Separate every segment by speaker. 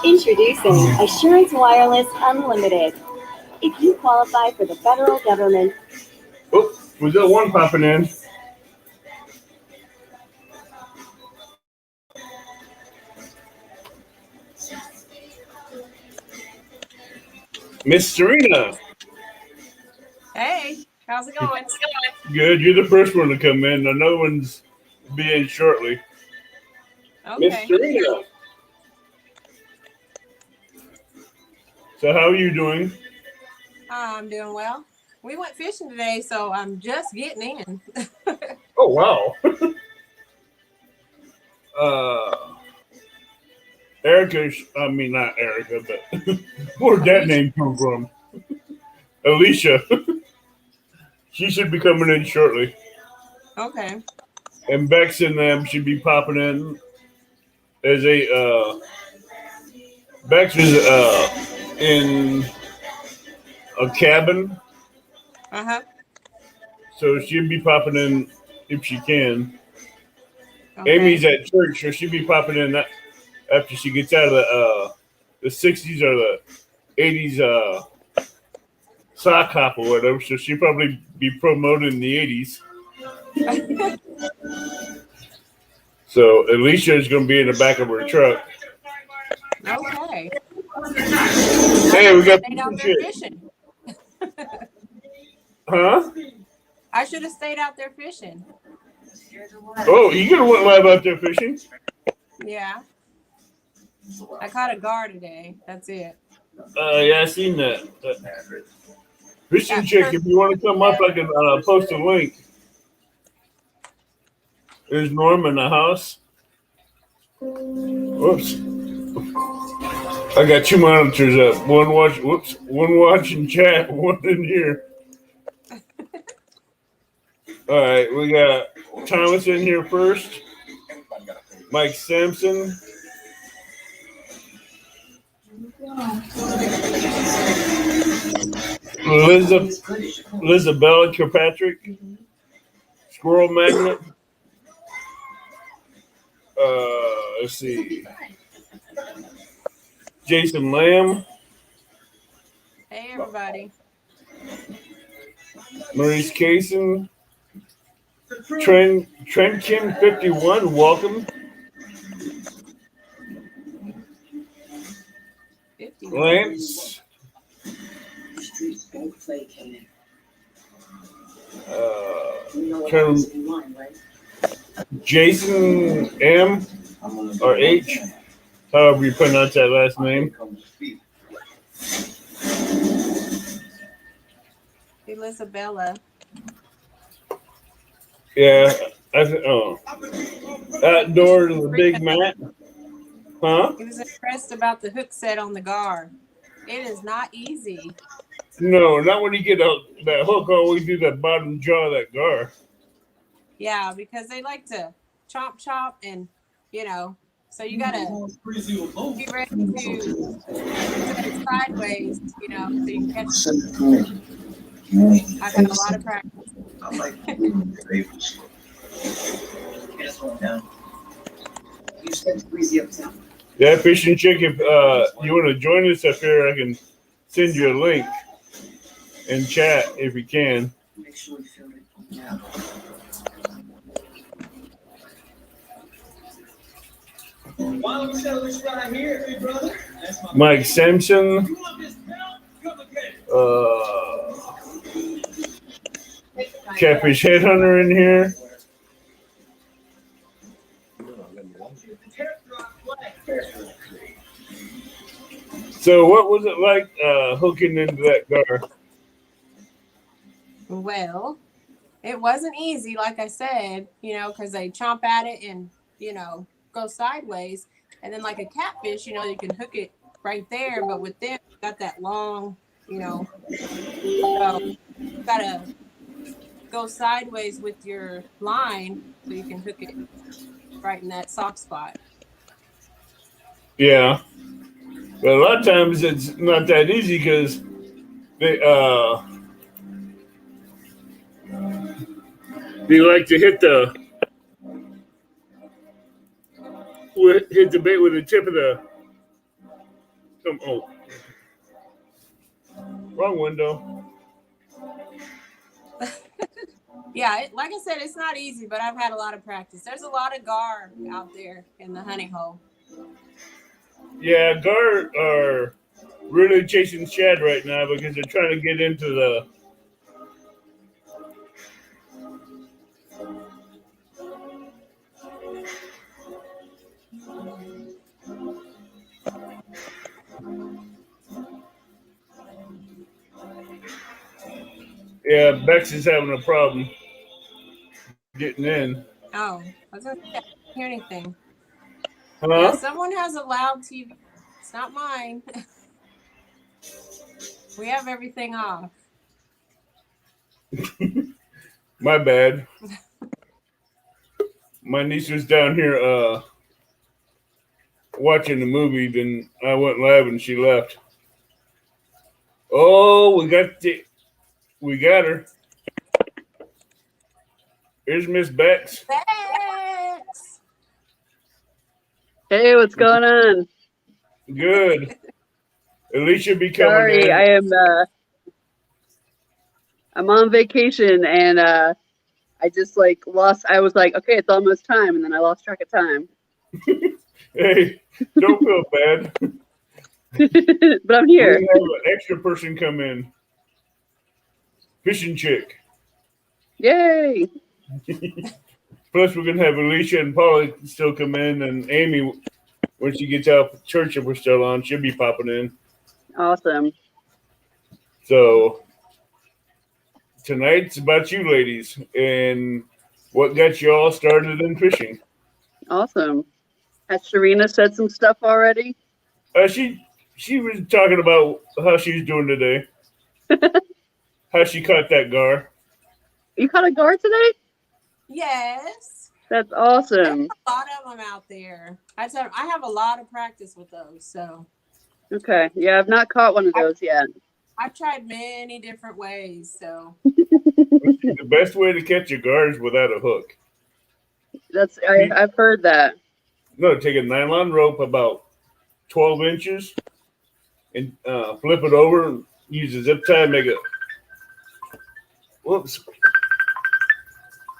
Speaker 1: Introducing Assurance Wireless Unlimited. If you qualify for the federal government.
Speaker 2: Oh, was that one popping in? Miss Serena.
Speaker 3: Hey, how's it going?
Speaker 2: Good. You're the first one to come in. Another one's be in shortly. Miss
Speaker 3: Okay.
Speaker 2: Serena. So how are you doing?
Speaker 3: I'm doing well. We went fishing today, so I'm just getting in.
Speaker 2: Oh, wow. Erica, not Erica, but where'd that name come from? Alicia. She should be coming in shortly.
Speaker 3: Okay.
Speaker 2: And Bex and them should be popping in as Bex is in a cabin.
Speaker 3: Uh-huh.
Speaker 2: So she'll be popping in if she can.
Speaker 3: Okay.
Speaker 2: Amy's at church, so she'll be popping in after she gets out of the 60s or the 80s sock hop or whatever. So she'll probably be promoting the 80s. So Alicia is going to be in the back of her truck.
Speaker 3: Okay.
Speaker 2: Hey, we got
Speaker 3: stayed out there fishing.
Speaker 2: Huh?
Speaker 3: I should have stayed out there fishing.
Speaker 2: Oh, you could have went live out there fishing?
Speaker 3: Yeah. I caught a gar today. That's it.
Speaker 2: Yeah, I seen that. Fishing chick, if you want to come up, I can post a link. There's Norm in the house. Whoops. I got two monitors up. One watching chat, one in here. All right, we got Thomas in here first. Mike Sampson. Lizabella Kirkpatrick. Squirrel Magnet. Let's see. Jason Lamb.
Speaker 3: Hey, everybody.
Speaker 2: Maurice Kaysen. Trenkin 51, welcome.
Speaker 3: 51.
Speaker 2: Lance. Jason M or H, however you pronounce that last name.
Speaker 3: Elisabella.
Speaker 2: Yeah, outdoor to the big mat. Huh?
Speaker 3: He was impressed about the hook set on the gar. It is not easy.
Speaker 2: No, not when you get that hook all the way through the bottom jaw of that gar.
Speaker 3: Yeah, because they like to chop and, so you got to be ready to set it sideways, so you can catch it. I've had a lot of practice.
Speaker 2: Yeah, fishing chick, if you want to join us up here, I can send you a link and chat if you can.
Speaker 4: Make sure you fill it. Yeah.
Speaker 2: Mike Sampson. Catfish Headhunter in here. So what was it like hooking into that gar?
Speaker 3: Well, it wasn't easy, like I said, because they chomp at it and, go sideways. And then like a catfish, you can hook it right there. But with them, you got that long, so you got to go sideways with your line so you can hook it right in that soft spot.
Speaker 2: Yeah. But a lot of times it's not that easy because they like to hit the bait with the tip of the wrong window.
Speaker 3: Yeah, like I said, it's not easy, but I've had a lot of practice. There's a lot of gar out there in the honey hole.
Speaker 2: Yeah, gar are really chasing shad right now because they're trying to get into the. Yeah, Bex is having a problem getting in.
Speaker 3: Oh, I was gonna say, I didn't hear anything.
Speaker 2: Huh?
Speaker 3: Yeah, someone has a loud TV. It's not mine. We have everything off.
Speaker 2: My bad. My niece was down here watching the movie, then I went live and she left. Oh, we got her. Here's Miss Bex.
Speaker 3: Bex!
Speaker 5: Hey, what's going on?
Speaker 2: Good. Alicia be coming
Speaker 5: Sorry,
Speaker 2: in.
Speaker 5: I'm on vacation and I just lost. I was like, okay, it's almost time, and then I lost track of time.
Speaker 2: Hey, don't feel bad.
Speaker 5: But I'm here.
Speaker 2: We have an extra person come in. Fishing chick.
Speaker 5: Yay!
Speaker 2: Plus, we're gonna have Alicia and Paula still come in, and Amy, when she gets out of church, if we're still on, she'll be popping in.
Speaker 5: Awesome.
Speaker 2: So tonight's about you ladies and what got you all started in fishing.
Speaker 5: Awesome. Has Sharina said some stuff already?
Speaker 2: She was talking about how she's doing today. How she caught that gar.
Speaker 5: You caught a gar today?
Speaker 3: Yes.
Speaker 5: That's awesome.
Speaker 3: There's a lot of them out there. I have a lot of practice with those, so.
Speaker 5: Okay. Yeah, I've not caught one of those yet.
Speaker 3: I've tried many different ways, so.
Speaker 2: The best way to catch a gar is without a hook.
Speaker 5: I've heard that.
Speaker 2: No, take a nylon rope about 12 inches and flip it over and use a zip tie and make it. Whoops.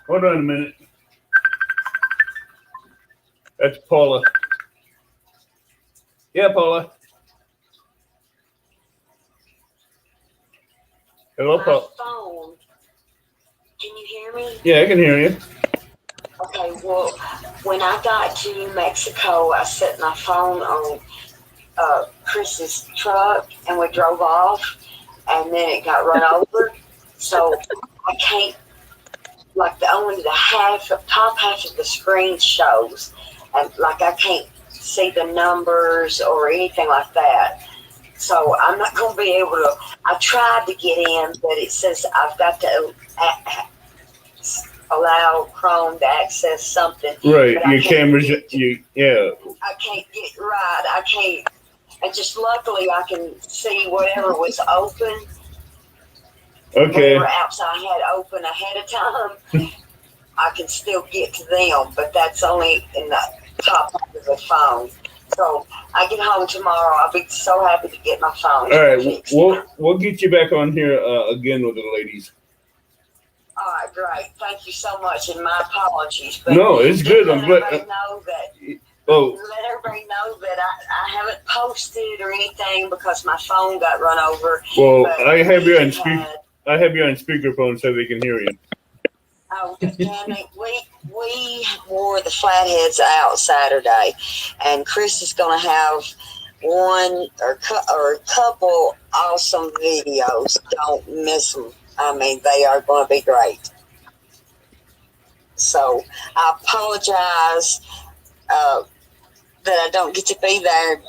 Speaker 2: Hold on a minute. That's Paula. Yeah, Paula. Hello,
Speaker 4: My
Speaker 2: Paula.
Speaker 4: phone. Can you hear me?
Speaker 2: Yeah, I can hear you.
Speaker 4: Okay, well, when I got to New Mexico, I set my phone on Chris's truck and we drove off, and then it got run over. So I can't, only the top half of the screen shows, and I can't see the numbers or anything like that. So I'm not going to be able to. I tried to get in, but it says I've got to allow Chrome to access something.
Speaker 2: Right,
Speaker 4: but I
Speaker 2: your
Speaker 4: can't
Speaker 2: cameras.
Speaker 4: get-
Speaker 2: Yeah.
Speaker 4: I can't get right. I can't. And just luckily, I can see whatever was open.
Speaker 2: Okay.
Speaker 4: Whatever apps I had open ahead of time, I can still get to them, but that's only in the top of the phone. So I get home tomorrow. I'll be so happy to get my phone.
Speaker 2: All right,
Speaker 4: fixed.
Speaker 2: we'll get you back on here again with the ladies.
Speaker 4: All right, great. Thank you so much, and my apologies. But
Speaker 2: No, it's good. I'm
Speaker 4: let
Speaker 2: glad.
Speaker 4: everybody know that.
Speaker 2: Oh,
Speaker 4: Let everybody know that I haven't posted or anything because my phone got run over.
Speaker 2: well,
Speaker 4: But
Speaker 2: I have you on
Speaker 4: we
Speaker 2: speaker.
Speaker 4: had-
Speaker 2: I have you on speakerphone so they can hear you.
Speaker 4: Oh, damn it. We wore the flatheads out Saturday, and Chris is going to have one or a couple awesome videos. Don't miss them. I mean, they are going to be great. So I apologize that I don't get to be there.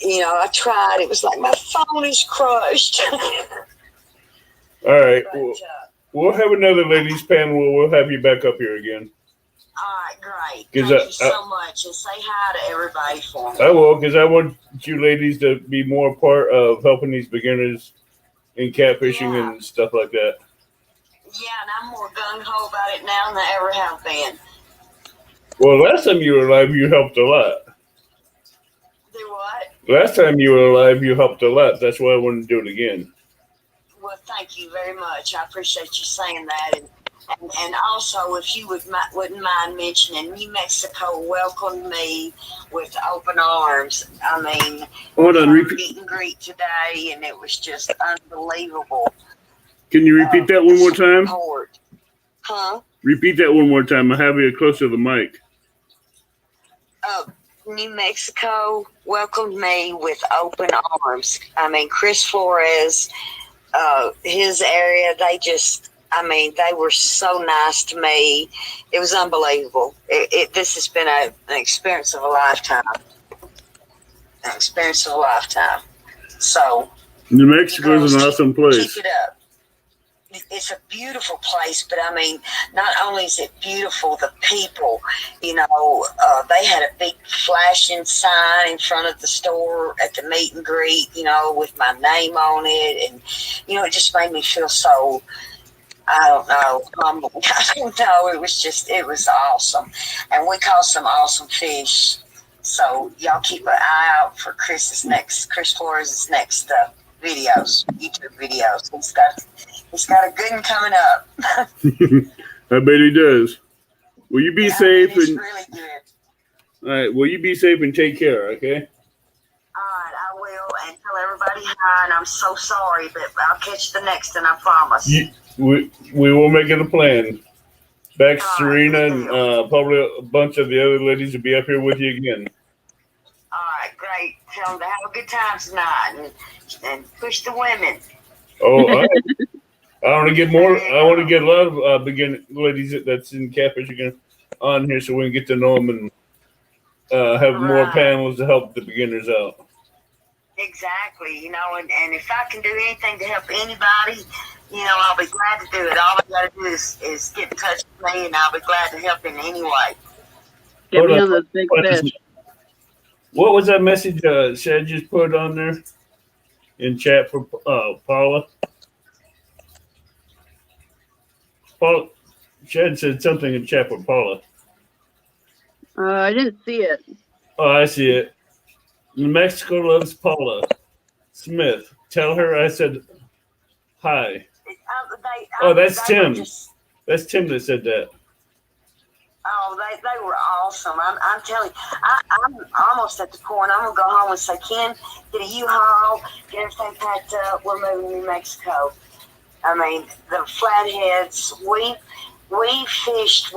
Speaker 4: You know, I tried. It was like my phone is crushed.
Speaker 2: All right,
Speaker 4: But,
Speaker 2: we'll have another ladies panel. We'll have you back up here again.
Speaker 4: right, great.
Speaker 2: 'Cause
Speaker 4: Thank you so much. And say hi to everybody for me.
Speaker 2: I will, because I want you ladies to be more part of helping these beginners in catfishing
Speaker 4: Yeah.
Speaker 2: and stuff like that.
Speaker 4: Yeah, and I'm more gung-ho about it now than I ever have been.
Speaker 2: Well, last time you were alive, you helped a lot.
Speaker 4: Do what?
Speaker 2: Last time you were alive, you helped a lot. That's why I want to do it again.
Speaker 4: Well, thank you very much. I appreciate you saying that. And also, if you wouldn't mind mentioning, New Mexico welcomed me with open arms. I mean,
Speaker 2: Hold on,
Speaker 4: we had a
Speaker 2: repeat.
Speaker 4: meet and greet today, and it was just unbelievable.
Speaker 2: Can you repeat that one more time?
Speaker 4: Support. Huh?
Speaker 2: Repeat that one more time. I have you close to the mic.
Speaker 4: New Mexico welcomed me with open arms. I mean, Chris Flores, his area, they were so nice to me. It was unbelievable. This has been an experience of a lifetime. An experience of a lifetime. So,
Speaker 2: New Mexico is an awesome place.
Speaker 4: keep it up. It's a beautiful place, but I mean, not only is it beautiful, the people, they had a big flashing sign in front of the store at the meet and greet, with my name on it. And, it just made me feel so, I don't know, humble. I don't know. It was awesome. And we caught some awesome fish. So y'all keep an eye out for Chris Flores' next YouTube videos. He's got a good one coming up.
Speaker 2: I bet he does. Will you be safe?
Speaker 4: It's
Speaker 2: And
Speaker 4: really good.
Speaker 2: all right, will you be safe and take care? Okay.
Speaker 4: All right, I will, and tell everybody hi. And I'm so sorry, but I'll catch the next one. I promise.
Speaker 2: We will make it a plan. Bex,
Speaker 4: All right,
Speaker 2: Serena,
Speaker 4: good
Speaker 2: and
Speaker 4: deal.
Speaker 2: probably a bunch of the other ladies will be up here with you again.
Speaker 4: All right, great. Tell them to have a good time tonight, and push the women.
Speaker 2: Oh, all right. I want to get more. I want to get a lot of beginner ladies that's in catfish again on here, so we can get to know them and have more
Speaker 4: Right.
Speaker 2: panels to help the beginners out.
Speaker 4: Exactly, and if I can do anything to help anybody, I'll be glad to do it. All I got to do is get in touch with me, and I'll be glad to help in any way.
Speaker 5: Get
Speaker 2: Hold
Speaker 5: me
Speaker 2: on.
Speaker 5: on those big fish.
Speaker 2: What was that message Shad just put on there in chat for Paula? Shad said something in chat for Paula.
Speaker 5: I didn't see it.
Speaker 2: Oh, I see it. New Mexico loves Paula Smith. Tell her I said hi. That's Tim. That's Tim that said that.
Speaker 4: Oh, they were awesome. I'm telling you, I'm almost at the point I'm going to go home and say, Ken, get a U-Haul, get everything packed up. We're moving to New Mexico. I mean, the flatheads, we fished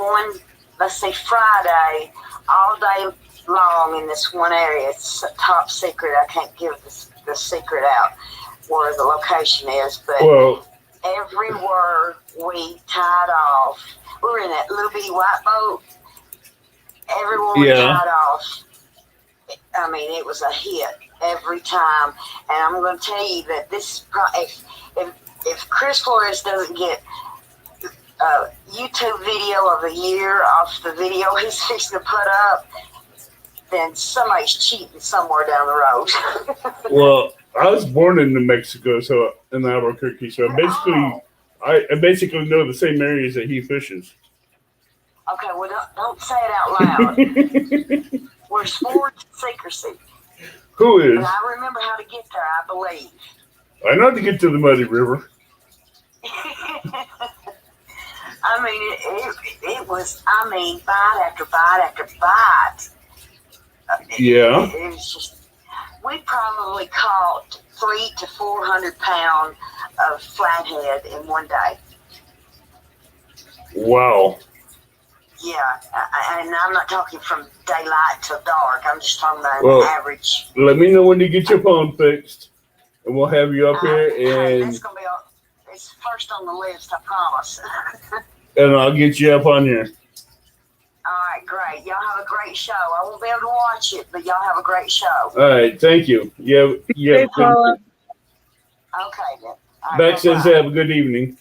Speaker 4: Friday, all day long in this one area. It's top secret. I can't give the secret out where the location is, but everywhere we tied off, we were in that little bitty white boat. Everywhere we tied off, I mean, it was a hit every time. And I'm going to tell you that this is if Chris Flores doesn't get a YouTube video of the year off the video he's fixing to put up, then somebody's cheating somewhere down the road.
Speaker 2: Well, I was born in New Mexico, so in Albuquerque, so I basically know the same areas that he fishes.
Speaker 4: Okay, well, don't say it out loud. We're sworn to secrecy.
Speaker 2: Who is?
Speaker 4: And I remember how to get there, I believe.
Speaker 2: I know how to get to the Muddy River.
Speaker 4: I mean, it was, bite after bite after bite.
Speaker 2: Yeah.
Speaker 4: It was just, we probably caught 300 to 400 pounds of flathead in one day.
Speaker 2: Wow.
Speaker 4: Yeah, and I'm not talking from daylight till dark. I'm just talking about an average.
Speaker 2: Let me know when you get your phone fixed, and we'll have you up here. And
Speaker 4: that's gonna be it's first on the list, I promise.
Speaker 2: And I'll get you up on here.
Speaker 4: All right, great. Y'all have a great show. I won't be able to watch it, but y'all have a great show.
Speaker 2: All right, thank you. Yeah.
Speaker 5: Hey, Paula.
Speaker 4: Okay, then. Right,
Speaker 2: Beck says have a good evening.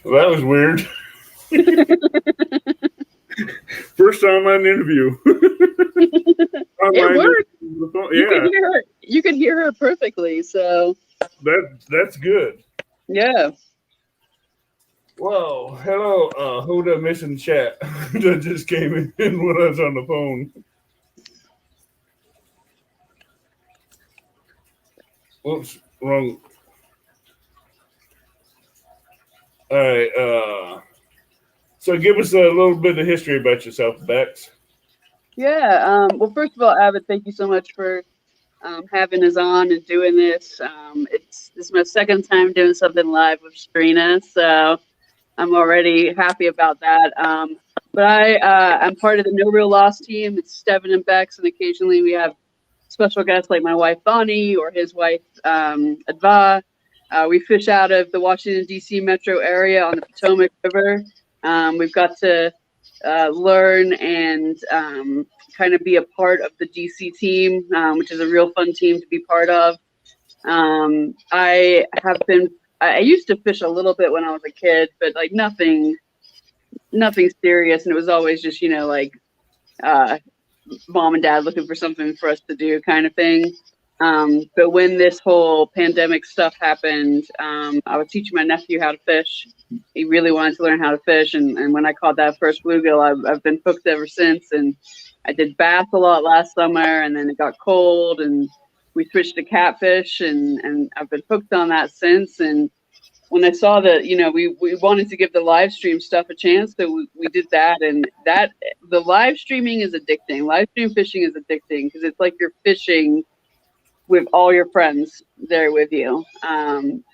Speaker 2: Well, that was weird. First online interview.
Speaker 5: It worked.
Speaker 2: Yeah,
Speaker 5: You could hear her perfectly. So
Speaker 2: that's good.
Speaker 5: yeah.
Speaker 2: Whoa, hello. Who did I miss in the chat? That just came in when I was on the phone. Whoops, wrong. All right. So give us a little bit of history about yourself, Bex.
Speaker 5: Yeah. Well, first of all, Avid, thank you so much for having us on and doing this. This is my second time doing something live with Serena, so I'm already happy about that. But I'm part of the No Real Loss team. It's Steven and Bex, and occasionally we have special guests like my wife Bonnie or his wife Adva. We fish out of the Washington D.C. metro area on the Potomac River. We've got to learn and kind of be a part of the DC team, which is a real fun team to be part of. I used to fish a little bit when I was a kid, but like nothing serious, and it was always just like mom and dad looking for something for us to do kind of thing. But when this whole pandemic stuff happened, I was teaching my nephew how to fish. He really wanted to learn how to fish, and when I caught that first bluegill, I've been hooked ever since. And I did bass a lot last summer, and then it got cold, and we switched to catfish, and I've been hooked on that since. And when I saw that, we wanted to give the live stream stuff a chance, so we did that. And that the live streaming is addicting. Live stream fishing is addicting because it's like you're fishing with all your friends there with you.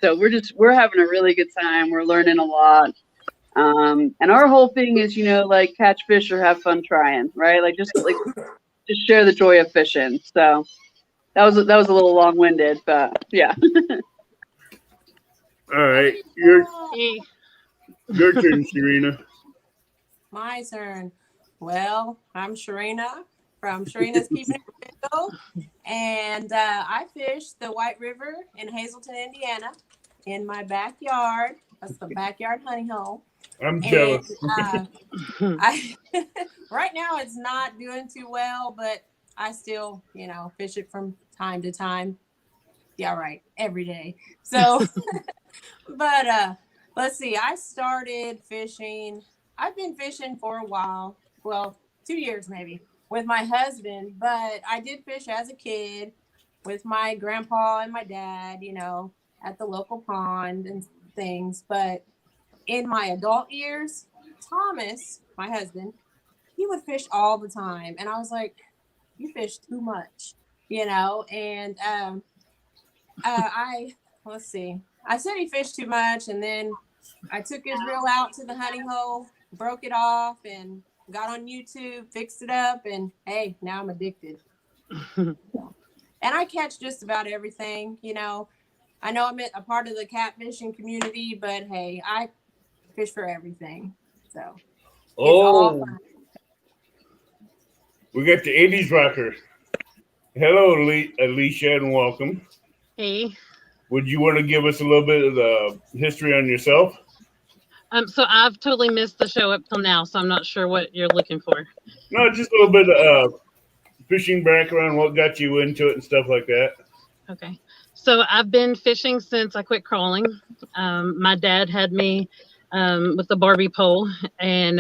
Speaker 5: So we're having a really good time. We're learning a lot. And our whole thing is, like catch fish or have fun trying, right? Like just share the joy of fishing. So that was a little long winded, but yeah.
Speaker 2: All right, your turn, Serena.
Speaker 3: My turn. Well, I'm Sharina from Sharina's Keeping It Real, and I fish the White River in Hazleton, Indiana, in my backyard. That's the backyard honey hole.
Speaker 2: I'm jealous.
Speaker 3: And, right now it's not doing too well, but I still, fish it from time to time. Yeah, right. Every day. So, but let's see. I started fishing. I've been fishing for a while. Well, 2 years maybe with my husband, but I did fish as a kid with my grandpa and my dad, at the local pond and things. But in my adult years, Thomas, my husband, he would fish all the time. And I was like, you fish too much, and let's see. I said he fished too much, and then I took his reel out to the honey hole, broke it off, and got on YouTube, fixed it up, and hey, now I'm addicted. And I catch just about everything, I know I'm a part of the catfishing community, but hey, I fish for everything. So it's all fun.
Speaker 2: We got the 80s rocker. Hello, Alicia, and welcome.
Speaker 6: Hey.
Speaker 2: Would you want to give us a little bit of the history on yourself?
Speaker 6: So I've totally missed the show up till now, so I'm not sure what you're looking for.
Speaker 2: No, just a little bit of fishing background, what got you into it and stuff like that.
Speaker 6: Okay. So I've been fishing since I quit crawling. My dad had me with the Barbie pole, and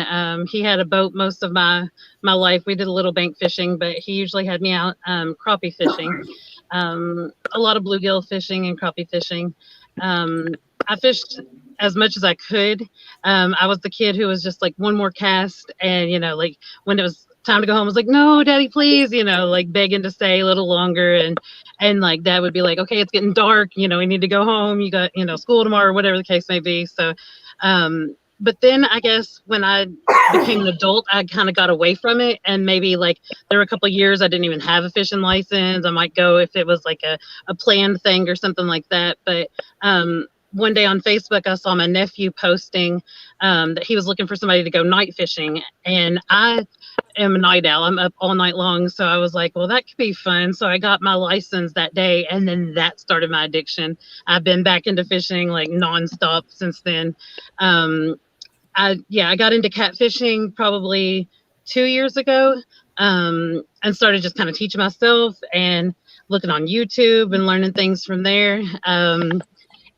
Speaker 6: he had a boat most of my life. We did a little bank fishing, but he usually had me out crappie fishing. A lot of bluegill fishing and crappie fishing. I fished as much as I could. I was the kid who was just like one more cast, and like when it was time to go home, I was like, no, daddy, please, like begging to stay a little longer, and like dad would be like, okay, it's getting dark, we need to go home, you got school tomorrow, whatever the case may be. So but then I guess when I became an adult, I kind of got away from it. And maybe like there were a couple of years I didn't even have a fishing license. I might go if it was like a planned thing or something like that. But one day on Facebook, I saw my nephew posting that he was looking for somebody to go night fishing. And am a night owl. I'm up all night long. So I was like, well, that could be fun. So I got my license that day, and then that started my addiction. I've been back into fishing like nonstop since then. I got into catfishing probably 2 years ago, and started just kind of teaching myself and looking on YouTube and learning things from there.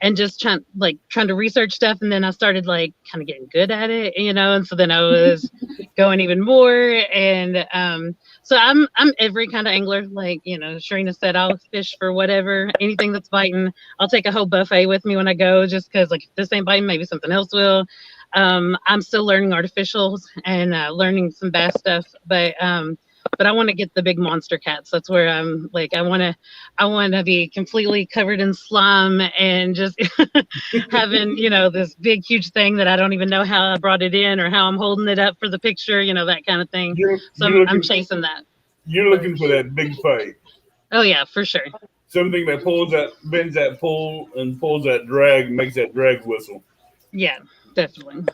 Speaker 6: And just trying to research stuff, and then I started like kind of getting good at it, and so then I was going even more. And so I'm every kind of angler, like, Sharina said, I'll fish for whatever, anything that's biting. I'll take a whole buffet with me when I go, just because, like, if this ain't biting, maybe something else will. I'm still learning artificials and learning some bass stuff, but I want to get the big monster cats. That's where I'm like, I want to be completely covered in slime and just having, this big, huge thing that I don't even know how I brought it in or how I'm holding it up for the picture, that kind of thing. So I'm chasing that.
Speaker 2: You're looking for that big fight.
Speaker 6: Oh yeah, for sure.
Speaker 2: Something that bends that pole and pulls that drag, makes that drag whistle.
Speaker 6: Yeah, definitely.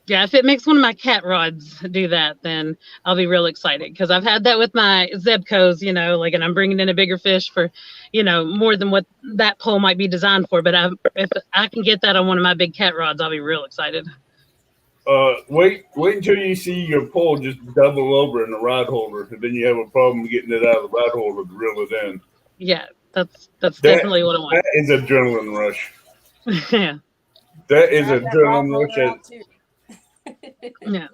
Speaker 6: Yeah, if it makes one of my cat rods do that, then I'll be real excited, because I've had that with my Zebcos, and I'm bringing in a bigger fish for, more than what that pole might be designed for. But if I can get that on one of my big cat rods, I'll be real excited.
Speaker 2: Wait until you see your pole just double over in the rod holder, and then you have a problem getting it out of the rod holder to reel it in.
Speaker 6: Yeah, that's definitely what I want.
Speaker 2: That is adrenaline rush.
Speaker 6: Yeah.
Speaker 2: That is adrenaline rush.
Speaker 6: Yeah.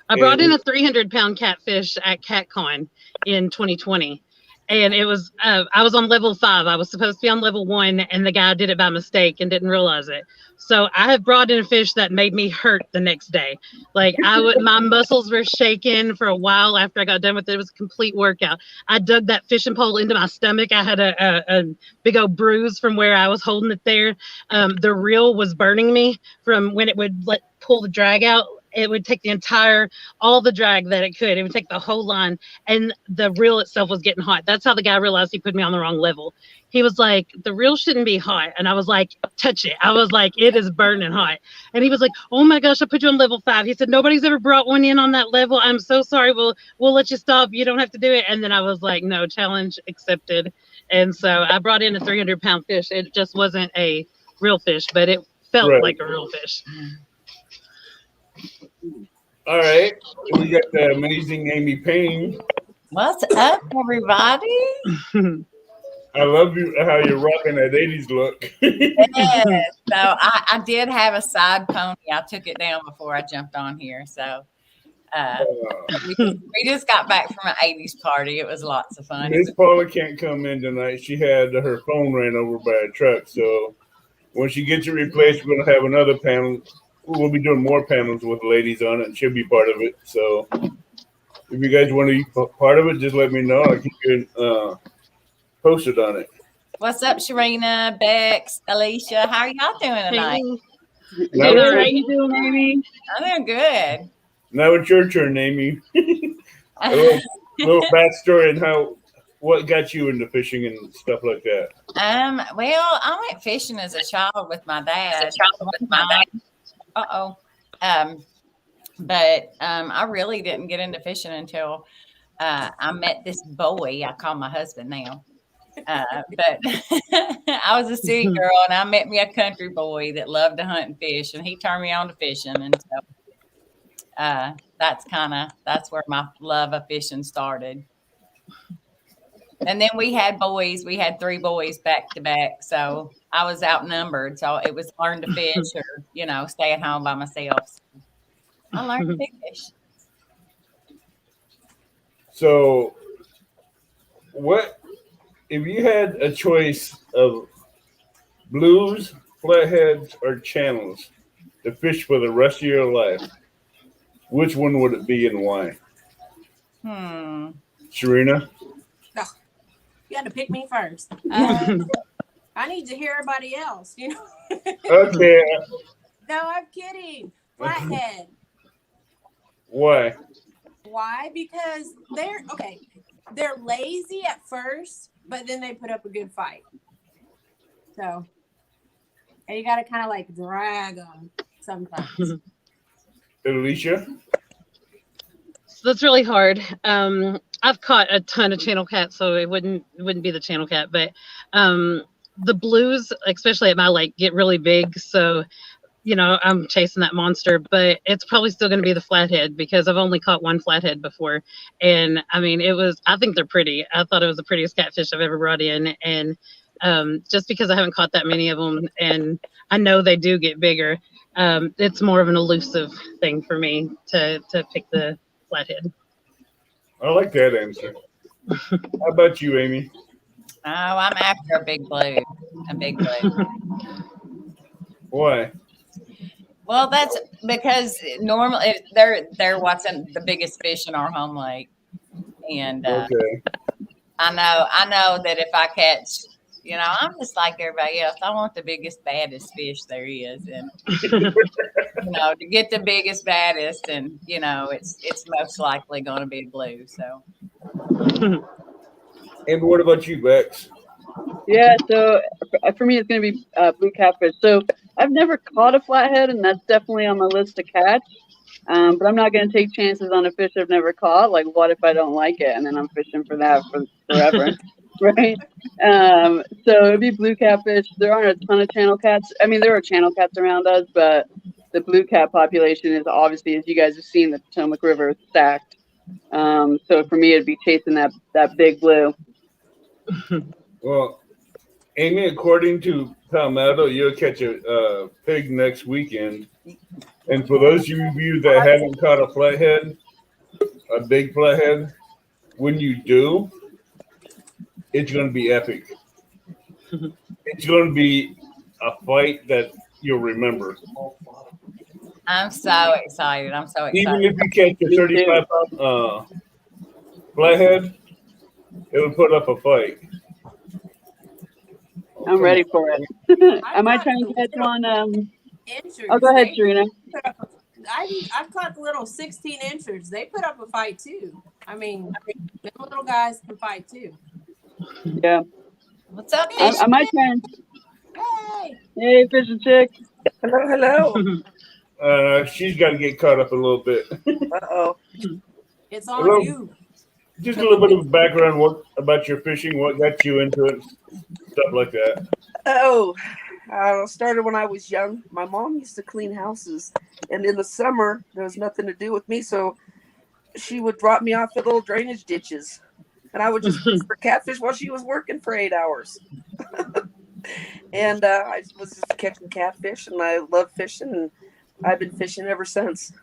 Speaker 6: I brought in a 300-pound catfish at CatCon in 2020. And it was, I was on level 5. I was supposed to be on level 1, and the guy did it by mistake and didn't realize it. So I have brought in a fish that made me hurt the next day. Like, my muscles were shaking for a while after I got done with it. It was a complete workout. I dug that fishing pole into my stomach. I had a big old bruise from where I was holding it there. The reel was burning me from when it would pull the drag out. It would take all the drag that it could. It would take the whole line, and the reel itself was getting hot. That's how the guy realized he put me on the wrong level. He was like, the reel shouldn't be hot. And I was like, touch it. I was like, it is burning hot. And he was like, oh my gosh, I put you on level 5. He said, nobody's ever brought one in on that level. I'm so sorry. We'll let you stop. You don't have to do it. And then I was like, no, challenge accepted. And so I brought in a 300-pound fish. It just wasn't a real fish, but it felt like a real fish.
Speaker 2: All right, we got the amazing Amy Payne.
Speaker 7: What's up, everybody?
Speaker 2: I love how you're rocking that 80s look.
Speaker 7: Yes. So I did have a side pony. I took it down before I jumped on here. So we just got back from an 80s party. It was lots of fun.
Speaker 2: Miss Paula can't come in tonight. She had her phone ran over by a truck. So when she gets it replaced, we're going to have another panel. We'll be doing more panels with ladies on it, and she'll be part of it. So if you guys want to be part of it, just let me know. I'll keep you posted on it.
Speaker 7: What's up, Sharina, Bex, Alicia? How are y'all doing tonight?
Speaker 5: How are you doing, Amy?
Speaker 7: I'm doing good.
Speaker 2: Now it's your turn, Amy. a little backstory and what got you into fishing and stuff like that.
Speaker 7: Well, I went fishing as a child with my dad. But I really didn't get into fishing until I met this boy I call my husband now. But I was a city girl, and I met me a country boy that loved to hunt and fish, and he turned me on to fishing. And so that's where my love of fishing started. And then we had 3 boys back to back. So I was outnumbered. So it was learn to fish or, stay at home by myself. So I learned to fish.
Speaker 2: So if you had a choice of blues, flatheads, or channels to fish for the rest of your life, which one would it be and why? Sharina?
Speaker 3: You had to pick me first. I need to hear everybody else,
Speaker 2: Okay.
Speaker 3: No, I'm kidding. Flathead.
Speaker 2: Why?
Speaker 3: Why? Because they're lazy at first, but then they put up a good fight. So, and you got to kind of drag them sometimes.
Speaker 2: Alicia?
Speaker 6: that's really hard. I've caught a ton of channel cats, so it wouldn't be the channel cat, but the blues, especially at my lake, get really big. So I'm chasing that monster, but it's probably still going to be the flathead because I've only caught one flathead before. And I mean, I think they're pretty. I thought it was the prettiest catfish I've ever brought in. And just because I haven't caught that many of them and I know they do get bigger, it's more of an elusive thing for me to pick the flathead.
Speaker 2: I like that answer. How about you, Amy?
Speaker 7: Oh, I'm after a big blue. A big blue.
Speaker 2: Why?
Speaker 7: Well, that's because normally they're watching the biggest fish in our home lake, and
Speaker 2: Okay.
Speaker 7: I know that if I catch, I'm just like everybody else. I want the biggest, baddest fish there is, and to get the biggest, baddest, and it's most likely going to be a blue. So
Speaker 2: And what about you, Bex?
Speaker 5: Yeah, so for me, it's going to be blue catfish. So I've never caught a flathead, and that's definitely on my list to catch. But I'm not going to take chances on a fish I've never caught. Like, what if I don't like it, and then I'm fishing for that for forever, right? So it'd be blue catfish. There aren't a ton of channel cats. I mean, there are channel cats around us, but the blue cat population is obviously, as you guys have seen, the Potomac River is stacked. So for me, it'd be chasing that big blue.
Speaker 2: Well, Amy, according to Palmetto, you'll catch a pig next weekend. And for those of you that haven't caught a flathead, a big flathead, when you do, it's going to be epic. It's going to be a fight that you'll remember.
Speaker 7: I'm so excited. I'm so
Speaker 2: Even
Speaker 7: excited.
Speaker 2: if you catch a 35-pound flathead, it'll put up a fight.
Speaker 5: I'm ready for it. I might try and catch one. Oh, go ahead, Trina.
Speaker 3: I've caught the little 16 inchers. They put up a fight too. I mean, them little guys can fight too.
Speaker 5: Yeah.
Speaker 7: What's up,
Speaker 5: I
Speaker 7: fish?
Speaker 5: might try and. Hey, fish and chick.
Speaker 8: Hello.
Speaker 2: She's got to get caught up a little bit.
Speaker 8: Uh-oh.
Speaker 3: It's on you.
Speaker 2: Just a little bit of background about your fishing, what got you into it, stuff like that.
Speaker 8: Oh, started when I was young. My mom used to clean houses, and in the summer there was nothing to do with me, so she would drop me off at little drainage ditches, and I would just fish for catfish while she was working for 8 hours. And I was just catching catfish, and I love fishing, and I've been fishing ever since.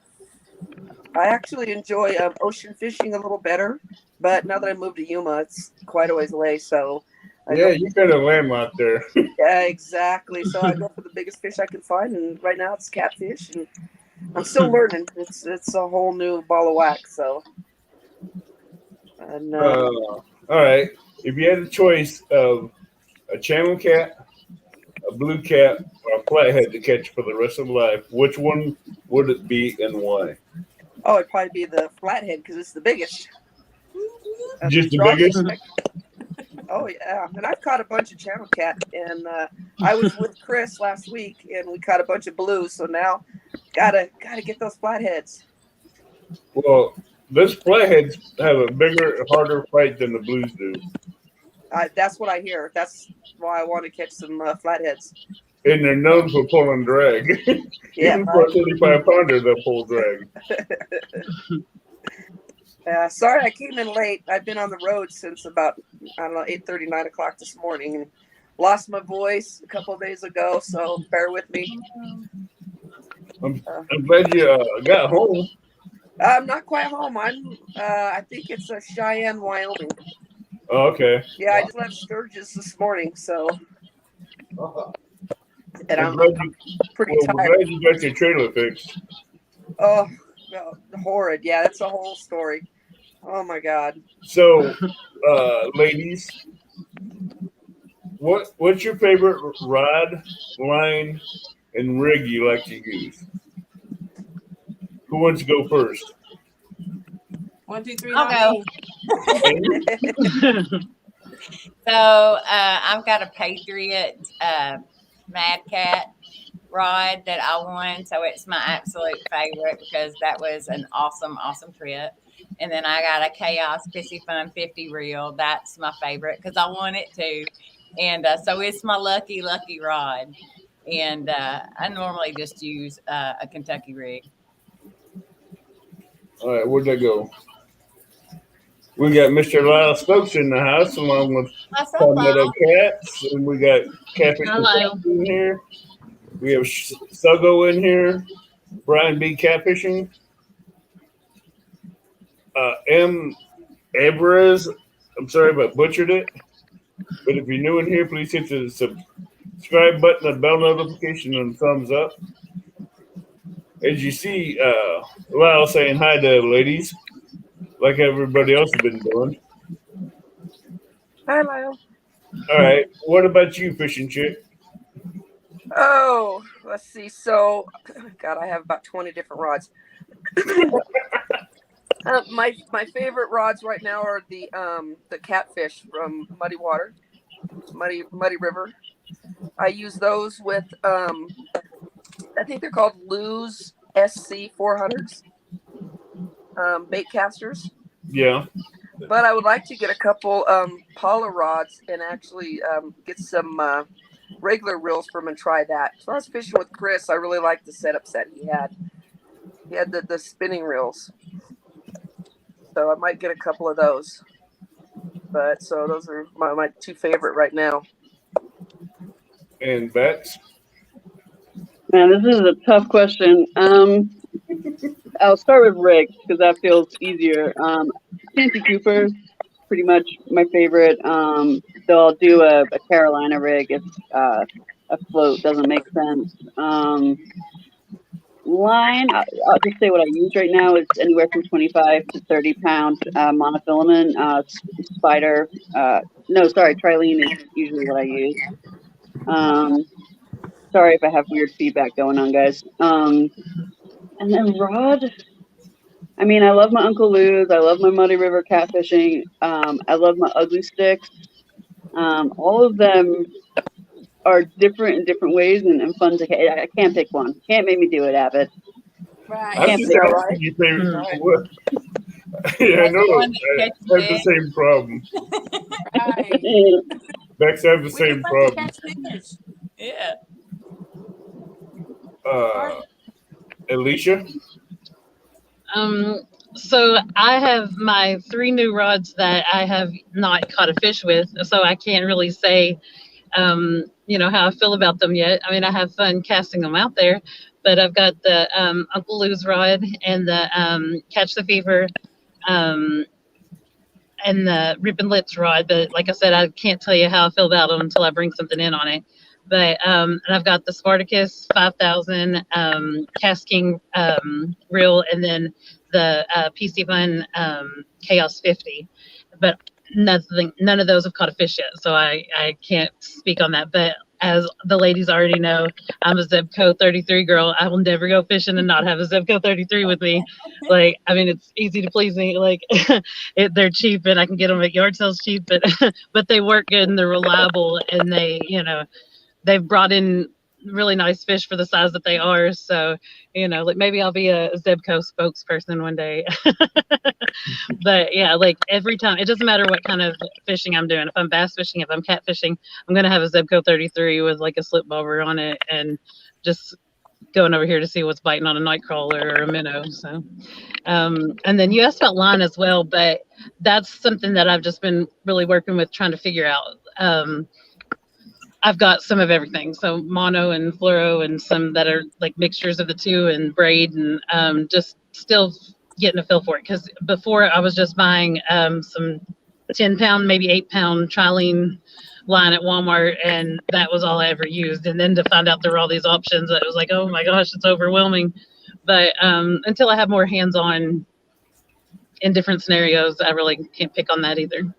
Speaker 8: I actually enjoy ocean fishing a little better, but now that I moved to Yuma, it's quite a ways away, so
Speaker 2: You got a landlocked there.
Speaker 8: Yeah, exactly. So I go for the biggest fish I can find, and right now it's catfish, and I'm still learning. It's a whole new ball of wax. So, and
Speaker 2: All right. If you had a choice of a channel cat, a blue cat, or a flathead to catch for the rest of life, which one would it be and why?
Speaker 8: it'd probably be the flathead because it's the biggest.
Speaker 2: Just the biggest?
Speaker 8: Oh yeah, and I've caught a bunch of channel cat, and I was with Chris last week, and we caught a bunch of blues. So now, gotta get those flatheads.
Speaker 2: Well, those flatheads have a bigger, harder fight than the blues do.
Speaker 8: That's what I hear. That's why I want to catch some flatheads.
Speaker 2: And they're known for pulling drag.
Speaker 8: Yeah,
Speaker 2: Even for a 35-pounder, they'll pull drag.
Speaker 8: Sorry I came in late. I've been on the road since about, 8:30, 9 o'clock this morning, and lost my voice a couple of days ago, so bear with me.
Speaker 2: I'm glad you got home.
Speaker 8: I'm not quite home. I think it's Cheyenne, Wyoming.
Speaker 2: Oh, okay.
Speaker 8: Yeah, I just left Sturgis this morning, so. And I'm pretty
Speaker 2: tired.
Speaker 8: tired.
Speaker 2: We're glad you got your trailer fixed.
Speaker 8: Oh, horrid. Yeah, that's a whole story. Oh, my God.
Speaker 2: So, ladies, what's your favorite rod, line, and rig you like to use? Who wants to go first?
Speaker 3: 1, 2, 3.
Speaker 7: I'll go. So I've got a Patriot Mad Cat rod that I won. So it's my absolute favorite because that was an awesome trip. And then I got a Chaos Pissy Fun 50 reel. That's my favorite because I want it too. And so it's my lucky rod. And I normally just use a Kentucky rig.
Speaker 2: All right, where'd that go? We got Mr. Lyle Stokes in the house along with
Speaker 7: What's up,
Speaker 2: Palmetto
Speaker 7: Lyle?
Speaker 2: Cats, and we got Cappy
Speaker 6: Hello.
Speaker 2: in here. We have Suggo in here. Brian B. Catfishing. M. Ebrez. I'm sorry if I butchered it. But if you're new in here, please hit the subscribe button, the bell notification, and thumbs up. As you see, Lyle saying hi to the ladies, like everybody else has been doing.
Speaker 8: Hi, Lyle.
Speaker 2: All right, what about you, Fishing Chick?
Speaker 8: Oh, let's see. So, God, I have about 20 different rods. My favorite rods right now are the catfish from Muddy River. I use those with I think they're called Lew's SC 400s bait casters.
Speaker 2: Yeah.
Speaker 8: But I would like to get a couple Paula rods and actually get some regular reels from and try that. So I was fishing with Chris. I really liked the setup set he had. He had the spinning reels. So I might get a couple of those. But so those are my two favorite right now.
Speaker 2: And Bex?
Speaker 5: Man, this is a tough question. I'll start with rig because that feels easier. Santee Cooper, pretty much my favorite. Though I'll do a Carolina rig if a float doesn't make sense. Line, I'll just say what I use right now is anywhere from 25 to 30 pound monofilament. Spider, trilene is usually what I use. Sorry if I have weird feedback going on, guys. And then rod. I mean, I love my Uncle Lou's. I love my Muddy River catfishing. I love my ugly sticks. All of them are different in different ways and fun to. I can't pick one. Can't make me do it, Abbott.
Speaker 3: Right.
Speaker 2: I'm
Speaker 5: Can't
Speaker 2: just
Speaker 5: pick
Speaker 8: Yeah,
Speaker 2: asking
Speaker 8: right.
Speaker 2: you, favorite.
Speaker 3: Right.
Speaker 2: What? Yeah, I
Speaker 7: That's the
Speaker 2: know.
Speaker 7: one that
Speaker 2: I
Speaker 7: catches
Speaker 2: have the
Speaker 7: it.
Speaker 2: same problem.
Speaker 3: Right.
Speaker 2: Bex, I have the
Speaker 3: We
Speaker 2: same
Speaker 3: just like to
Speaker 2: problem.
Speaker 3: catch fish.
Speaker 7: Yeah.
Speaker 2: Alicia?
Speaker 6: So I have my 3 new rods that I have not caught a fish with, so I can't really say, how I feel about them yet. I mean, I have fun casting them out there, but I've got the Uncle Lou's rod and the Catch the Fever and the Rippin' Lips rod. But like I said, I can't tell you how I feel about them until I bring something in on it. But and I've got the Spartacus 5000 casting reel, and then the PC Fun Chaos 50. But none of those have caught a fish yet, so I can't speak on that. But as the ladies already know, I'm a Zebco 33 girl. I will never go fishing and not have a Zebco 33 with me. Like, I mean, it's easy to please me. Like, they're cheap and I can get them at yard sales cheap, but but they work good and they're reliable, and they've brought in really nice fish for the size that they are. So, like maybe I'll be a Zebco spokesperson one day. But yeah, like every time, it doesn't matter what kind of fishing I'm doing. If I'm bass fishing, if I'm catfishing, I'm gonna have a Zebco 33 with like a slip bobber on it, and just going over here to see what's biting on a night crawler or a minnow. So, and then you asked about line as well, but that's something that I've just been really working with, trying to figure out. I've got some of everything, so mono and fluoro, and some that are like mixtures of the two, and braid, and just still getting a feel for it. Because before I was just buying some 10-pound, maybe 8-pound trilene line at Walmart, and that was all I ever used. And then to find out there were all these options, it was like, oh my gosh, it's overwhelming. But until I have more hands-on in different scenarios, I really can't pick on that either.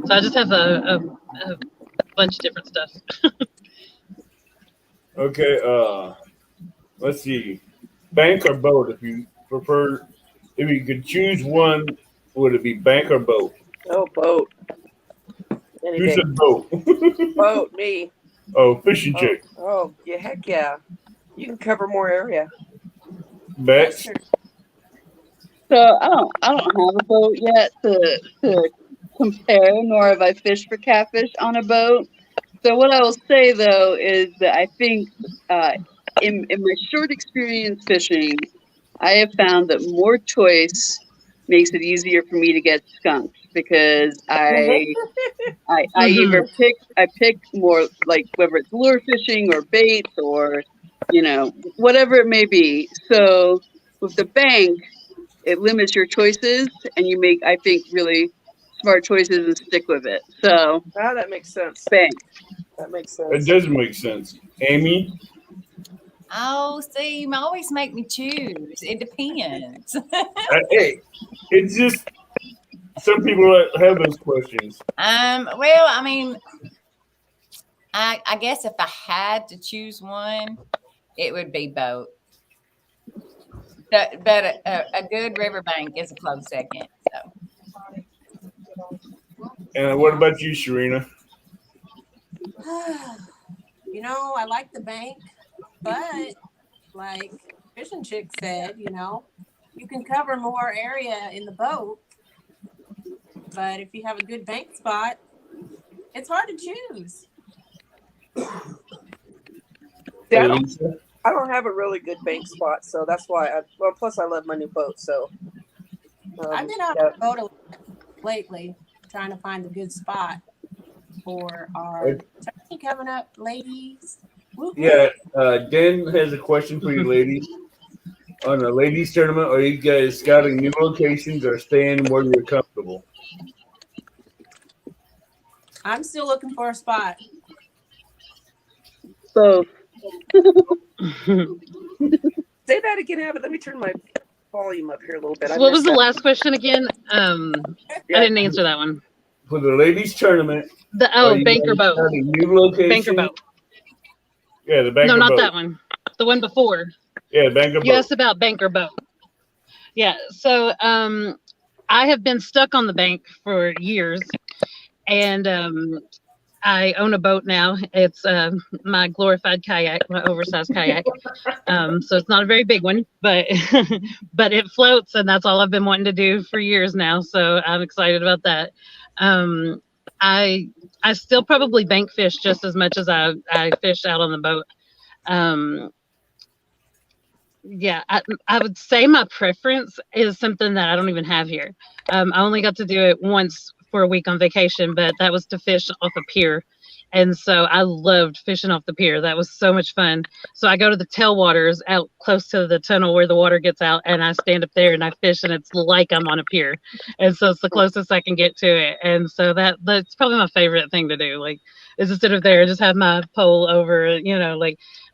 Speaker 6: So I just have a bunch of different stuff.
Speaker 2: Okay, let's see. Bank or boat, if you prefer. If you could choose one, would it be bank or boat?
Speaker 8: Oh, boat. Any
Speaker 2: Who
Speaker 8: day.
Speaker 2: said boat?
Speaker 8: Boat, me.
Speaker 2: Oh, Fishing
Speaker 8: Oh,
Speaker 2: Chick.
Speaker 8: oh, yeah, heck yeah. You can cover more area.
Speaker 2: Bex?
Speaker 5: So I don't have a boat yet to compare, nor have I fished for catfish on a boat. So what I will say though is that I think uh, in my short experience fishing, I have found that more choice makes it easier for me to get skunked because I either pick more like whether it's lure fishing or baits or whatever it may be. So with the bank, it limits your choices and you make, I think, really smart choices and stick with it. So
Speaker 8: Ah, that makes sense.
Speaker 5: bank.
Speaker 8: That makes
Speaker 2: It
Speaker 8: sense.
Speaker 2: does make sense. Amy?
Speaker 7: Oh, see, you always make me choose. It depends.
Speaker 2: Hey, it's just some people have those questions.
Speaker 7: Well, I mean, I guess if I had to choose one, it would be boat. But a good riverbank is a close second. So
Speaker 2: And what about you, Sharina?
Speaker 3: I like the bank, but like Fishing Chick said, you can cover more area in the boat. But if you have a good bank spot, it's hard to choose.
Speaker 8: Yeah,
Speaker 2: Elisa?
Speaker 8: I don't have a really good bank spot, so that's why. Plus I love my new boat, so.
Speaker 3: I've been out on the boat a lot lately trying to find a good spot for our tourney coming up, ladies. Woo-hoo.
Speaker 2: Yeah, Dan has a question for you, ladies. On a ladies tournament, are you guys scouting new locations or staying where you're comfortable?
Speaker 3: I'm still looking for a spot.
Speaker 5: So
Speaker 8: Say that again, Abbott. Let me turn my volume up here a little bit.
Speaker 6: So what was the last question again? I didn't answer that one.
Speaker 2: For the ladies tournament,
Speaker 6: Banker boat.
Speaker 2: scouting new location?
Speaker 6: Banker boat.
Speaker 2: Yeah, the banker
Speaker 6: No, not
Speaker 2: boat.
Speaker 6: that one. The one before.
Speaker 2: Yeah, banker
Speaker 6: You
Speaker 2: boat.
Speaker 6: asked about banker boat. Yeah. So I have been stuck on the bank for years, and I own a boat now. It's my glorified kayak, my oversized kayak. So it's not a very big one, but but it floats, and that's all I've been wanting to do for years now. So I'm excited about that. I still probably bank fish just as much as I fish out on the boat. Yeah, I would say my preference is something that I don't even have here. I only got to do it once for a week on vacation, but that was to fish off a pier. And so I loved fishing off the pier. That was so much fun. So I go to the tailwaters out close to the tunnel where the water gets out, and I stand up there and I fish, and it's like I'm on a pier. And so it's the closest I can get to it. And so that's probably my favorite thing to do. Like, is to sit up there and just have my pole over,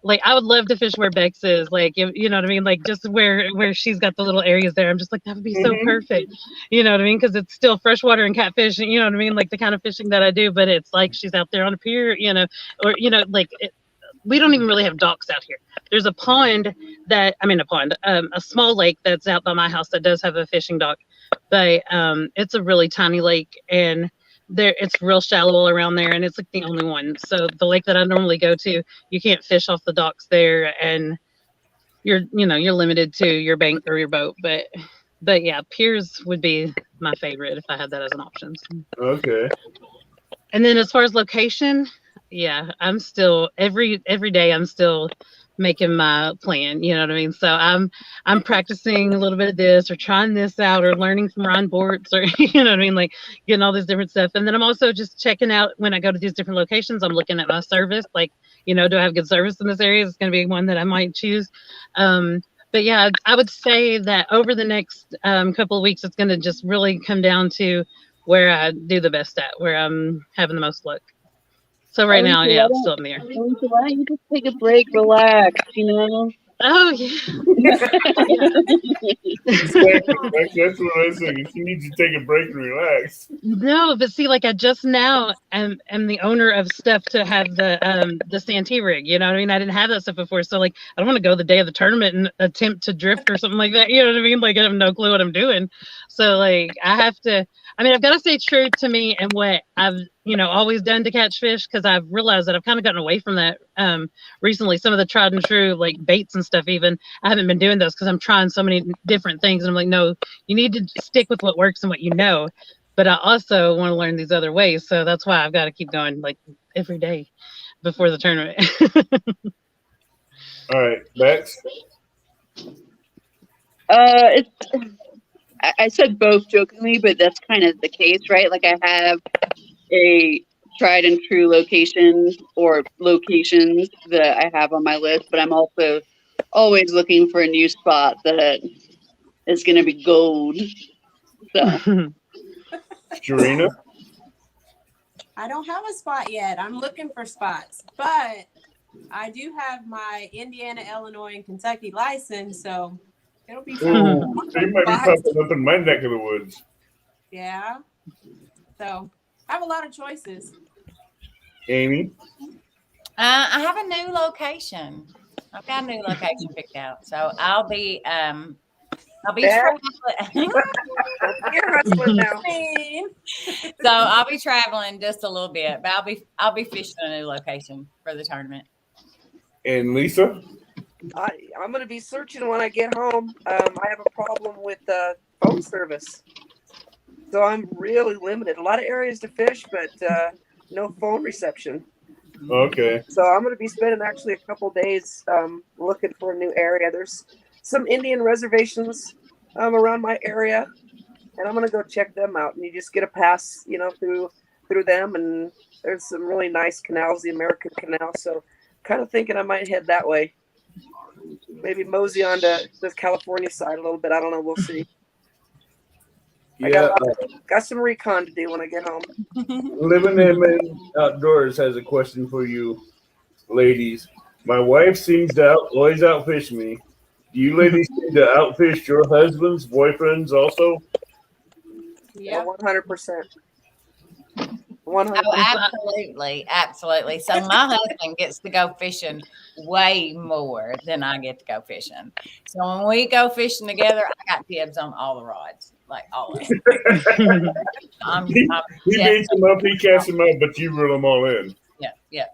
Speaker 6: like I would love to fish where Bex is, like you know what I mean, like just where she's got the little areas there. I'm just like, that would be so perfect, you know what I mean, because it's still freshwater and catfish, you know what I mean, like the kind of fishing that I do, but it's like she's out there on a pier, or we don't even really have docks out here. There's a small lake that's out by my house that does have a fishing dock, but it's a really tiny lake, and it's real shallow around there, and it's like the only one. So the lake that I normally go to, you can't fish off the docks there, and you're limited to your bank or your boat. But yeah, piers would be my favorite if I had that as an option.
Speaker 2: Okay.
Speaker 6: And then as far as location, yeah, I'm still every day I'm still making my plan, you know what I mean? So I'm practicing a little bit of this or trying this out or learning from Ron Bortz or you know what I mean, like getting all this different stuff. And then I'm also just checking out when I go to these different locations, I'm looking at my service, like, do I have good service in this area? It's going to be one that I might choose. But yeah, I would say that over the next couple of weeks, it's going to just really come down to where I do the best at, where I'm having the most luck. So right now, yeah, it's still in the air.
Speaker 5: Why don't you just take a break, relax,
Speaker 6: Oh, yeah.
Speaker 2: That's what I was saying. You need to take a break and relax.
Speaker 6: No, but see, like I just now am the owner of stuff to have the Santee rig. You know what I mean? I didn't have that stuff before, so like I don't want to go the day of the tournament and attempt to drift or something like that. You know what I mean? Like I have no clue what I'm doing. So like I I mean, I've got to stay true to me and what I've, always done to catch fish, because I've realized that I've kind of gotten away from that recently. Some of the tried and true, like baits and stuff, even, I haven't been doing those because I'm trying so many different things. And I'm like, no, you need to stick with what works and what you know. But I also want to learn these other ways. So that's why I've got to keep going like every day before the tournament.
Speaker 2: All right, Bex.
Speaker 5: I said both jokingly, but that's kind of the case, right? Like I have a tried and true location or locations that I have on my list, but I'm also always looking for a new spot that is going to be gold. So,
Speaker 2: Sharina.
Speaker 3: I don't have a spot yet. I'm looking for spots, but I do have my Indiana, Illinois, and Kentucky license, so it'll be fun.
Speaker 2: Ooh, so you might be popping up in my neck of the woods.
Speaker 3: Yeah. So I have a lot of choices.
Speaker 2: Amy.
Speaker 7: I have a new location. I've got a new location picked out, so I'll be traveling.
Speaker 8: You're hustling now.
Speaker 7: So I'll be traveling just a little bit, but I'll be fishing a new location for the tournament.
Speaker 2: And Lisa.
Speaker 8: I'm going to be searching when I get home. I have a problem with phone service, so I'm really limited. A lot of areas to fish, but no phone reception.
Speaker 2: Okay.
Speaker 8: So I'm going to be spending actually a couple days looking for a new area. There's some Indian reservations around my area, and I'm going to go check them out. And you just get a pass, through them. And there's some really nice canals, the American Canal. So kind of thinking I might head that way. Maybe mosey on to the California side a little bit. I don't know. We'll see.
Speaker 2: Yeah.
Speaker 8: Got some recon to do when I get home.
Speaker 2: Living in Outdoors has a question for you, ladies. My wife seems to always outfish me. Do you ladies seem to outfish your husbands, boyfriends also?
Speaker 3: Yeah,
Speaker 8: 100%. 100%.
Speaker 7: Oh, absolutely. So my husband gets to go fishing way more than I get to go fishing. So when we go fishing together, I got dibs on all the rods, like all of them.
Speaker 2: He beats them up, he casts them out, but you reel them all in.
Speaker 7: Yeah.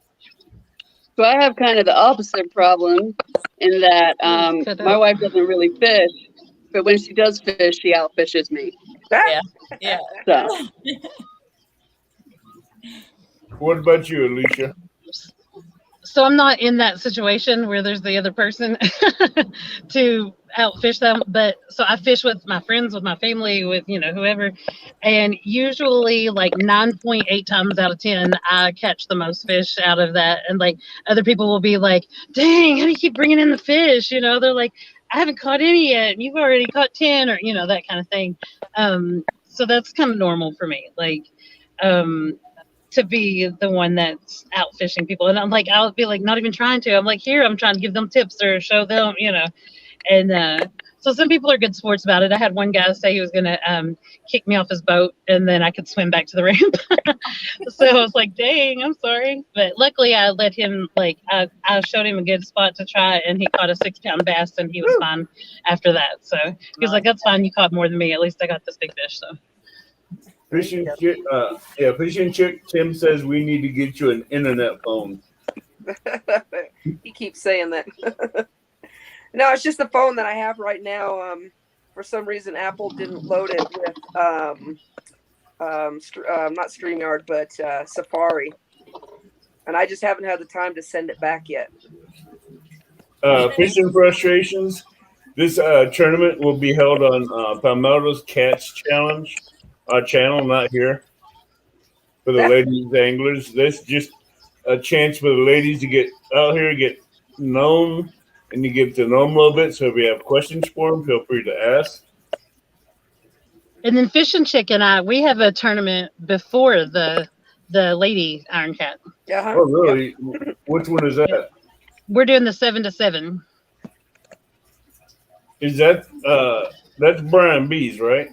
Speaker 5: So I have kind of the opposite problem in that my wife doesn't really fish, but when she does fish, she outfishes me.
Speaker 7: Yeah.
Speaker 5: So.
Speaker 2: What about you, Alicia?
Speaker 6: So I'm not in that situation where there's the other person to outfish them, but so I fish with my friends, with my family, with whoever, and usually like 9.8 times out of 10 I catch the most fish out of that. And like other people will be like, dang, how do you keep bringing in the fish? They're like, I haven't caught any yet, and you've already caught 10, or that kind of thing. So that's kind of normal for me, like to be the one that's out fishing people. And I'm like, I'll be like, not even trying to. I'm like, here, I'm trying to give them tips or show them, And so some people are good sports about it. I had one guy say he was going to kick me off his boat, and then I could swim back to the ramp. So I was like, dang, I'm sorry. But luckily I let him, I showed him a good spot to try, and he caught a 6-pound bass, and he was fine after that. So he was like, that's fine. You caught more than me. At least I got this big fish. So.
Speaker 2: Fishing Chick Tim says we need to get you an internet phone.
Speaker 8: He keeps saying that. No, it's just the phone that I have right now. For some reason, Apple didn't load it with not StreamYard, but Safari, and I just haven't had the time to send it back yet.
Speaker 2: Fishing Frustrations. This tournament will be held on Palmetto's Cats Challenge. Our channel, not here, for the ladies anglers. That's just a chance for the ladies to get out here, get known, and you get to know them a little bit. So if you have questions for them, feel free to ask.
Speaker 6: And then Fishing Chick and we have a tournament before the Lady Iron Cat.
Speaker 8: Uh-huh.
Speaker 2: Oh, really? Yep. Which one is that?
Speaker 6: We're doing the 7-to-7.
Speaker 2: Is that that's Brian B's, right?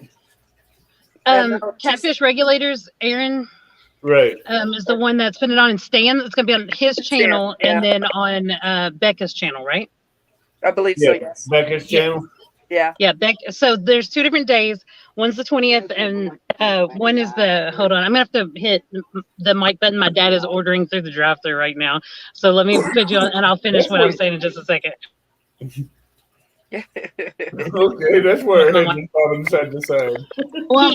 Speaker 6: Catfish Regulators, Aaron,
Speaker 2: right,
Speaker 6: is the one that's putting it on, and Stan. It's going to be on his channel, and then on Becca's channel, right?
Speaker 8: I believe so. Yes.
Speaker 2: Becca's channel.
Speaker 8: Yeah.
Speaker 6: Yeah, so there's 2 different days. One's the 20th, and When is the? Hold on, I'm gonna have to hit the mic button. My dad is ordering through the drive-thru right now, so let me put you on, and I'll finish
Speaker 2: That's
Speaker 6: what I'm
Speaker 2: what.
Speaker 6: saying in just a second.
Speaker 2: Okay, that's where it heads and bobbing side to side.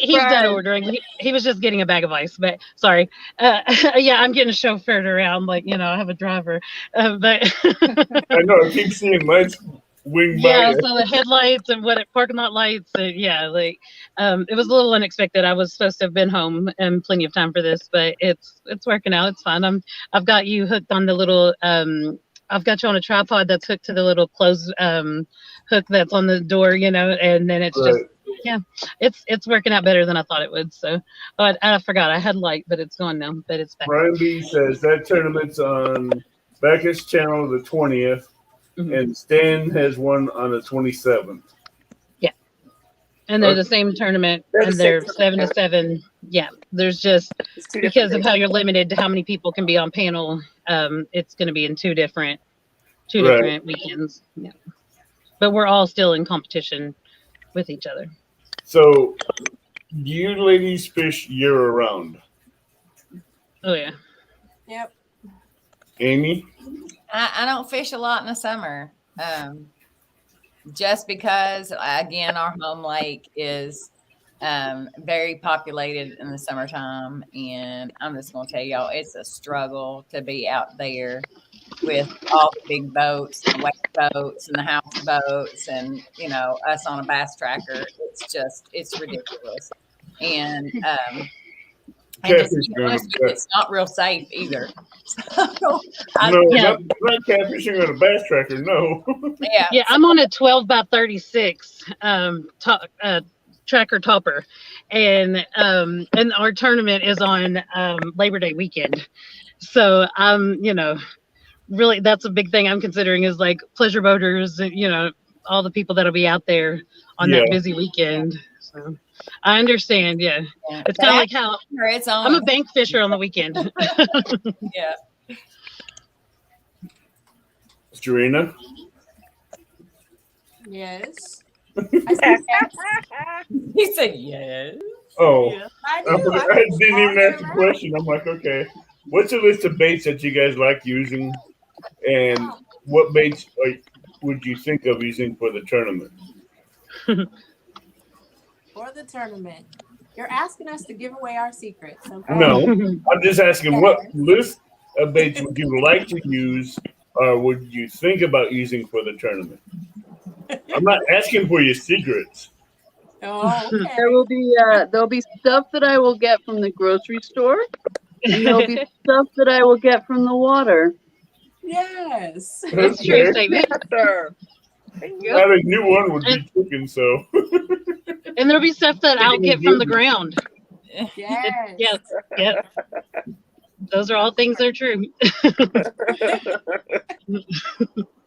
Speaker 6: He's done ordering. He was just getting a bag of ice, but sorry. Yeah, I'm getting chauffeured around like I have a driver, but
Speaker 2: I know. I keep seeing lights wing by
Speaker 6: yeah.
Speaker 2: you.
Speaker 6: So the headlights and parking lot lights. Yeah, like it was a little unexpected. I was supposed to have been home and plenty of time for this, but it's working out. It's fine. I've got you hooked on the little I've got you on a tripod that's hooked to the little close hook that's on the door, and then it's just
Speaker 2: Right.
Speaker 6: yeah, it's working out better than I thought it would. So I forgot I had light, but it's gone now. But it's back.
Speaker 2: Brian B says that tournament's on Becca's channel the 20th, and Stan has one on the 27th.
Speaker 6: Yeah, and they're the same tournament,
Speaker 8: They're the
Speaker 6: and
Speaker 8: same
Speaker 6: they're
Speaker 8: tournament.
Speaker 6: 7 to 7. Yeah, there's just
Speaker 8: It's 2
Speaker 6: because
Speaker 8: different
Speaker 6: of how you're limited to how many people can be on panel. It's going to be in two different
Speaker 2: Right.
Speaker 6: weekends. Yeah, but we're all still in competition with each other.
Speaker 2: So, do you ladies fish year round?
Speaker 6: Oh yeah.
Speaker 3: Yep.
Speaker 2: Amy?
Speaker 7: I don't fish a lot in the summer. Just because, again, our home lake is very populated in the summertime. And I'm just going to tell y'all, it's a struggle to be out there with all the big boats, the wake boats and the houseboats and, us on a bass tracker. It's ridiculous. And just to be honest with you, it's not real safe either. So,
Speaker 2: not catfishing on a bass tracker, no.
Speaker 6: Yeah, I'm on a 12 by 36 tracker topper, and our tournament is on Labor Day weekend. So I'm, really that's a big thing I'm considering is like pleasure boaters, all the people that'll be out there on that busy weekend. So I understand. Yeah, it's kind of like how I'm a bank fisher on the weekend.
Speaker 7: Yeah.
Speaker 2: Serena?
Speaker 3: Yes.
Speaker 7: He said yes.
Speaker 2: Oh,
Speaker 3: Yeah, I
Speaker 2: I
Speaker 3: do.
Speaker 2: didn't even ask the question. I'm like, okay. What's a list of baits that you guys like using, and what baits would you think of using for the tournament?
Speaker 3: For the tournament, you're asking us to give away our secrets. Okay?
Speaker 2: No, I'm just asking what list of baits would you like to use, or would you think about using for the tournament? I'm not asking for your secrets.
Speaker 3: Oh, okay.
Speaker 5: There'll be stuff that I will get from the grocery store, and there'll be stuff that I will get from the water.
Speaker 3: Yes.
Speaker 6: That's true statement.
Speaker 2: Not a new one would be chicken, so.
Speaker 6: And there'll be stuff that I'll get from the ground.
Speaker 3: Yes.
Speaker 6: Yes. Those are all things that are true.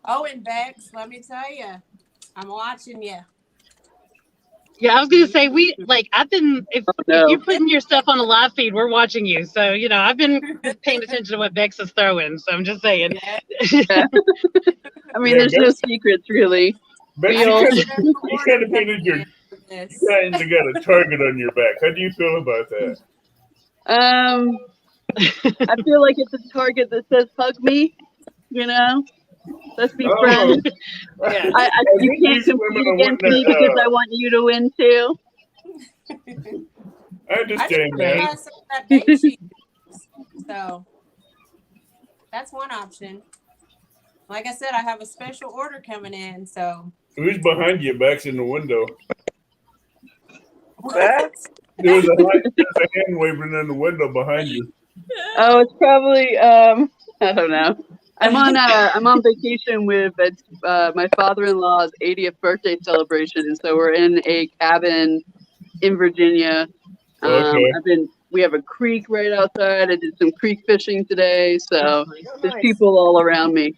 Speaker 3: Oh, and Bex, let me tell you, I'm watching you.
Speaker 6: Yeah, I was gonna say I've been if you're putting your stuff on a live feed, we're watching you. So I've been paying attention to what Bex is throwing. So I'm just saying.
Speaker 5: Yeah. I mean, there's no secrets really.
Speaker 2: Bex, you kind of painted you kind of got a target on your back. How do you feel about that?
Speaker 5: I feel like it's a target that says "hug me," Let's be friends.
Speaker 6: Yeah.
Speaker 5: You can't compete against me because I want you to win too.
Speaker 2: I understand that.
Speaker 3: So that's one option. Like I said, I have a special order coming in. So
Speaker 2: who's behind you? Bex in the window.
Speaker 3: What?
Speaker 2: There's a hand waving in the window behind you.
Speaker 5: Oh, it's probably I don't know. I'm on vacation with my father-in-law's 80th birthday celebration, and so we're in a cabin in Virginia.
Speaker 2: Okay.
Speaker 5: We have a creek right outside. I did some creek fishing today, so there's people all around me.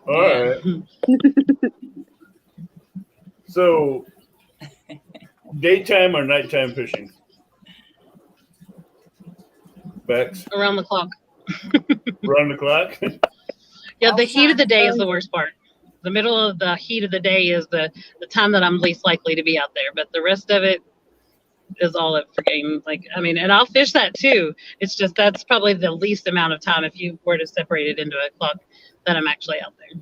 Speaker 2: All right. So, daytime or nighttime fishing? Bex?
Speaker 6: Around the clock.
Speaker 2: Around the clock?
Speaker 6: Yeah, the heat of the day is the worst part. The middle of the heat of the day is the time that I'm least likely to be out there. But the rest of it, is all up for game. Like, I mean, and I'll fish that too. It's just that's probably the least amount of time if you were to separate it into a clock that I'm actually out there.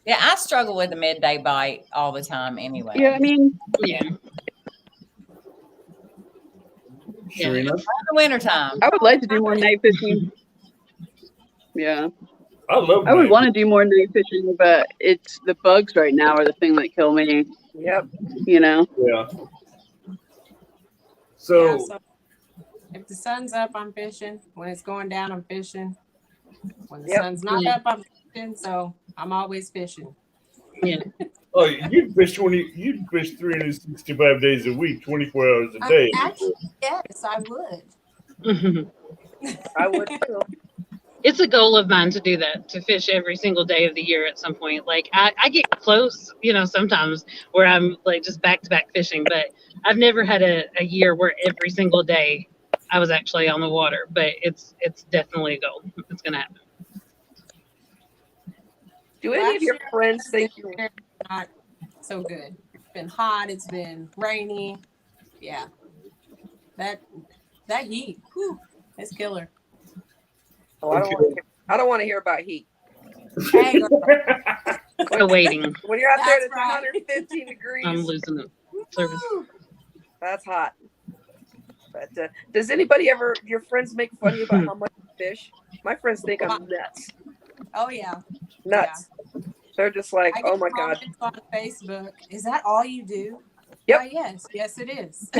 Speaker 7: Yeah, I struggle with the midday bite all the time anyway.
Speaker 5: Yeah, I mean,
Speaker 6: Yeah.
Speaker 2: Serena,
Speaker 7: In the wintertime.
Speaker 5: I would like to do more night fishing. Yeah,
Speaker 2: I love.
Speaker 5: I would
Speaker 2: night
Speaker 5: want to do more night fishing, but it's the bugs right now are the thing that kill me.
Speaker 8: Yep.
Speaker 5: You know.
Speaker 2: Yeah.
Speaker 3: Yeah,
Speaker 2: So
Speaker 3: so if the sun's up, I'm fishing. When it's going down, I'm fishing. When the
Speaker 8: Yep.
Speaker 3: sun's not up, I'm fishing. So I'm always fishing.
Speaker 6: Yeah.
Speaker 2: oh, you'd fish 365 days a week, 24 hours a day.
Speaker 3: Actually, yes, I would.
Speaker 8: I would too.
Speaker 6: It's a goal of mine to do that, to fish every single day of the year at some point. Like I get close, sometimes where I'm like just back to back fishing, but I've never had a year where every single day I was actually on the water. But it's definitely a goal. It's gonna happen.
Speaker 8: Do any of your
Speaker 3: Last year,
Speaker 8: friends think you?
Speaker 3: it's not so good. It's been hot. It's been rainy. Yeah, that heat, whew, it's killer.
Speaker 8: Oh, I don't want to hear about heat.
Speaker 3: Hey, girl,
Speaker 6: Awaiting.
Speaker 8: When you're out there,
Speaker 3: That's
Speaker 8: it's
Speaker 3: right.
Speaker 8: 115 degrees.
Speaker 6: I'm losing it. Service.
Speaker 3: woo.
Speaker 8: That's hot. But does anybody ever, your friends make fun of you about how much you fish? My friends think I'm nuts.
Speaker 3: Oh yeah.
Speaker 8: Nuts. They're just like,
Speaker 3: I get
Speaker 8: oh my God.
Speaker 3: comments on Facebook. Is that all you do?
Speaker 8: Yep.
Speaker 3: Yes, it is.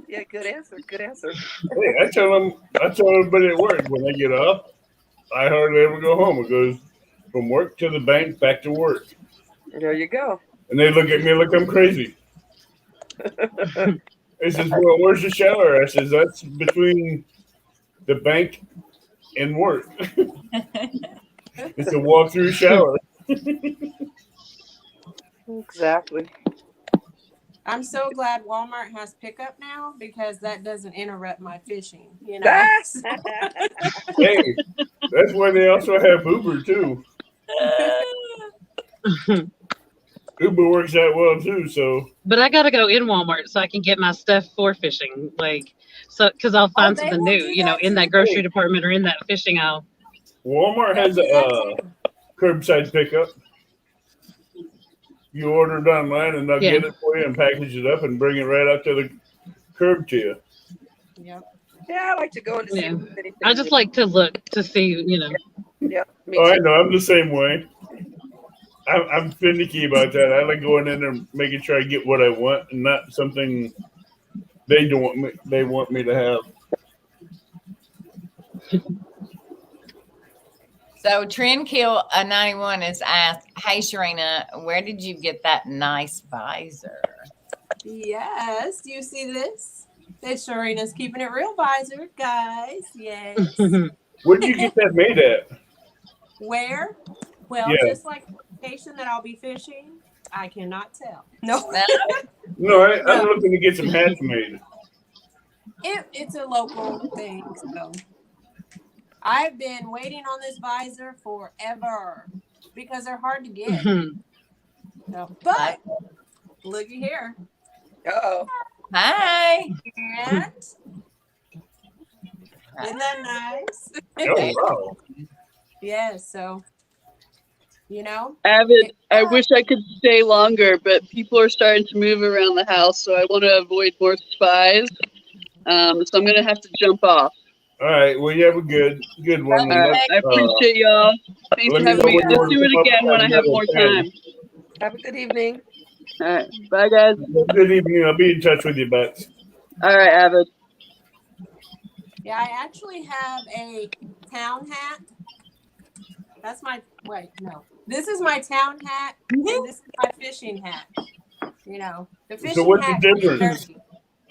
Speaker 8: Yeah, good answer. Good answer.
Speaker 2: Hey, I tell everybody at work when they get off, I hardly ever go home. It goes from work to the bank, back to work.
Speaker 8: There you go.
Speaker 2: And they look at me like I'm crazy. They says, well, where's the shower? I says, that's between the bank and work. It's a walk-through shower.
Speaker 8: Exactly.
Speaker 3: I'm so glad Walmart has pickup now because that doesn't interrupt my fishing.
Speaker 2: Hey, that's why they also have Uber, too. Uber works out well, too, so.
Speaker 6: But I gotta go in Walmart so I can get my stuff for fishing. Because I'll find
Speaker 3: they
Speaker 6: something
Speaker 3: will
Speaker 6: new,
Speaker 3: do that
Speaker 6: in that
Speaker 3: too.
Speaker 6: grocery department or in that fishing aisle.
Speaker 2: Walmart has a curbside pickup. You order it online and they'll get it for you and package it up and bring it right up to the curb to you.
Speaker 3: Yep.
Speaker 8: Yeah, I like to go and see
Speaker 6: Yeah.
Speaker 8: if there's anything.
Speaker 6: I just like to look to see,
Speaker 8: Yeah, me
Speaker 2: Oh, I
Speaker 8: too.
Speaker 2: know. I'm the same way. I'm finicky about that. I like going in there and making sure I get what I want and not something they don't want me. They want me to have.
Speaker 7: So Trendkill 91 is asked, hey Sharina, where did you get that nice visor?
Speaker 3: Yes. Do you see this? It's Sharina's keeping it real visor, guys. Yes.
Speaker 2: Where did you get that made at?
Speaker 3: Where? Well,
Speaker 2: Yeah.
Speaker 3: just like the location that I'll be fishing, I cannot tell. No.
Speaker 2: No, I'm looking to get some hats made.
Speaker 3: It's a local thing. So I've been waiting on this visor forever because they're hard to get. So, but looky here.
Speaker 8: Uh-oh.
Speaker 7: Hi.
Speaker 3: And isn't that nice?
Speaker 2: Oh, wow.
Speaker 3: Yeah, so
Speaker 5: Avid, I wish I could stay longer, but people are starting to move around the house, so I want to avoid more spies. So I'm going to have to jump off.
Speaker 2: All right. Well, you have a good one.
Speaker 5: All right. I appreciate y'all. Thanks for having me. Let's do it again when I have more time.
Speaker 8: Have a good evening.
Speaker 5: All right. Bye, guys.
Speaker 2: Good evening. I'll be in touch with you, Butts.
Speaker 5: All right, Avid.
Speaker 3: Yeah, I actually have a town hat. That's my This is my town hat, and this is my fishing hat. The fishing
Speaker 2: So what's
Speaker 3: hat
Speaker 2: the
Speaker 3: is
Speaker 2: difference?
Speaker 3: dirty.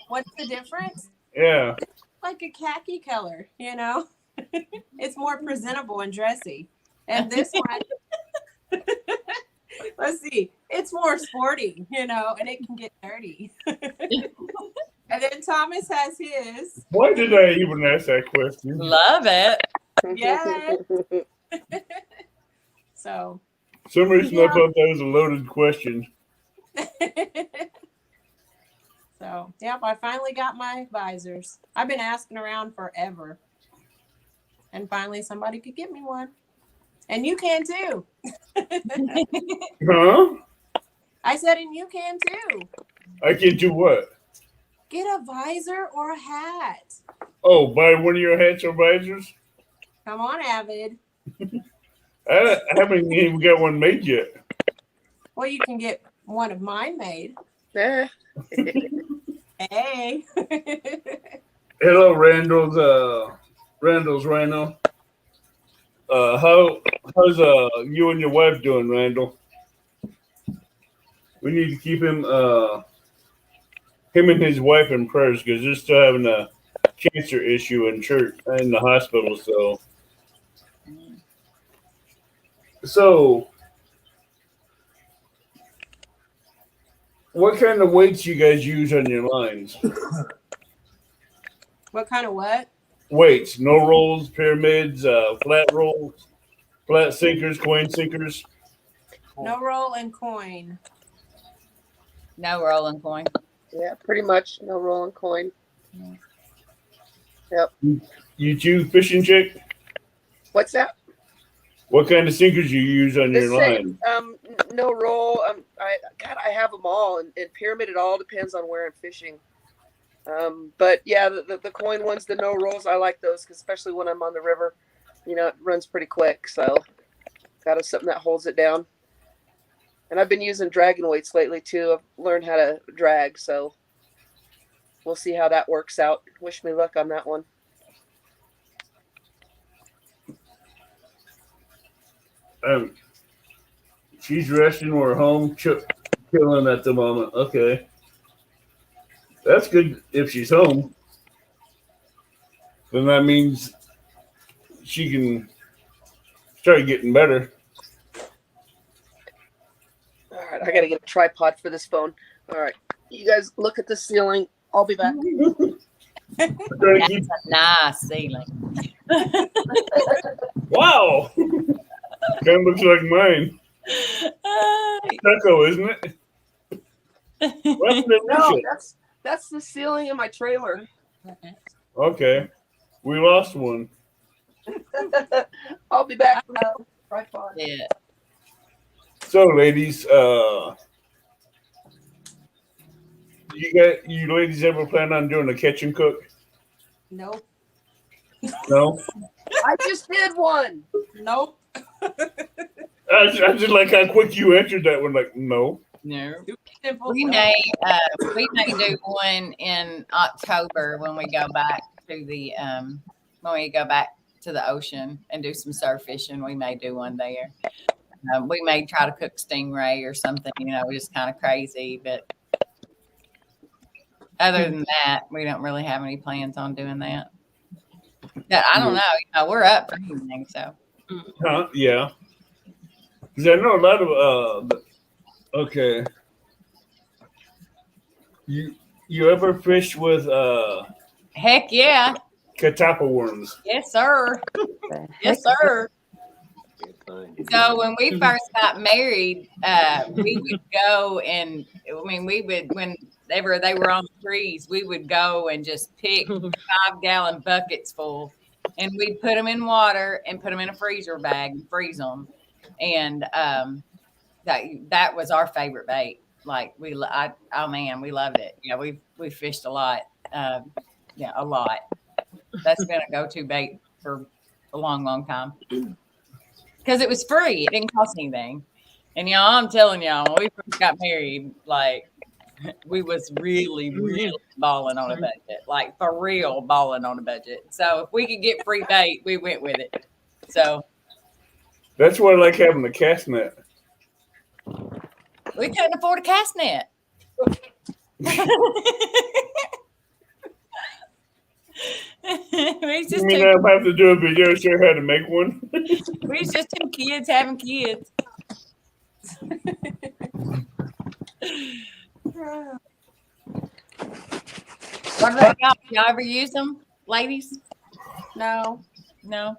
Speaker 3: What's the difference?
Speaker 2: Yeah.
Speaker 3: It's like a khaki color, It's more presentable and dressy. And this one, let's see, it's more sporty, and it can get dirty. And then Thomas has his.
Speaker 2: Why did I even ask that question?
Speaker 7: Love it.
Speaker 3: Yes. So.
Speaker 2: For some reason I thought that was a loaded question.
Speaker 3: So, yep, I finally got my visors. I've been asking around forever. And finally somebody could get me one. And you can too.
Speaker 2: Huh?
Speaker 3: I said, and you can too.
Speaker 2: I can do what?
Speaker 3: Get a visor or a hat.
Speaker 2: Oh, buy one of your hats or visors?
Speaker 3: Come on, Avid.
Speaker 2: I haven't even got one made yet.
Speaker 3: Well, you can get one of mine made.
Speaker 8: Eh.
Speaker 3: Hey.
Speaker 2: Hello, Randall's Randall. How's you and your wife doing, Randall? We need to keep him and his wife in prayers because they're still having a cancer issue in church in the hospital. So what kind of weights you guys use on your lines?
Speaker 3: What kind of what?
Speaker 2: Weights, no rolls, pyramids, flat rolls, flat sinkers, coin sinkers.
Speaker 3: No roll and coin.
Speaker 7: No rolling coin.
Speaker 8: Yeah, pretty much. No rolling coin.
Speaker 2: You choose fishing chick?
Speaker 8: What's that?
Speaker 2: What kind of sinkers you use on
Speaker 8: The
Speaker 2: your
Speaker 8: same.
Speaker 2: line?
Speaker 8: No roll. I have them all, and pyramid. It all depends on where I'm fishing. But yeah, the coin ones, the no rolls, I like those, 'cause especially when I'm on the river. You know, it runs pretty quick, so got something that holds it down. And I've been using dragon weights lately too. I've learned how to drag, so we'll see how that works out. Wish me luck on that one.
Speaker 2: She's resting. We're home, chilling at the moment. Okay, that's good. If she's home, then that means she can start getting better.
Speaker 8: All right, I got to get a tripod for this phone. All right, you guys look at the ceiling. I'll be back.
Speaker 2: I'm trying to
Speaker 7: That's
Speaker 2: keep.
Speaker 7: a nice ceiling.
Speaker 2: Wow, kind of looks like mine. Stucco, isn't it? What's the
Speaker 8: No,
Speaker 2: mission?
Speaker 8: that's the ceiling in my trailer.
Speaker 2: Okay, we lost one.
Speaker 8: I'll be back. Tripod.
Speaker 7: Yeah.
Speaker 2: So, ladies, you ladies ever plan on doing a catch and cook?
Speaker 3: Nope.
Speaker 2: No.
Speaker 8: I just did one.
Speaker 3: Nope.
Speaker 2: I just like how quick you answered that one. Like, no.
Speaker 7: No.
Speaker 3: Simple.
Speaker 7: We may do one in October when we go back to the ocean and do some surf fishing. We may do one there. We may try to cook stingray or something, just kind of crazy. But other than that, we don't really have any plans on doing that. But I don't know. We're up for anything, so.
Speaker 2: Huh? Yeah. Because I know a lot of okay. You ever fish with
Speaker 7: Heck yeah.
Speaker 2: catappa worms?
Speaker 7: Yes, sir. Yes, sir. So when we first got married, we would go and whenever they were on the trees, we would go and just pick 5-gallon buckets full, and we'd put them in water and put them in a freezer bag and freeze them. And that was our favorite bait. Like we loved it. Yeah, we fished a lot. A lot. That's been a go-to bait for a long, long time. Because it was free. It didn't cost anything. And I'm telling y'all, when we first got married, like we was really, really balling on a budget. Like for real balling on a budget. So if we could get free bait, we went with it. So
Speaker 2: that's why I like having a cast net.
Speaker 7: we couldn't afford a cast net. We
Speaker 2: You mean I have to do a video show how to make one?
Speaker 7: We was just two kids having kids. What about y'all? Y'all ever use them, ladies?
Speaker 3: No.
Speaker 7: No.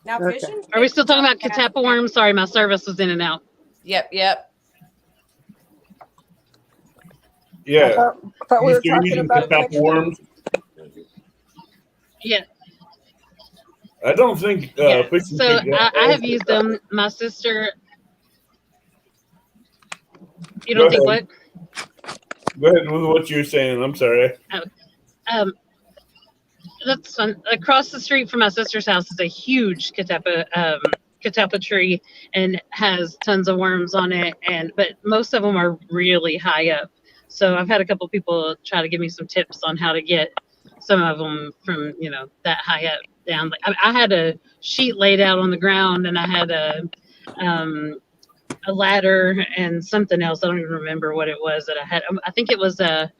Speaker 3: Now fishing.
Speaker 6: Are we still talking about catappa worms? Sorry, my service was in and out.
Speaker 7: Yep.
Speaker 2: Yeah.
Speaker 8: I thought we were
Speaker 2: You're
Speaker 8: talking
Speaker 2: using
Speaker 8: about it
Speaker 2: catappa
Speaker 8: next time.
Speaker 2: worms.
Speaker 6: Yeah.
Speaker 2: I don't think
Speaker 6: Yeah.
Speaker 2: fishing
Speaker 6: So
Speaker 2: tape
Speaker 6: I
Speaker 2: has
Speaker 6: have used them. My sister, you
Speaker 2: Go
Speaker 6: don't think
Speaker 2: ahead.
Speaker 6: what?
Speaker 2: Go ahead with what you're saying. I'm sorry.
Speaker 6: Oh, um, that's fun. Across the street from my sister's house is a huge catappa tree and has tons of worms on it. But most of them are really high up. So I've had a couple people try to give me some tips on how to get some of them from that high up down. Like I had a sheet laid out on the ground, and I had a ladder and something else. I don't even remember what it was that I had. I think it was a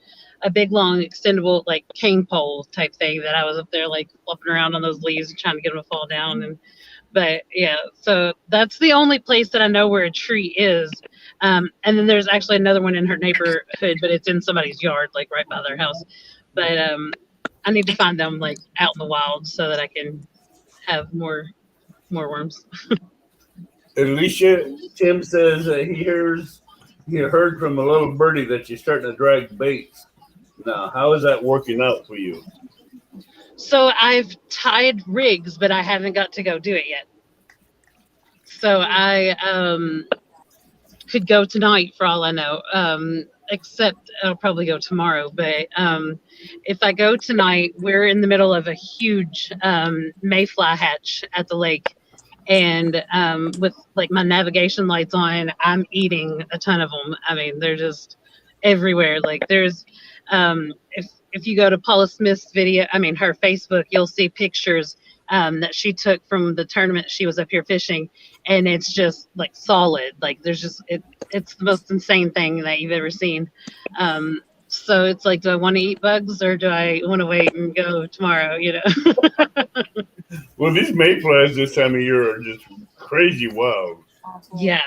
Speaker 6: big long extendable like cane pole type thing that I was up there like flopping around on those leaves and trying to get them to fall down. But yeah, so that's the only place that I know where a tree is. And then there's actually another one in her neighborhood, but it's in somebody's yard, like right by their house. But I need to find them like out in the wild so that I can have more worms.
Speaker 2: Alicia, Tim says he heard from a little birdie that you're starting to drag baits. Now, how is that working out for you?
Speaker 6: So I've tied rigs, but I haven't got to go do it yet. So I could go tonight for all I know. Except I'll probably go tomorrow. But if I go tonight, we're in the middle of a huge mayfly hatch at the lake. And with like my navigation lights on, I'm eating a ton of them. I mean, they're just everywhere. Like there's, if you go to Paula Smith's video, I mean her Facebook, you'll see pictures that she took from the tournament she was up here fishing, and it's just like solid. Like there's just it's the most insane thing that you've ever seen. So it's like, do I want to eat bugs or do I want to wait and go tomorrow?
Speaker 2: Well, these mayflies this time of year are just crazy wild.
Speaker 6: Yeah.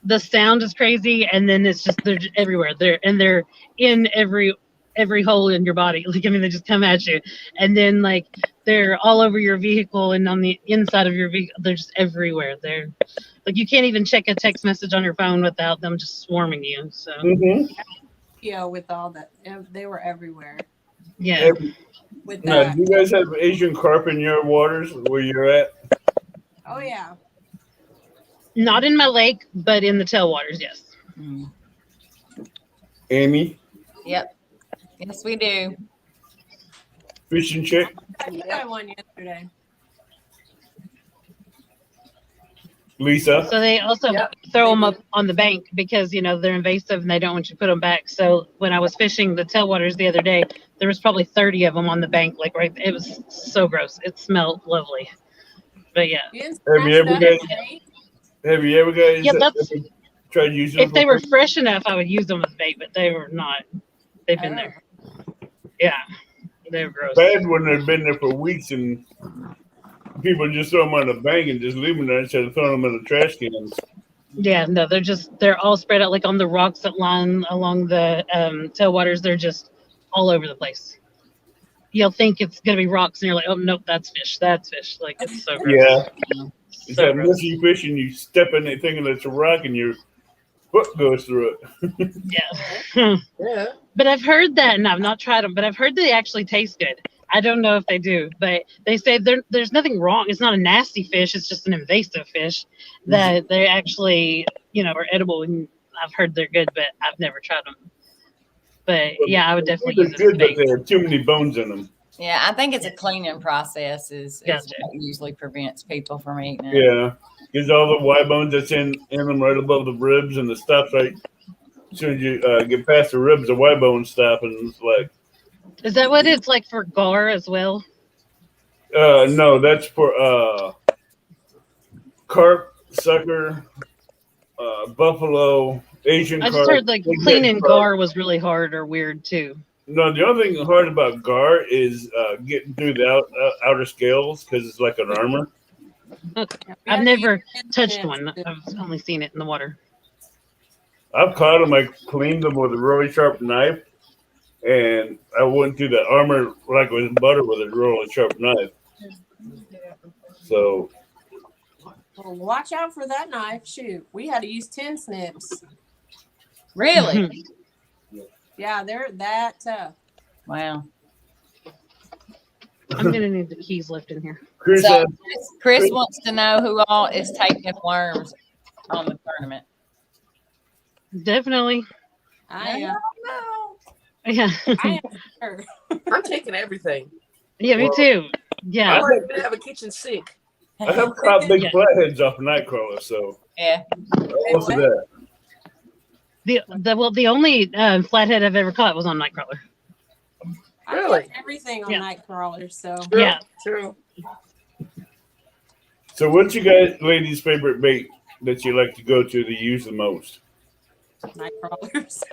Speaker 6: The sound is crazy, and then it's just they're just everywhere. They're in every hole in your body. Like I mean, they just come at you, and then like they're all over your vehicle and on the inside of your vehicle. They're just everywhere. They're like you can't even check a text message on your phone without them just swarming you. So
Speaker 3: with all that, they were everywhere.
Speaker 6: yeah.
Speaker 3: With
Speaker 2: Now,
Speaker 3: that,
Speaker 2: do you guys have Asian carp in your waters where you're at?
Speaker 3: oh yeah.
Speaker 6: Not in my lake, but in the tailwaters, yes.
Speaker 2: Amy,
Speaker 7: Yep. Yes, we do.
Speaker 2: fishing chick.
Speaker 3: I got one yesterday.
Speaker 2: Lisa.
Speaker 6: So they also throw them up on the bank because they're invasive and they don't want you to put them back. So when I was fishing the tailwaters the other day, there was probably 30 of them on the bank. Like right, it was so gross. It smelled lovely, but yeah.
Speaker 2: Have you ever guys
Speaker 6: Yeah, that's
Speaker 2: tried using them?
Speaker 6: If they were fresh enough, I would use them as bait, but they were not. They've been there. Yeah, they were gross.
Speaker 2: Bad when they've been there for weeks and people just throw them on the bank and just leave them there instead of throwing them in the trash cans.
Speaker 6: Yeah, no, they're all spread out like on the rocks that line along the tailwaters. They're just all over the place. You'll think it's gonna be rocks, and you're like, oh nope, that's fish. That's fish. Like it's so gross.
Speaker 2: Yeah, it's
Speaker 6: So
Speaker 2: that
Speaker 6: gross.
Speaker 2: mushy fish, and you step in it thinking it's a rock, and your foot goes through it.
Speaker 6: Yeah. Yeah. But I've heard that, and I've not tried them, but I've heard they actually taste good. I don't know if they do, but they say there's nothing wrong. It's not a nasty fish. It's just an invasive fish that they actually, are edible. And I've heard they're good, but I've never tried them. But yeah, I would definitely use it.
Speaker 2: They're good, but they have too many bones in them.
Speaker 7: Yeah, I think it's a cleaning process is
Speaker 6: Gotcha.
Speaker 7: what usually prevents people from eating it.
Speaker 2: Yeah, because all the Y bones that's in them right above the ribs and the stuff, right? As soon as you get past the ribs, the Y bones stop, and it's like.
Speaker 6: Is that what it's like for gar as well?
Speaker 2: No, that's for carp, sucker, buffalo, Asian carp.
Speaker 6: I just heard like cleaning gar was really hard or weird too.
Speaker 2: No, the only thing hard about gar is getting through the outer scales because it's like an armor.
Speaker 6: I've never touched one. I've only seen it in the water.
Speaker 2: I've caught them. I cleaned them with a really sharp knife, and I went through the armor like it was butter with a really sharp knife. So,
Speaker 3: well, watch out for that knife. Shoot, we had to use tin snips.
Speaker 7: Really?
Speaker 3: Yeah, they're that tough.
Speaker 7: Wow.
Speaker 6: I'm gonna need the keys left in here.
Speaker 2: Chris,
Speaker 7: So Chris wants to know who all is taking worms on the tournament.
Speaker 6: Definitely.
Speaker 3: I am.
Speaker 7: No.
Speaker 6: Yeah.
Speaker 3: I am for sure.
Speaker 8: I'm taking everything.
Speaker 6: Yeah, me
Speaker 2: Well,
Speaker 6: too. Yeah.
Speaker 8: I might even have a kitchen sink.
Speaker 2: I have caught big
Speaker 6: Yeah.
Speaker 2: flatheads off a nightcrawler, so
Speaker 7: Yeah.
Speaker 2: what's
Speaker 3: what?
Speaker 2: that?
Speaker 6: The only flathead I've ever caught was on Nightcrawler.
Speaker 3: I
Speaker 8: Really?
Speaker 3: catch everything on
Speaker 6: Yeah.
Speaker 3: night crawlers, so
Speaker 6: Yeah.
Speaker 8: True.
Speaker 2: So what's you guys ladies' favorite bait that you like to go to use the most?
Speaker 3: night crawlers.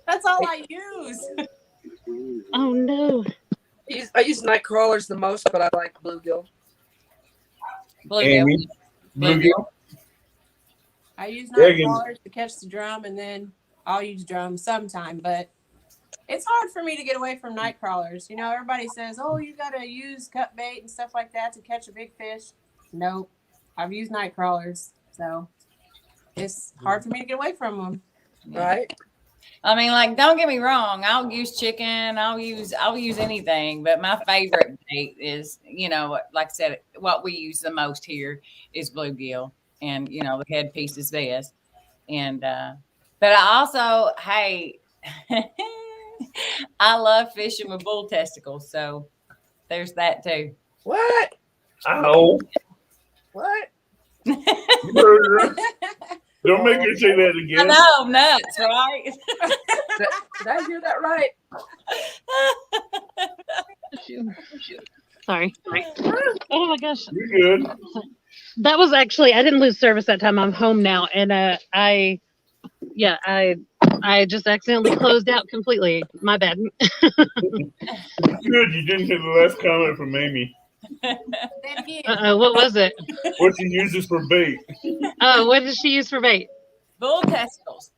Speaker 3: That's all I use.
Speaker 6: Oh no.
Speaker 8: I use night crawlers the most, but I like bluegill.
Speaker 7: Bluegill.
Speaker 2: Amy? Bluegill?
Speaker 3: I use
Speaker 2: Yeah,
Speaker 3: night
Speaker 2: you-
Speaker 3: crawlers to catch the drum, and then I'll use drums sometime. But it's hard for me to get away from night crawlers. You know, everybody says, "Oh, you gotta use cut bait and stuff like that to catch a big fish." Nope, I've used night crawlers, so it's hard for me to get away from them.
Speaker 8: Right?
Speaker 7: I mean, like, don't get me wrong. I'll use chicken. I'll use anything. But my favorite bait is, you know, like I said, what we use the most here is bluegill, and you know, the headpiece is best. And but I also, hey, I love fishing with bull testicles. So there's that too.
Speaker 8: What?
Speaker 2: Ow.
Speaker 8: What?
Speaker 2: Murder. Don't make her say that
Speaker 7: I
Speaker 2: again.
Speaker 7: know, nuts, right?
Speaker 8: Did I hear that right?
Speaker 6: Sorry. Oh my gosh.
Speaker 2: You're good.
Speaker 6: That was actually, I didn't lose service that time. I'm home now, and I just accidentally closed out completely. My bad.
Speaker 2: Good. You didn't hear the last comment from Amy.
Speaker 3: Then again,
Speaker 6: What was it?
Speaker 2: What she uses for bait.
Speaker 6: Oh, what did she use for bait?
Speaker 7: Bull testicles.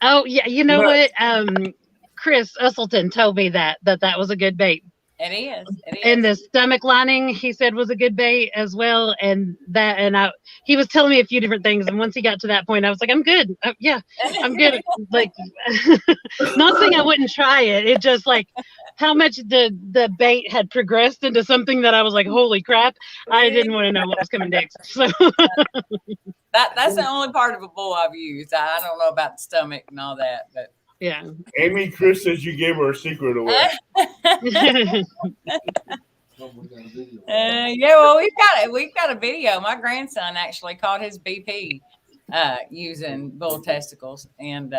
Speaker 6: Oh yeah, you know
Speaker 2: Nuts.
Speaker 6: what? Chris Usselton told me that was a good bait.
Speaker 7: It is. It is.
Speaker 6: And the stomach lining, he said, was a good bait as well. And he was telling me a few different things. And once he got to that point, I was like, I'm good. Yeah, I'm good. Like, not saying I wouldn't try it. It just like how much the bait had progressed into something that I was like, holy crap. I didn't want to know what was coming next. So
Speaker 7: That's the only part of a bull I've used. I don't know about the stomach and all that, but
Speaker 6: yeah.
Speaker 2: Amy, Chris says you gave her a secret away.
Speaker 7: Yeah, well, we've got a video. My grandson actually caught his BP using bull testicles, and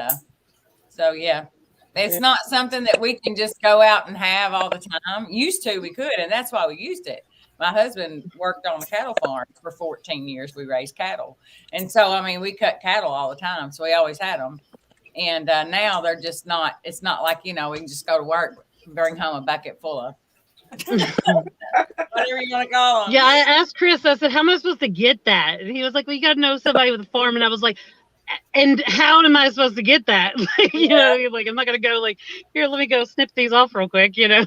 Speaker 7: so yeah, it's not something that we can just go out and have all the time. Used to, we could, and that's why we used it. My husband worked on a cattle farm for 14 years. We raised cattle, and so I mean, we cut cattle all the time, so we always had them. And now they're just not. It's not like, you know, we can just go to work, bring home a bucket full of whatever you want to call them.
Speaker 6: Yeah, I asked Chris, I said, how am I supposed to get that? And he was like, well, you got to know somebody with a farm. And I was like, and how am I supposed to get that? You know, like, I'm not going to go like, here, let me go snip these off real quick, you know?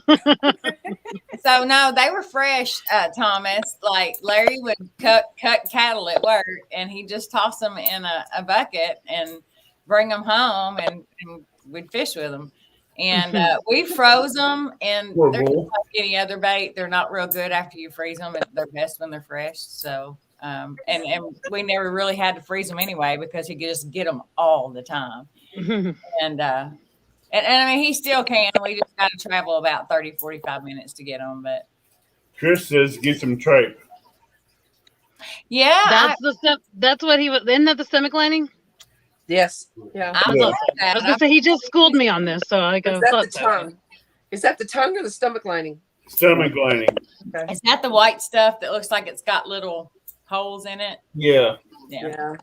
Speaker 7: So no, they were fresh, Thomas. Like Larry would cut cattle at work, and he just toss them in a bucket and bring them home, and we'd fish with them. And we froze them, and
Speaker 2: Poor
Speaker 7: they're just
Speaker 2: bull.
Speaker 7: like any other bait. They're not real good after you freeze them. They're best when they're fresh. So, and we never really had to freeze them anyway because he could just get them all the time. And I mean, he still can. We just got to travel about 30, 45 minutes to get them. But
Speaker 2: Chris says get some tripe.
Speaker 7: yeah,
Speaker 6: That's the stuff. That's what he was. Isn't that the stomach lining?
Speaker 8: Yes. Yeah.
Speaker 7: I
Speaker 2: Yeah.
Speaker 7: love
Speaker 6: I was
Speaker 7: that.
Speaker 6: going to say, he just schooled me on this. So I go,
Speaker 8: Is that the
Speaker 6: thought so.
Speaker 8: tongue? Is that the tongue or the stomach lining?
Speaker 2: Stomach lining.
Speaker 7: Is that the white stuff that looks like it's got little holes in it?
Speaker 2: Yeah.
Speaker 7: Yeah.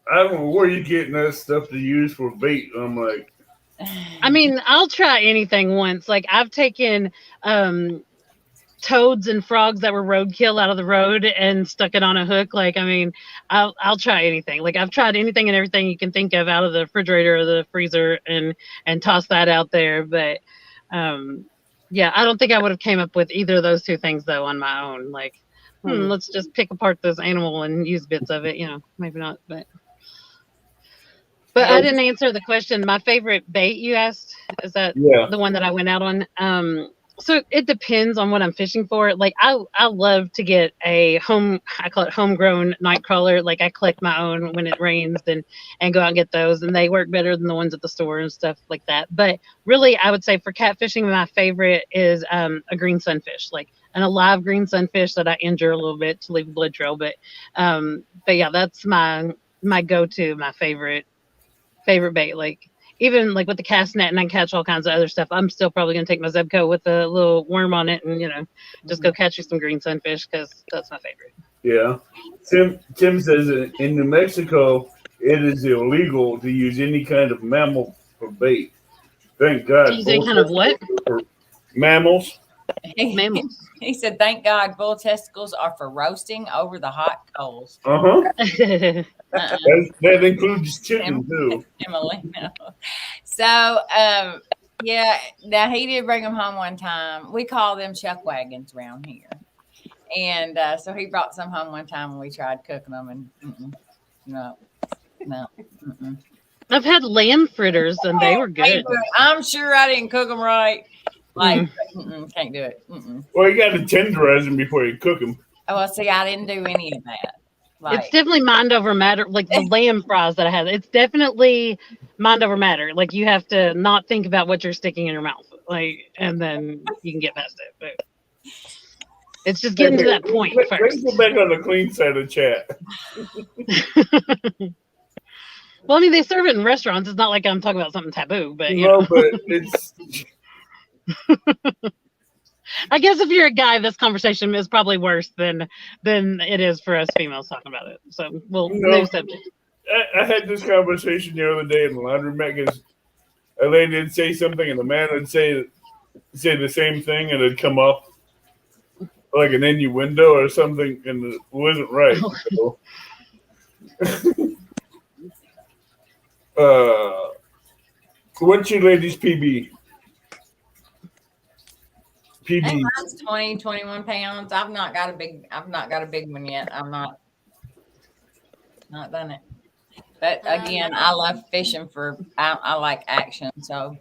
Speaker 2: I don't know where you're getting that stuff to use for bait. I'm like,
Speaker 6: I mean, I'll try anything once. Like I've taken toads and frogs that were roadkill out of the road and stuck it on a hook. Like, I mean, I'll try anything. Like I've tried anything and everything you can think of out of the refrigerator or the freezer and toss that out there. But yeah, I don't think I would have came up with either of those two things though on my own. Like let's just pick apart this animal and use bits of it. Maybe not, but I
Speaker 3: Yeah.
Speaker 6: didn't answer the question. My favorite bait you asked, is that
Speaker 2: Yeah.
Speaker 6: the one that I went out on? So it depends on what I'm fishing for. Like I love to get I call it homegrown night crawler. Like I collect my own when it rains and go out and get those, and they work better than the ones at the store and stuff like that. But really, I would say for catfishing, my favorite is a green sunfish, like an alive green sunfish that I injure a little bit to leave a blood trail. But yeah, that's my go-to, my favorite bait. Like even like with the cast net, and I can catch all kinds of other stuff. I'm still probably gonna take my Zebco with a little worm on it, and just go catch you some green sunfish because that's my favorite.
Speaker 2: Yeah. Tim says in New Mexico it is illegal to use any kind of mammal for bait. Thank
Speaker 6: To
Speaker 2: God.
Speaker 6: use any kind of what?
Speaker 2: For mammals.
Speaker 6: Mammals.
Speaker 7: He said, "Thank God, bull testicles are for roasting over the hot coals."
Speaker 2: Uh-huh.
Speaker 7: Uh-uh.
Speaker 2: That includes chicken too.
Speaker 7: Emily, no. So, yeah. Now he did bring them home one time. We call them chuck wagons around here, and so he brought some home one time, and we tried cooking them, and no. Mm-mm.
Speaker 6: I've had lamb fritters and they were good.
Speaker 7: I'm sure I didn't cook them right. Like, can't do it.
Speaker 2: Well, you got to tenderize them before you cook them.
Speaker 7: Oh, well, see, I didn't do any of that. Like,
Speaker 6: it's definitely mind over matter. Like the lamb fries that I had, it's definitely mind over matter. Like you have to not think about what you're sticking in your mouth, like, and then you can get past it. But it's just getting to that point first.
Speaker 2: Let's go back on the clean side of chat.
Speaker 6: Well, I mean, they serve it in restaurants. It's not like I'm talking about something taboo, but
Speaker 2: but it's.
Speaker 6: I guess if you're a guy, this conversation is probably worse than it is for us females talking about it. So, new subject.
Speaker 2: I had this conversation the other day in the laundromat because a lady would say something and the man would say the same thing and it'd come off like an innuendo or something and it wasn't right. So. What's your ladies' PB?
Speaker 7: I think mine's 20, 21 pounds. I've not got a big one yet. I'm not done it. But again, I love fishing I like action. So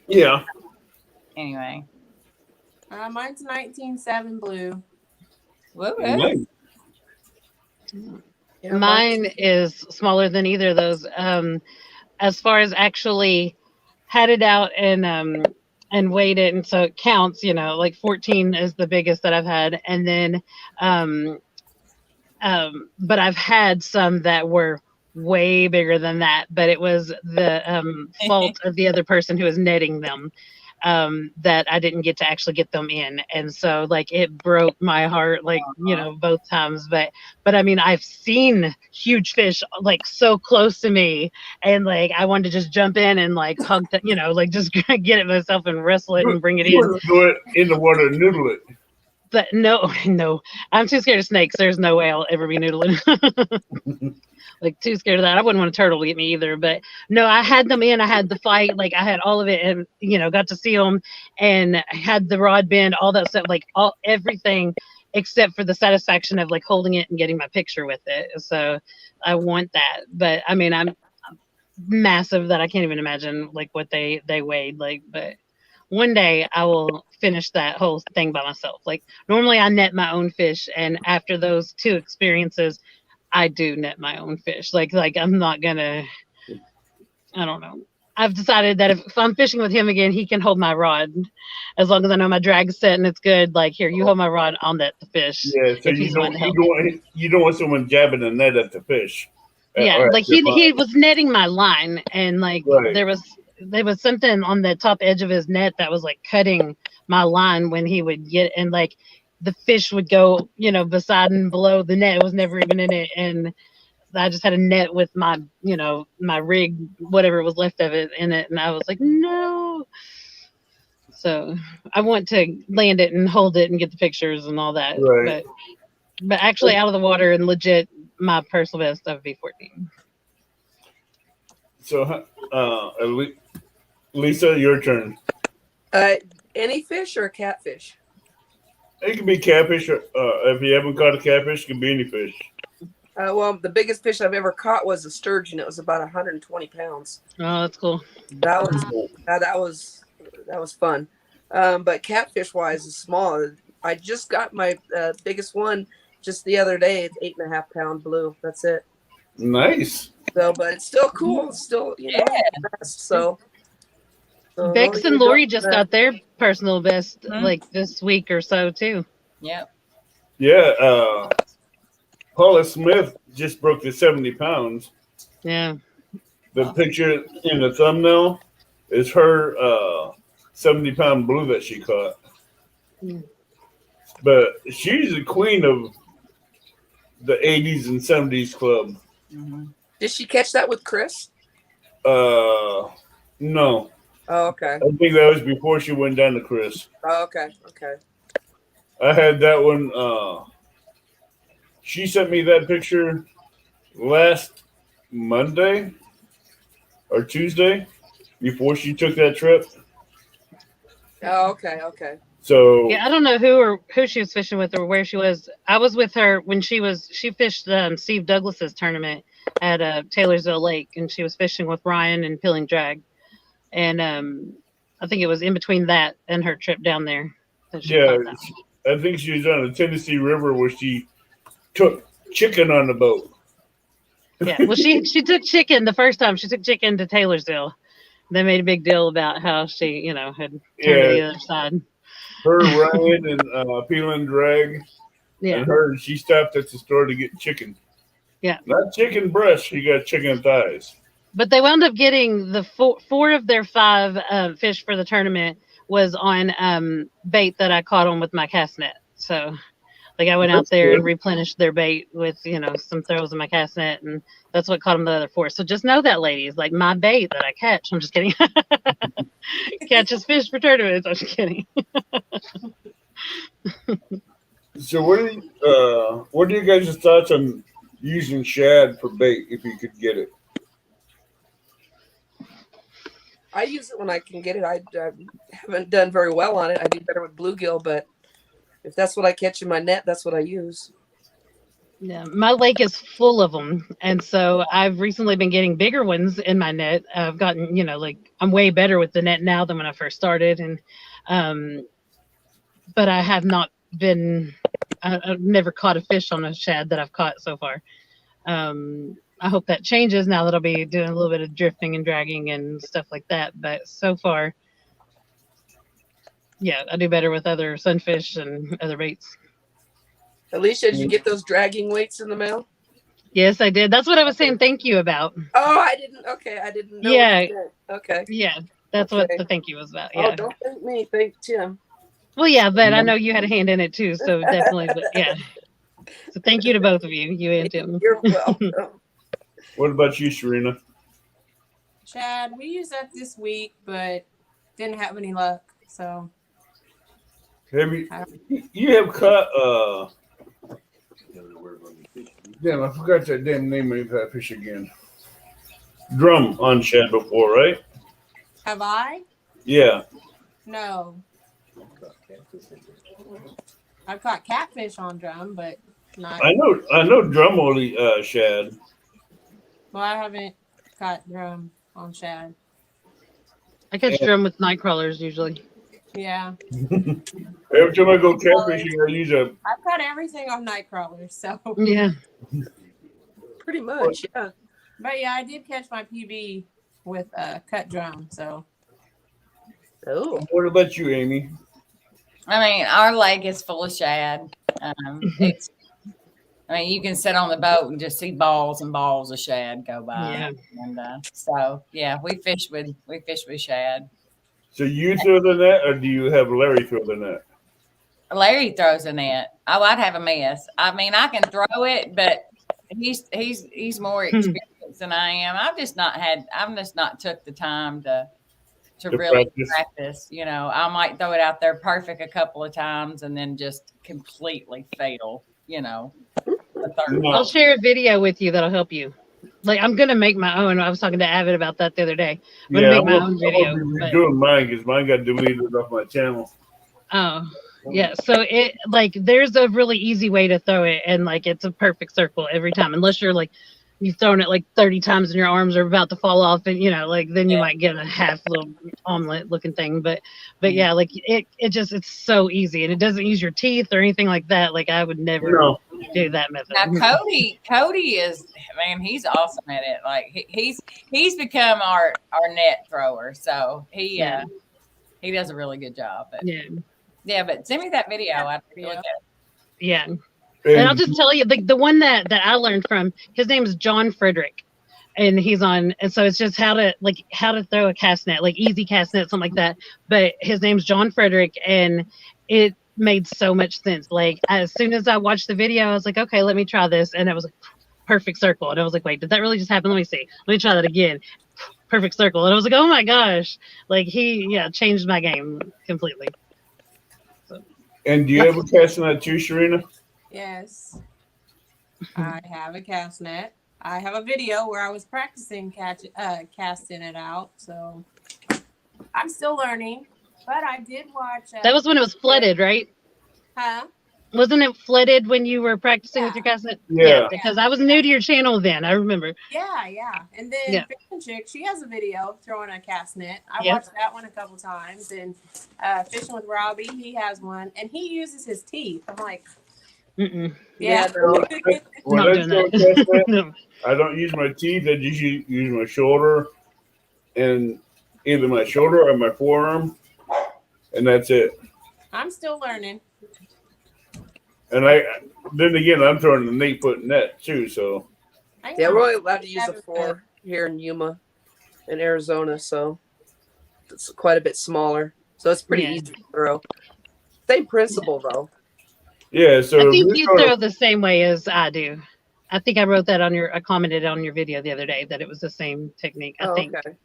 Speaker 2: yeah.
Speaker 7: Anyway.
Speaker 3: Mine's 19.7 blue.
Speaker 7: Woo-woo.
Speaker 6: Mine is smaller than either of those. As far as actually had it out and weighed it, and so it counts. Like 14 is the biggest that I've had, and then but I've had some that were way bigger than that. But it was the fault of the other person who was netting them. That I didn't get to actually get them in, and so like it broke my heart, like both times. But I mean, I've seen huge fish like so close to me, and like I wanted to just jump in and like hug, like just get it myself and wrestle it and bring it in.
Speaker 2: Do it in the water and noodle it.
Speaker 6: But no, I'm too scared of snakes. There's no way I'll ever be noodling. Like too scared of that. I wouldn't want a turtle to get me either. But no, I had them in. I had the fight. Like I had all of it, and got to see them, and had the rod bend, all that stuff, like everything, except for the satisfaction of like holding it and getting my picture with it. So I want that. But I mean, I'm massive that I can't even imagine like what they weighed. Like, but one day I will finish that whole thing by myself. Like normally I net my own fish, and after those two experiences, I do net my own fish. Like I'm not gonna. I don't know. I've decided that if I'm fishing with him again, he can hold my rod, as long as I know my drag's set and it's good. Like here, you hold my rod, I'll net the fish.
Speaker 2: Yeah, so you don't want someone jabbing a net at the fish.
Speaker 6: Yeah, like he was netting my line, and like there was something on the top edge of his net that was like cutting my line when he would get, and like the fish would go, beside and below the net. It was never even in it, and I just had a net with my, my rig, whatever was left of it, in it, and I was like, no. So I want to land it and hold it and get the pictures and all that,
Speaker 2: right.
Speaker 6: But actually out of the water and legit, my personal best, that would be 14.
Speaker 2: So, Lisa, your turn.
Speaker 8: Any fish or catfish?
Speaker 2: It can be catfish. If you haven't caught a catfish, it can be any fish.
Speaker 8: Well, the biggest fish I've ever caught was a sturgeon. It was about 120 pounds.
Speaker 6: Oh, that's cool.
Speaker 8: That was fun. But catfish wise is small. I just got my biggest one just the other day. It's 8.5 pound blue. That's it.
Speaker 2: Nice.
Speaker 8: So, but it's still cool. It's still, best. So
Speaker 6: Bex and Lori just got their personal best
Speaker 7: Mhm.
Speaker 6: like this week or so too.
Speaker 7: Yep.
Speaker 2: Yeah. Paula Smith just broke the 70 pounds.
Speaker 6: Yeah.
Speaker 2: The picture in the thumbnail is her 70-pound blue that she caught.
Speaker 6: Mm.
Speaker 2: But she's the queen of the 80s and 70s club.
Speaker 7: Mhm.
Speaker 8: Did she catch that with Chris?
Speaker 2: No.
Speaker 8: Oh, okay.
Speaker 2: I think that was before she went down to Chris.
Speaker 8: Oh, okay. Okay.
Speaker 2: I had that one. She sent me that picture last Monday or Tuesday before she took that trip.
Speaker 8: Oh, okay. Okay.
Speaker 2: So
Speaker 6: Yeah, I don't know who she was fishing with or where she was. I was with her when she fished Steve Douglas's tournament at Taylorsville Lake, and she was fishing with Ryan and Pilling Drag. And I think it was in between that and her trip down there that she caught that.
Speaker 2: I think she was on the Tennessee River where she took chicken on the boat.
Speaker 6: Yeah, well, she took chicken the first time. She took chicken to Taylorsville. They made a big deal about how she, had turned to the other side.
Speaker 2: Her, Ryan, and Peel and Drag,
Speaker 6: Yeah,
Speaker 2: and she stopped at the store to get chicken.
Speaker 6: Yeah.
Speaker 2: Not chicken breast. She got chicken thighs.
Speaker 6: but they wound up getting the four of their 5 fish for the tournament was on bait that I caught on with my cast net. So, like, I went out there and replenished their bait with, some throws in my cast net, and that's what caught them the other 4. So just know that, ladies, like my bait that I catch, I'm just kidding, catches fish for tournaments. I'm just kidding.
Speaker 2: So what are you guys' thoughts on using shad for bait if you could get it?
Speaker 8: I use it when I can get it. I haven't done very well on it. I do better with bluegill, but if that's what I catch in my net, that's what I use.
Speaker 6: Yeah, my lake is full of them, and so I've recently been getting bigger ones in my net. I've gotten, I'm way better with the net now than when I first started, and but I have not been. I've never caught a fish on a shad that I've caught so far. I hope that changes now that I'll be doing a little bit of drifting and dragging and stuff like that. But so far, yeah, I do better with other sunfish and other baits.
Speaker 8: Alicia, did you get those dragging weights in the mail?
Speaker 6: Yes, I did. That's what I was saying thank you about.
Speaker 8: Oh, I didn't. Okay, I didn't know.
Speaker 6: Yeah.
Speaker 8: What you meant. Okay.
Speaker 6: Yeah, that's what the thank you was about.
Speaker 8: Oh,
Speaker 6: Yeah.
Speaker 8: don't thank me. Thank Tim.
Speaker 6: Well, yeah, but I know you had a hand in it too, so definitely. But yeah. So thank you to both of you and Tim.
Speaker 8: You're welcome.
Speaker 2: What about you, Serena?
Speaker 3: Chad, we used that this week, but didn't have any luck. So
Speaker 2: Have you have caught damn, I forgot that damn name of that fish again. Drum on shad before, right?
Speaker 3: have I?
Speaker 2: Yeah.
Speaker 3: No. I've caught catfish on drum, but not.
Speaker 2: I know drum only shad.
Speaker 3: Well, I haven't caught drum on shad.
Speaker 6: I catch drum with night crawlers usually.
Speaker 3: Yeah.
Speaker 2: Every time I go catfishing, I use a.
Speaker 3: I've caught everything on night crawlers, so.
Speaker 6: Yeah.
Speaker 8: Pretty much, yeah.
Speaker 3: But yeah, I did catch my PB with cut drum, so.
Speaker 8: Oh.
Speaker 2: What about you, Amy?
Speaker 7: I mean, our lake is full of shad. You can sit on the boat and just see balls and balls of shad go by.
Speaker 6: Yeah.
Speaker 7: And so, yeah, we fish with shad.
Speaker 2: So you throw the net, or do you have Larry throw the net?
Speaker 7: Larry throws a net. Oh, I'd have a mess. I mean, I can throw it, but he's more experienced than I am. I've just not took the time to really practice. I might throw it out there perfect a couple of times and then just completely fail.
Speaker 6: I'll share a video with you that'll help you. Like, I'm gonna make my own. I was talking to Avid about that the other day. I'm gonna make my own video.
Speaker 2: I'm doing mine because mine got deleted off my channel.
Speaker 6: Oh, Yeah, so it like there's a really easy way to throw it, and like it's a perfect circle every time, unless you're like you've thrown it like 30 times and your arms are about to fall off, and like then you
Speaker 7: Yeah.
Speaker 6: might get a half little omelet looking thing. But yeah, like it just it's so easy, and it doesn't use your teeth or anything like that. Like I would never
Speaker 2: No.
Speaker 6: do that method.
Speaker 7: Now Cody is, man, he's awesome at it. Like he's become our net thrower, so he
Speaker 6: Yeah.
Speaker 7: he does a really good job. But
Speaker 6: Yeah,
Speaker 7: but send me that video. I'd look at it.
Speaker 6: yeah. And I'll just tell you, the one that I learned from, his name is John Frederick, and he's on, and so it's just how to throw a cast net, like easy cast net, something like that. But his name's John Frederick, and it made so much sense. Like as soon as I watched the video, I was like, okay, let me try this, and it was a perfect circle, and I was like, wait, did that really just happen? Let me see. Let me try that again. Perfect circle, and I was like, oh my gosh, like he changed my game completely.
Speaker 2: And do you have a cast net too, Sharina?
Speaker 3: Yes. I have a cast net. I have a video where I was practicing casting it out. So I'm still learning. But I did watch.
Speaker 6: That was when it was flooded, right?
Speaker 3: Huh?
Speaker 6: Wasn't it flooded when you were practicing with your cast net?
Speaker 2: Yeah.
Speaker 6: Because I was new to your channel then. I remember.
Speaker 3: Yeah. And then Fishing Chick, she has a video of throwing a cast net. I watched that one a couple times. And Fishing with Robbie, he has one. And he uses his teeth. I'm like,
Speaker 6: Mm-mm.
Speaker 3: yeah.
Speaker 2: When
Speaker 6: Not
Speaker 2: I
Speaker 6: doing
Speaker 2: throw a
Speaker 6: that.
Speaker 2: cast net,
Speaker 6: No.
Speaker 2: I don't use my teeth. I just use my shoulder and either my shoulder or my forearm, and that's it.
Speaker 3: I'm still learning.
Speaker 2: And then again, I'm throwing an 8-foot net too. So
Speaker 8: Yeah, we're only allowed to use a 4 here in Yuma, in Arizona, so it's quite a bit smaller. So it's pretty easy to throw. Same principle though.
Speaker 2: yeah. So
Speaker 6: I think you throw the same way as I do. I think I wrote that I commented on your video the other day that it was the same technique. I think.
Speaker 8: Okay.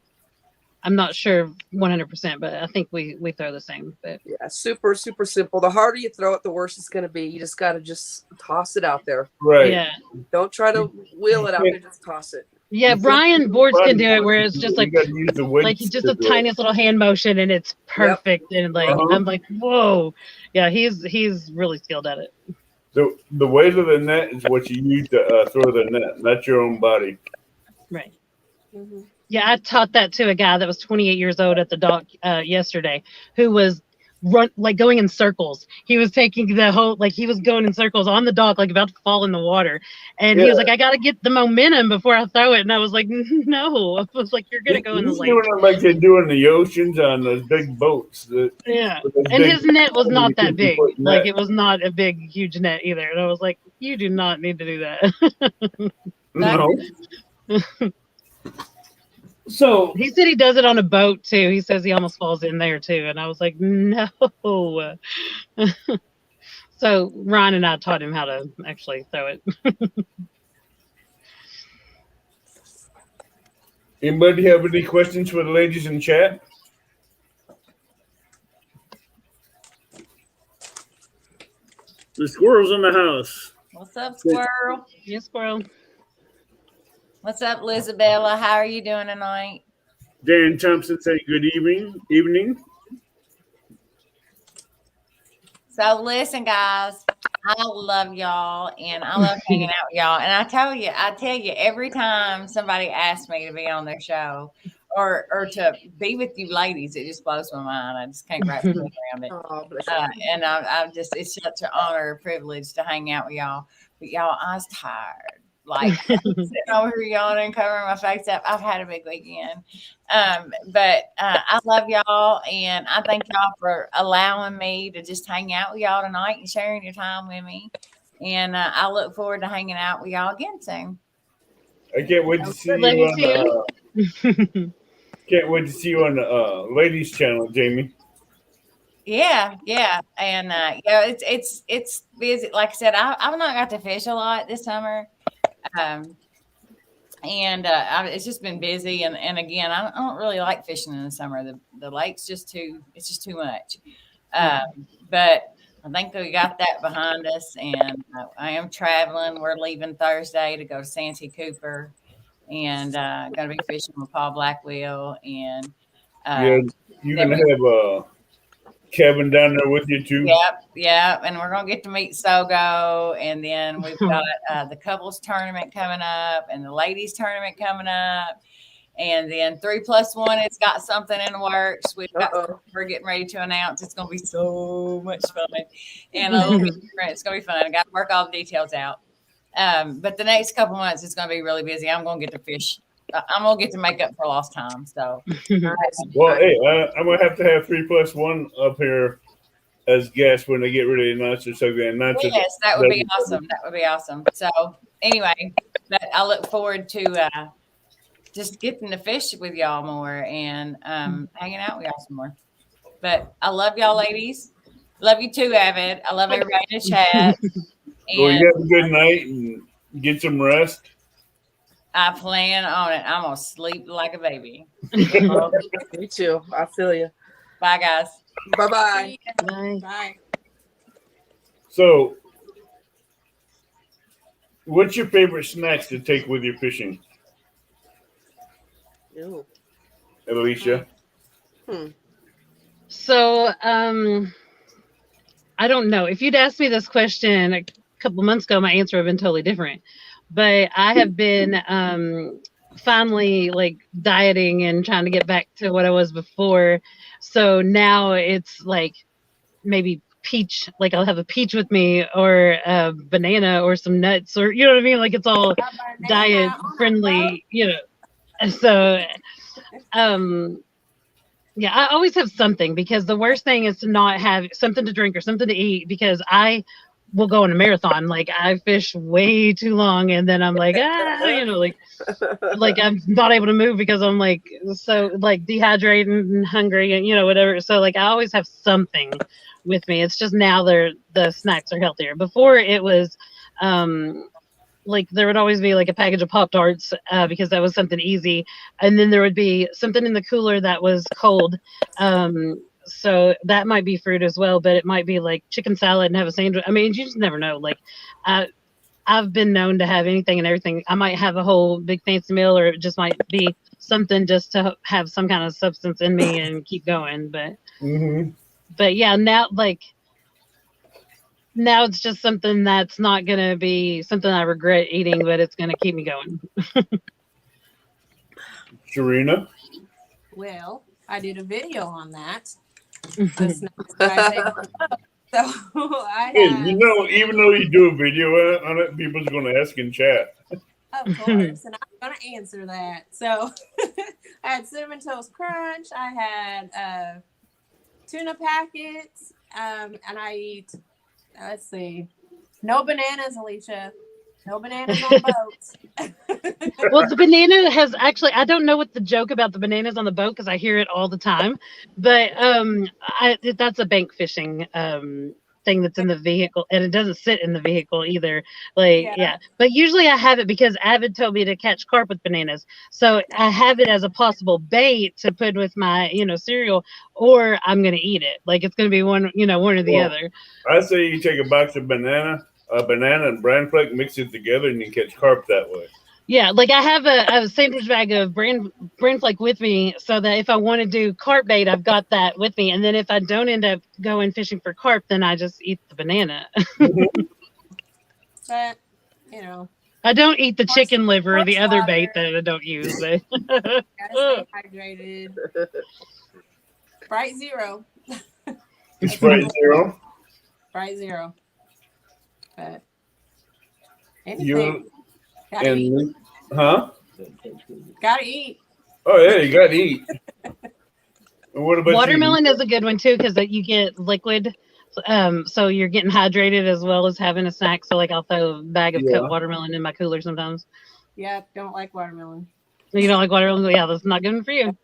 Speaker 6: I'm not sure 100%, but I think we throw the same. But
Speaker 8: yeah, super simple. The harder you throw it, the worse it's going to be. You just got to toss it out there.
Speaker 2: Right.
Speaker 6: Yeah.
Speaker 8: Don't try to wheel it out there. Just toss it.
Speaker 6: Yeah, Brian Boards can do it where it's just like
Speaker 2: like
Speaker 6: just a tiniest little hand motion and it's perfect. Yep. And like I'm like, whoa. Yeah, he's really skilled at it.
Speaker 2: The weight of the net is what you use to throw the net, not your own body.
Speaker 6: Right. Mm-hmm. Yeah, I taught that to a guy that was 28 years old at the dock yesterday, who was going in circles. He was taking the whole, he was going in circles on the dock, like about to fall in the water. And he was like, I got to get the momentum before I throw it. And I was like, no. I was like, you're going to go in the lake.
Speaker 2: Doing it like they do in the oceans on those big boats.
Speaker 6: And his net was not that big. Like, it was not a big, huge net either. And I was like, you do not need to do that.
Speaker 2: No.
Speaker 6: So he said he does it on a boat too. He says he almost falls in there too. And I was like, no. So Ron and I taught him how to actually throw it.
Speaker 2: Anybody have any questions for the ladies in chat? The squirrel's in the house.
Speaker 7: What's up, squirrel?
Speaker 6: Yes, squirrel.
Speaker 7: What's up, Lizabella? How are you doing tonight?
Speaker 2: Dan Thompson saying good evening.
Speaker 7: So listen, guys, I love y'all and I love hanging out with y'all. And I tell you, every time somebody asks me to be on their show or to be with you ladies, it just blows my mind. I just can't wrap my head around it. And I just, it's such an honor, a privilege to hang out with y'all. But y'all, I was tired. Like sitting over here yawning and covering my face up. I've had a big weekend. But I love y'all and I thank y'all for allowing me to just hang out with y'all tonight and sharing your time with me. And I look forward to hanging out with y'all again soon.
Speaker 2: I can't wait to see you on can't wait to see you on the ladies channel, Jamie.
Speaker 7: Yeah. And it's busy. Like I said, I've not got to fish a lot this summer. It's just been busy, and again, I don't really like fishing in the summer. The lake's it's just too much. But I think we got that behind us, and I am traveling. We're leaving Thursday to go to Santee Cooper, and going to be fishing with Paul Blackwell. And
Speaker 2: you're gonna have Kevin down there with you too.
Speaker 7: Yep. And we're gonna get to meet Sogo, and then we've got the couples tournament coming up, and the ladies tournament coming up, and then 3+1 has got something in the works. We've got something we're getting ready to announce. It's gonna be so much fun, and a little bit different. It's gonna be fun. I got to work all the details out. But the next couple months it's gonna be really busy. I'm gonna get to fish. I'm gonna get to make up for lost time. So,
Speaker 2: Well, hey, I'm gonna have to have 3+1 up here as guests when they get ready to announce or something.
Speaker 7: Yes, that would be awesome. That would be awesome. So, anyway, but I look forward to just getting to fish with y'all more and hanging out with y'all some more. But I love y'all, ladies. Love you too, Avid. I love everybody in the chat.
Speaker 2: Well, you have a good night and get some rest.
Speaker 7: I plan on it. I'm gonna sleep like a baby.
Speaker 8: Me too. I feel you.
Speaker 7: Bye, guys.
Speaker 8: Bye-bye.
Speaker 3: Bye.
Speaker 2: So, what's your favorite snacks to take with you fishing,
Speaker 8: Ew.
Speaker 2: Alicia?
Speaker 6: So, I don't know. If you'd asked me this question a couple of months ago, my answer would have been totally different. But I have been finally like dieting and trying to get back to what I was before. So now it's like maybe peach, like I'll have a peach with me or a banana or some nuts or, you know what I mean? Like it's all diet friendly, you know. So, yeah, I always have something because the worst thing is to not have something to drink or something to eat because I will go on a marathon. Like I fish way too long and then I'm like, you know, like I'm not able to move because I'm like so like dehydrated and hungry and you know whatever. So like I always have something with me. It's just now the snacks are healthier. Before it was like there would always be like a package of Pop-Tarts because that was something easy, and then there would be something in the cooler that was cold. So that might be fruit as well, but it might be like chicken salad and have a sandwich. I mean, you just never know. Like I've been known to have anything and everything. I might have a whole big fancy meal, or it just might be something just to have some kind of substance in me and keep going. But yeah, now it's just something that's not going to be something I regret eating, but it's going to keep me going.
Speaker 2: Sharina?
Speaker 3: Well, I did a video on that. So I
Speaker 2: Hey,
Speaker 3: have,
Speaker 2: you know, even though you do a video on it, people's going to ask in chat.
Speaker 3: of course, and I'm going to answer that. So I had Cinnamon Toast Crunch. I had tuna packets, and I eat, let's see, no bananas, Alicia. No bananas on boats.
Speaker 6: Well, the banana has actually, I don't know what the joke about the bananas on the boat because I hear it all the time, but that's a bank fishing thing that's in the vehicle, and it doesn't sit in the vehicle either. Like, yeah. But usually I have it because Avid told me to catch carp with bananas. So I have it as a possible bait to put with my, cereal, or I'm going to eat it. Like it's going to be one or the other.
Speaker 2: I say you take a box of banana and bran flake, mix it together, and you catch carp that way.
Speaker 6: Yeah, like I have a sandwich bag of bran flake with me so that if I want to do carp bait, I've got that with me. And then if I don't end up going fishing for carp, then I just eat the banana.
Speaker 3: But,
Speaker 6: I don't eat the chicken liver or the other bait that I don't use.
Speaker 3: Gotta stay hydrated. Sprite Zero.
Speaker 2: Sprite Zero?
Speaker 3: Sprite Zero. But anything.
Speaker 2: Gotta eat.
Speaker 3: Gotta eat.
Speaker 2: Oh yeah, you gotta eat. And what about
Speaker 6: watermelon is a good one too because you get liquid, so you're getting hydrated as well as having a snack. So like I'll throw a bag of cut watermelon in my cooler sometimes.
Speaker 3: Yeah, don't like watermelon.
Speaker 6: You don't like watermelon? Yeah, that's not good for you.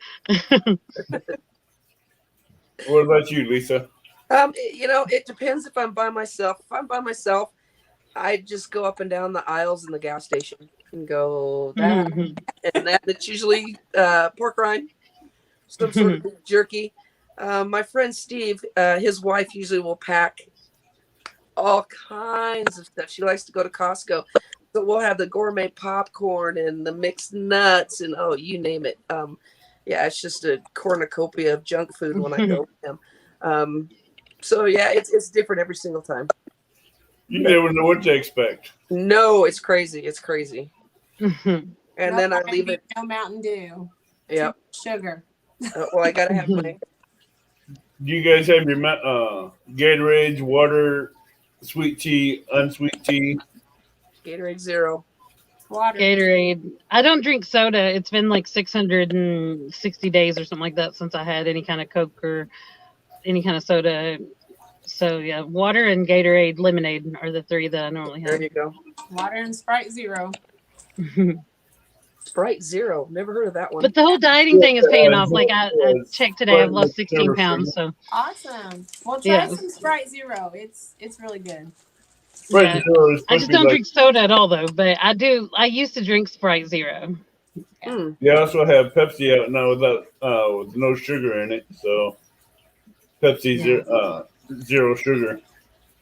Speaker 2: What about you, Lisa?
Speaker 8: It depends if I'm by myself. If I'm by myself, I just go up and down the aisles in the gas station and go that. And that's usually pork rind, some sort of beef jerky. My friend Steve, his wife usually will pack all kinds of stuff. She likes to go to Costco. So we'll have the gourmet popcorn and the mixed nuts and you name it. Yeah, it's just a cornucopia of junk food when I go with him. So yeah, it's different every single time.
Speaker 2: You never know what to expect.
Speaker 8: No, it's crazy. It's crazy.
Speaker 6: Mhm.
Speaker 8: And
Speaker 3: No
Speaker 8: then I
Speaker 3: R&B,
Speaker 8: leave it.
Speaker 3: no Mountain Dew.
Speaker 8: Yeah.
Speaker 3: Too much sugar.
Speaker 8: Well, I gotta have my
Speaker 2: Do you guys have your Gatorade, water, sweet tea, unsweet tea?
Speaker 8: Gatorade Zero.
Speaker 3: Water.
Speaker 6: Gatorade. I don't drink soda. It's been like 660 days or something like that since I had any kind of Coke or any kind of soda. So yeah, water and Gatorade, lemonade are the three that I normally
Speaker 8: There
Speaker 6: have.
Speaker 8: you go.
Speaker 3: Water and Sprite Zero.
Speaker 8: Sprite Zero. Never heard of that one.
Speaker 6: But the whole dieting thing is paying off. Like I
Speaker 2: Zero
Speaker 6: checked today, I've
Speaker 2: Sprite
Speaker 6: lost
Speaker 2: with
Speaker 6: 16
Speaker 2: zero
Speaker 6: pounds.
Speaker 2: sugar.
Speaker 6: So
Speaker 3: Awesome. Well, try
Speaker 6: yeah,
Speaker 3: some Sprite Zero. It's really good.
Speaker 2: Sprite
Speaker 6: yeah.
Speaker 2: Zero is
Speaker 6: I
Speaker 2: supposed
Speaker 6: just
Speaker 2: to be
Speaker 6: don't
Speaker 2: like.
Speaker 6: drink soda at all though. But I do. I used to drink Sprite Zero.
Speaker 8: Hmm.
Speaker 2: They also have Pepsi out now without with no sugar in it. So Pepsi
Speaker 6: Yeah.
Speaker 2: zero sugar,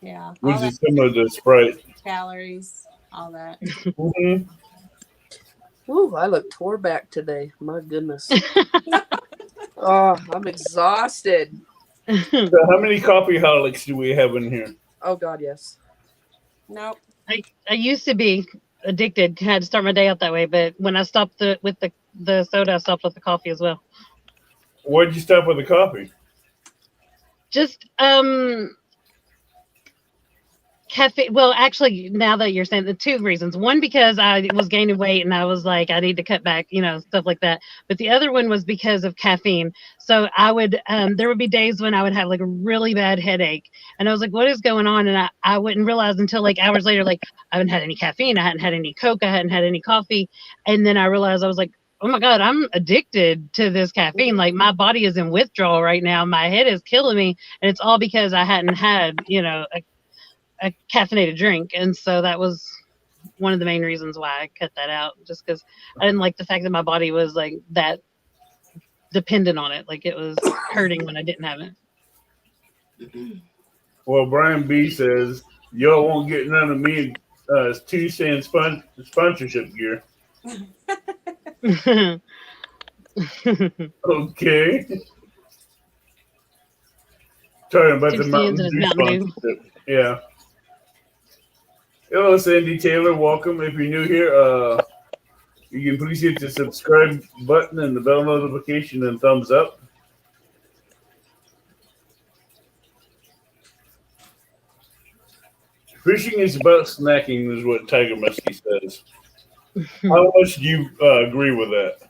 Speaker 3: Yeah. All
Speaker 2: which
Speaker 3: that
Speaker 2: is similar to Sprite.
Speaker 3: calories, all that.
Speaker 2: hmm
Speaker 8: Ooh, I look tore back today. My goodness. Oh, I'm exhausted.
Speaker 2: So how many coffee holics do we have in here?
Speaker 8: Oh God, yes.
Speaker 3: Nope.
Speaker 6: I used to be addicted. Had to start my day out that way. But when I stopped with the soda, I stopped with the coffee as well.
Speaker 2: Why'd you stop with the coffee?
Speaker 6: Just caffeine. Well, actually, now that you're saying the two reasons. One, because I was gaining weight and I was like, I need to cut back, stuff like that. But the other one was because of caffeine. So I would, there would be days when I would have like a really bad headache. And I was like, what is going on? And I wouldn't realize until like hours later, like I hadn't had any caffeine. I hadn't had any Coke. I hadn't had any coffee. And then I realized I was like, oh my God, I'm addicted to this caffeine. Like my body is in withdrawal right now. My head is killing me. And it's all because I hadn't had, a caffeinated drink, and so that was one of the main reasons why I cut that out, just because I didn't like the fact that my body was like that dependent on it, like it was hurting when I didn't have it.
Speaker 2: Well, Brian B says y'all won't get none of me two cent sponsorship gear. Okay. Talking about
Speaker 6: Two
Speaker 2: the
Speaker 6: cans
Speaker 2: Mountain
Speaker 6: and it's
Speaker 2: Dew
Speaker 6: Mountain Dew.
Speaker 2: sponsorship. Yeah. Hello, Sandy Taylor. Welcome. If you're new here, you can please hit the subscribe button and the bell notification and thumbs up. Fishing is about snacking, is what Tiger Muskie says. How much do you agree with that?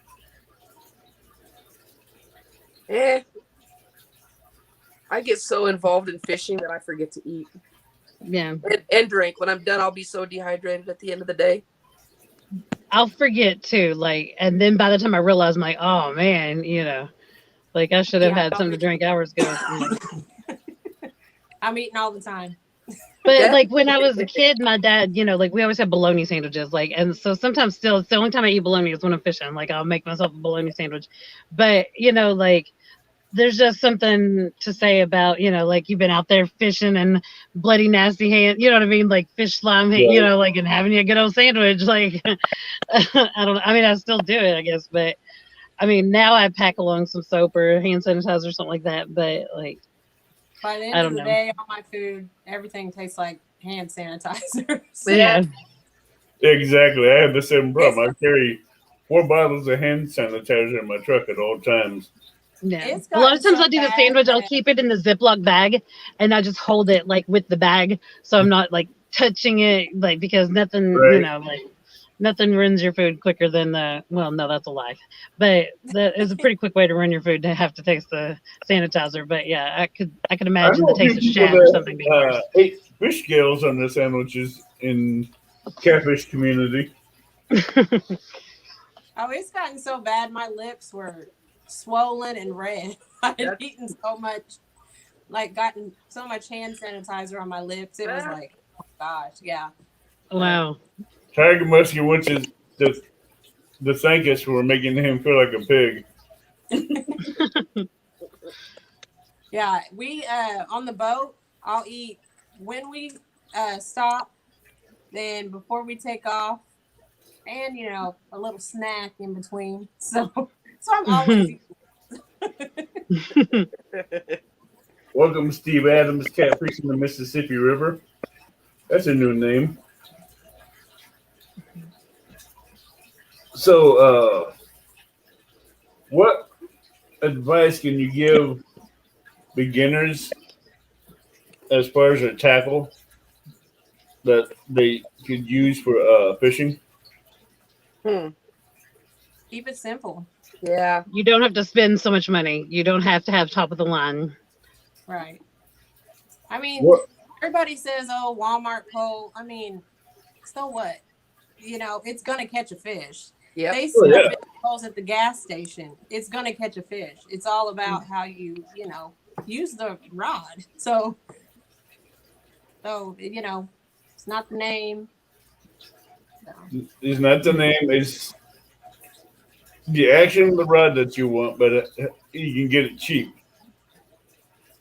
Speaker 8: I get so involved in fishing that I forget to eat
Speaker 6: Yeah,
Speaker 8: and drink. When I'm done, I'll be so dehydrated at the end of the day.
Speaker 6: I'll forget too, like, and then by the time I realize, I'm like, oh man, like I should have
Speaker 3: Yeah,
Speaker 6: had something to drink hours ago.
Speaker 3: I'm eating all the time.
Speaker 6: But
Speaker 8: Yeah.
Speaker 6: like when I was a kid, my dad, like we always had bologna sandwiches, like, and so sometimes still it's the only time I eat bologna is when I'm fishing. Like I'll make myself a bologna sandwich, but like there's just something to say about like you've been out there fishing and bloody nasty hand, you know what I mean, like fish slime,
Speaker 2: Right.
Speaker 6: like and having a good old sandwich, like I don't know. I mean, I still do it, I guess, but I mean now I pack along some soap or hand sanitizer or something like that, but like.
Speaker 3: By the
Speaker 6: I
Speaker 3: end of
Speaker 6: don't
Speaker 3: the
Speaker 6: know.
Speaker 3: day, all my food, everything tastes like hand sanitizer.
Speaker 6: Yeah.
Speaker 2: Exactly. I have the same problem. I carry 4 bottles of hand sanitizer in my truck at all times.
Speaker 6: Yeah.
Speaker 3: It's
Speaker 6: A lot of
Speaker 3: gotten
Speaker 6: times
Speaker 3: so
Speaker 6: I do the
Speaker 3: bad
Speaker 6: sandwich, I'll
Speaker 3: that
Speaker 6: keep it in the Ziploc bag and I just hold it like with the bag. So I'm not like touching it, like, because nothing,
Speaker 2: Right.
Speaker 6: like nothing ruins your food quicker than well, no, that's a lie. But that is a pretty quick way to ruin your food to have to taste the sanitizer. But yeah, I could
Speaker 2: I
Speaker 6: imagine
Speaker 2: know
Speaker 6: the
Speaker 2: a
Speaker 6: taste
Speaker 2: few
Speaker 6: of
Speaker 2: people
Speaker 6: shad or something being worse.
Speaker 2: that ate fish scales on their sandwiches in catfish community.
Speaker 3: oh, it's gotten so bad. My lips were swollen and red. I had eaten so much, like gotten so much hand sanitizer on my lips. It was like, oh my gosh, yeah.
Speaker 6: Wow.
Speaker 2: Tiger Muskie wants to thank us for making him feel like a pig.
Speaker 3: Yeah, we on the boat, I'll eat when we stop, then before we take off, and a little snack in between. So I'm always eating.
Speaker 2: Welcome, Steve Adams, catfishing the Mississippi River. That's a new name. So, what advice can you give beginners as far as a tackle that they could use for fishing?
Speaker 3: Keep it simple.
Speaker 8: Yeah.
Speaker 6: You don't have to spend so much money. You don't have to have top of the line.
Speaker 3: Right. I mean,
Speaker 2: What?
Speaker 3: everybody says, "Oh, Walmart pole." I mean, so what? You know, it's gonna catch a fish.
Speaker 8: Yep.
Speaker 3: They
Speaker 2: Oh,
Speaker 3: sell
Speaker 2: yeah.
Speaker 3: fish poles at the gas station. It's gonna catch a fish. It's all about how you use the rod. So it's not the name. So,
Speaker 2: It's not the name. It's the action of the rod that you want, but you can get it cheap.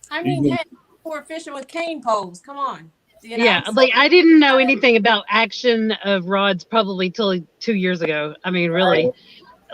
Speaker 3: I
Speaker 2: You
Speaker 3: mean,
Speaker 2: can-
Speaker 3: heck, we're fishing with cane poles. Come on.
Speaker 6: Yeah,
Speaker 3: So-
Speaker 6: like I didn't know anything about action of rods probably till 2 years ago. I mean, really.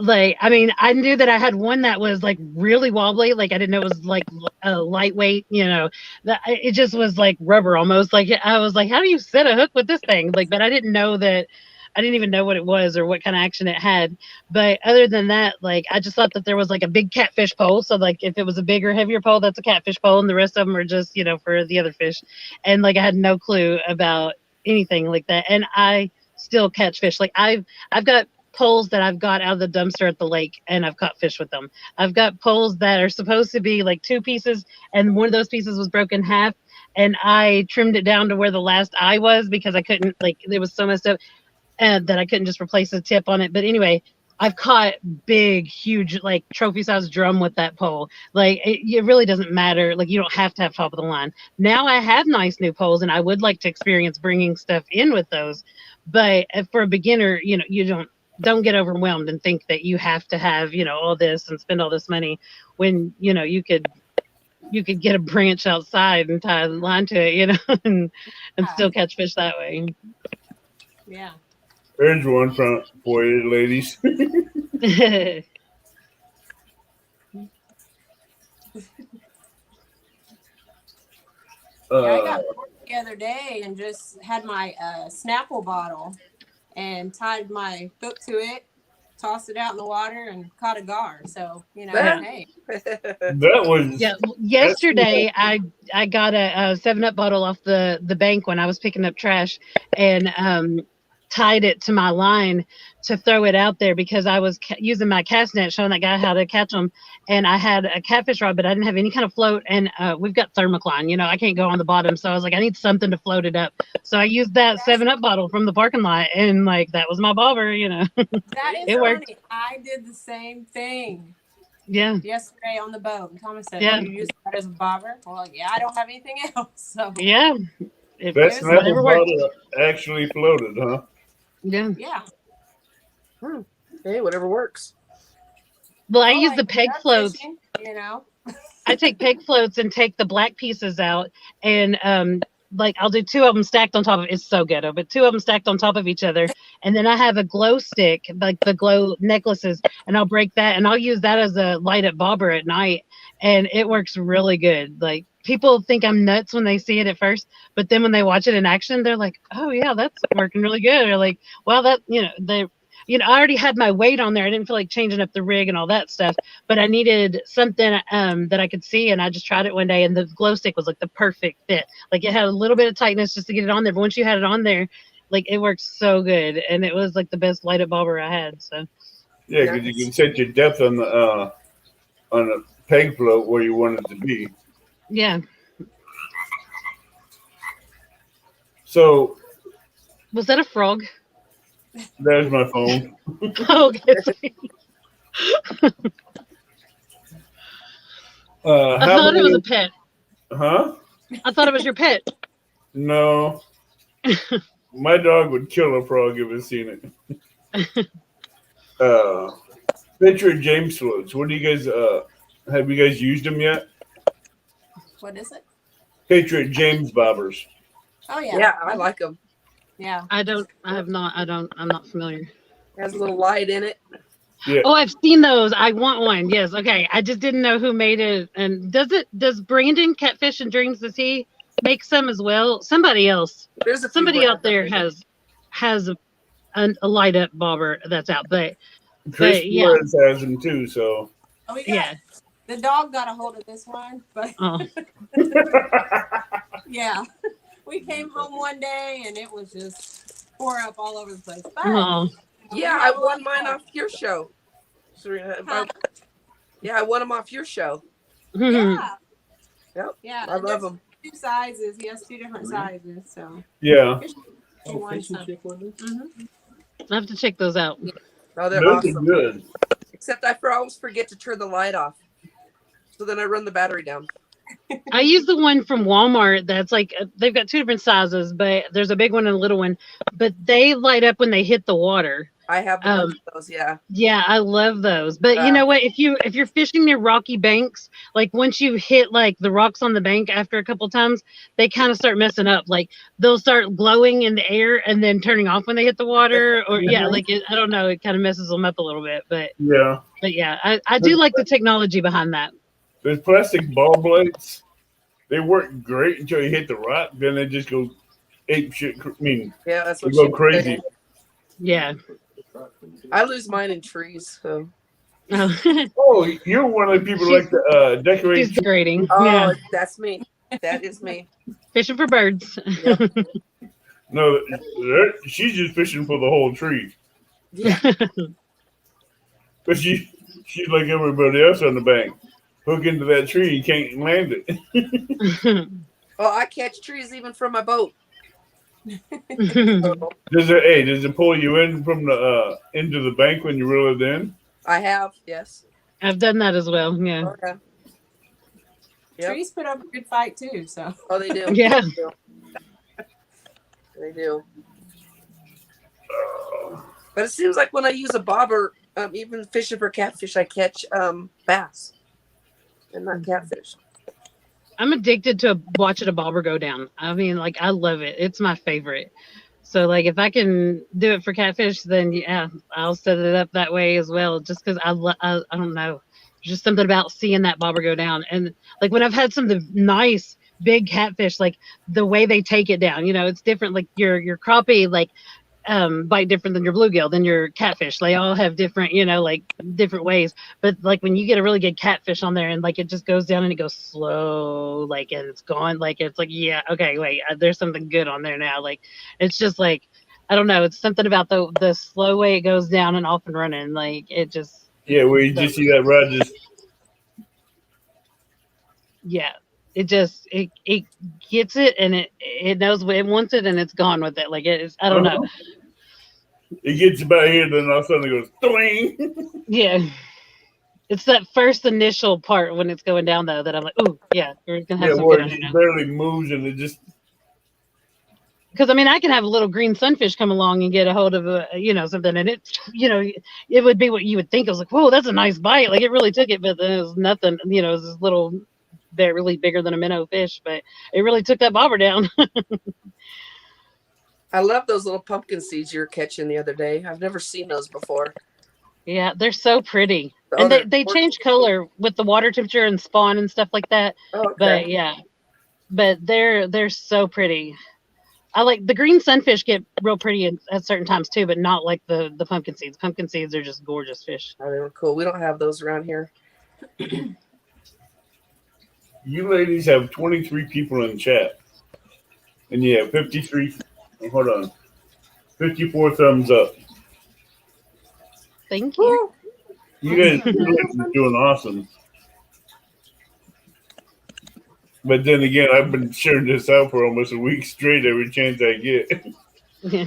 Speaker 6: Like, I mean, I knew that I had one that was like really wobbly. Like, I didn't know it was like lightweight. That it just was like rubber almost. Like, I was like, how do you set a hook with this thing? Like, but I didn't know that. I didn't even know what it was or what kind of action it had. But other than that, like, I just thought that there was like a big catfish pole. So, like, if it was a bigger, heavier pole, that's a catfish pole, and the rest of them are just, for the other fish. And like, I had no clue about anything like that. And I still catch fish. Like, I've got poles that I've got out of the dumpster at the lake, and I've caught fish with them. I've got poles that are supposed to be like 2 pieces, and one of those pieces was broken in half, and I trimmed it down to where the last eye was because I couldn't, like, it was so messed up, and that I couldn't just replace the tip on it. But anyway, I've caught big, huge, like trophy size drum with that pole. Like, it really doesn't matter. Like, you don't have to have top of the line. Now I have nice new poles, and I would like to experience bringing stuff in with those. But for a beginner, you don't get overwhelmed and think that you have to have, all this and spend all this money when, you could get a branch outside and tie a line to it, and still catch fish that way.
Speaker 3: Yeah.
Speaker 2: There's one for you, ladies.
Speaker 3: Yeah, I got bored the other day and just had my Snapple bottle and tied my hook to it, tossed it out in the water, and caught a gar. So, hey.
Speaker 2: That was
Speaker 6: Yeah, yesterday I got a 7-Up bottle off the bank when I was picking up trash, and tied it to my line to throw it out there because I was using my cast net, showing that guy how to catch them, and I had a catfish rod, but I didn't have any kind of float, and we've got thermocline, I can't go on the bottom, so I was like, I need something to float it up, so I used that 7-Up bottle from the parking lot, and like that was my bobber.
Speaker 3: That is
Speaker 6: It worked.
Speaker 3: funny. I did the same thing.
Speaker 6: Yeah.
Speaker 3: Yesterday on the boat, and Thomas said,
Speaker 6: Yeah.
Speaker 3: "You use that as a bobber?" Well, yeah, I don't have anything else. So
Speaker 6: Yeah.
Speaker 2: That's
Speaker 3: was
Speaker 2: not
Speaker 6: whatever works.
Speaker 2: actually floated, huh?
Speaker 6: Yeah.
Speaker 3: yeah.
Speaker 8: Hey, whatever works.
Speaker 6: Well, I
Speaker 3: Oh,
Speaker 6: use the peg
Speaker 3: duck
Speaker 6: floats.
Speaker 3: fishing,
Speaker 6: I take peg floats and take the black pieces out, and like I'll do 2 of them stacked on top of it's so ghetto, but 2 of them stacked on top of each other, and then I have a glow stick, like the glow necklaces, and I'll break that, and I'll use that as a light up bobber at night, and it works really good. Like, people think I'm nuts when they see it at first, but then when they watch it in action, they're like, "Oh yeah, that's working really good," or like, "Well, that they." I already had my weight on there. I didn't feel like changing up the rig and all that stuff, but I needed something that I could see, and I just tried it one day, and the glow stick was like the perfect fit. Like, it had a little bit of tightness just to get it on there, but once you had it on there, like, it worked so good, and it was like the best light up bobber I had. So
Speaker 2: Yeah, because you can set your depth on a peg float where you want it to be.
Speaker 6: yeah.
Speaker 2: So
Speaker 6: Was that a frog?
Speaker 2: there's my phone.
Speaker 6: Okay. I
Speaker 2: How
Speaker 6: thought it was
Speaker 2: many?
Speaker 6: a pet.
Speaker 2: Huh?
Speaker 6: I thought it was your pet.
Speaker 2: No. My dog would kill a frog if it seen it. Patriot James floats. What do you guys have you guys used them yet?
Speaker 3: What is it?
Speaker 2: Patriot James bobbers.
Speaker 3: Oh yeah.
Speaker 8: Yeah, I like them.
Speaker 3: Yeah.
Speaker 6: I have not. I'm not familiar.
Speaker 8: Has a little light in it.
Speaker 2: Yeah.
Speaker 6: Oh, I've seen those. I want one. Yes. Okay. I just didn't know who made it. And does Brandon Catfish and Dreams, does he make some as well? Somebody else.
Speaker 8: There's a few
Speaker 6: Somebody out
Speaker 8: brands
Speaker 6: there
Speaker 8: there.
Speaker 6: has a light up bobber that's out.
Speaker 2: Chris
Speaker 6: Yeah.
Speaker 2: Flores has them too. So
Speaker 3: Oh, we got
Speaker 6: Yeah.
Speaker 3: the dog got a hold of this one, but
Speaker 6: Oh.
Speaker 3: yeah, we came home one day and it was just tore up all over the place. But
Speaker 6: Oh.
Speaker 8: Yeah, I won mine off your show. Serena, yeah, I won them off your show.
Speaker 3: Yeah,
Speaker 8: Yep.
Speaker 3: yeah.
Speaker 8: I love
Speaker 3: there's
Speaker 8: them.
Speaker 3: 2 sizes. He has 2 different sizes. So
Speaker 2: yeah,
Speaker 3: he won some. Mhm.
Speaker 6: I have to check those out.
Speaker 8: Oh, they're
Speaker 2: those
Speaker 8: awesome.
Speaker 2: are good.
Speaker 8: Except I always forget to turn the light off. So then I run the battery down.
Speaker 6: I use the one from Walmart that's like they've got 2 different sizes, but there's a big one and a little one. But they light up when they hit the water.
Speaker 8: I have a bunch of those, yeah.
Speaker 6: Yeah, I love those. But you know what? If you're fishing near rocky banks, like once you hit like the rocks on the bank after a couple times, they kind of start messing up. Like they'll start glowing in the air and then turning off when they hit the water. Or yeah, like I don't know, it kind of messes them up a little bit. But yeah, I do like the technology behind that.
Speaker 2: There's plastic ball blades. They work great until you hit the rock. Then they just go ape shit. I mean,
Speaker 8: yeah, that's
Speaker 2: they
Speaker 8: what
Speaker 2: go crazy.
Speaker 6: Yeah.
Speaker 8: I lose mine in trees. So.
Speaker 2: Oh, you're one of the people like to decorate.
Speaker 6: She's decorating.
Speaker 8: Oh,
Speaker 6: Yeah.
Speaker 8: that's me. That is me.
Speaker 6: Fishing for birds.
Speaker 8: Yep.
Speaker 2: No, she's just fishing for the whole tree.
Speaker 8: Yeah.
Speaker 2: But she's like everybody else on the bank. Hook into that tree, you can't land it.
Speaker 8: Oh, I catch trees even from my boat.
Speaker 2: Does it pull you in from the into the bank when you reel it in?
Speaker 8: I have, yes.
Speaker 6: I've done that as well. Yeah.
Speaker 8: Oh, yeah. Yep.
Speaker 3: Trees put up a good fight too. So.
Speaker 8: Oh, they do.
Speaker 6: Yeah.
Speaker 8: They do. But it seems like when I use a bobber, even fishing for catfish, I catch bass and not catfish.
Speaker 6: I'm addicted to watching a bobber go down. I mean, like I love it. It's my favorite. So like if I can do it for catfish, then yeah, I'll set it up that way as well. Just because I don't know, there's just something about seeing that bobber go down. And like when I've had some of the nice big catfish, like the way they take it down, you know, it's different. Like your crappie, like bite different than your bluegill, than your catfish. They all have different, you know, like different ways. But like when you get a really good catfish on there and like it just goes down and it goes slow, like and it's gone, like it's like, yeah, okay, wait, there's something good on there now. Like it's just like, I don't know, it's something about the slow way it goes down and off and running. Like it just,
Speaker 2: yeah, where you just see that rod just,
Speaker 6: yeah. It just it gets it and it knows what it wants it and it's gone with it. Like it's, I don't know.
Speaker 2: It gets about here, then all of a sudden it goes doing.
Speaker 6: Yeah. It's that first initial part when it's going down though that I'm like, oh yeah, we're gonna have some
Speaker 2: where
Speaker 6: good on
Speaker 2: it
Speaker 6: here now.
Speaker 2: barely moves and it just.
Speaker 6: Because I mean, I can have a little green sunfish come along and get a hold of a, you know, something, and it, you know, it would be what you would think. I was like, whoa, that's a nice bite. Like it really took it, but then it was nothing. You know, it was this little, barely bigger than a minnow fish, but it really took that bobber down.
Speaker 8: I love those little pumpkin seeds you were catching the other day. I've never seen those before.
Speaker 6: Yeah, they're so pretty.
Speaker 8: Oh,
Speaker 6: And they change color with the water temperature and spawn and stuff like that.
Speaker 8: Oh, okay.
Speaker 6: But yeah, but they're so pretty. I like the green sunfish get real pretty at certain times too, but not like the pumpkin seeds. Pumpkin seeds are just gorgeous fish.
Speaker 8: Oh, they were cool. We don't have those around here.
Speaker 2: You ladies have 23 people in chat. And you have 53, hold on, 54 thumbs up.
Speaker 6: Thank you.
Speaker 2: You guys are doing awesome. But then again, I've been sharing this out for almost a week straight every chance I get.
Speaker 6: Yeah.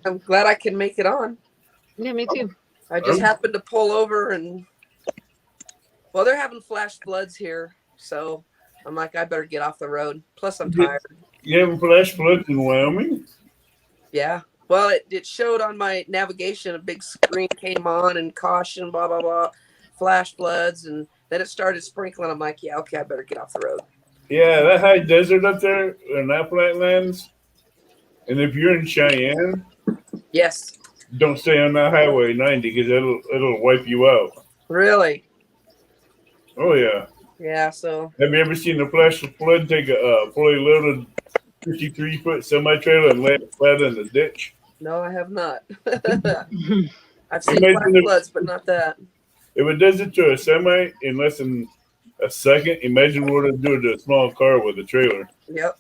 Speaker 8: I'm glad I can make it on.
Speaker 6: Yeah, me too.
Speaker 8: I just happened to pull over and, well, they're having flash floods here. So I'm like, I better get off the road. Plus, I'm tired.
Speaker 2: You having flash floods in Wyoming?
Speaker 8: Yeah. Well, it showed on my navigation, a big screen came on and caution, blah, blah, blah, flash floods. And then it started sprinkling. I'm like, yeah, okay, I better get off the road.
Speaker 2: Yeah, that high desert up there in that flatlands. And if you're in Cheyenne,
Speaker 8: yes,
Speaker 2: don't stay on that highway 90 because it'll wipe you out.
Speaker 8: Really?
Speaker 2: Oh yeah.
Speaker 8: Yeah. So
Speaker 2: Have you ever seen a flash flood take a fully loaded 53-foot semi trailer and lay it flat in the ditch?
Speaker 8: no, I have not. I've seen flash
Speaker 2: Imagine
Speaker 8: floods, but not that.
Speaker 2: if it does it to a semi in less than a second. Imagine what it'd do to a small car with a trailer.
Speaker 8: Yep.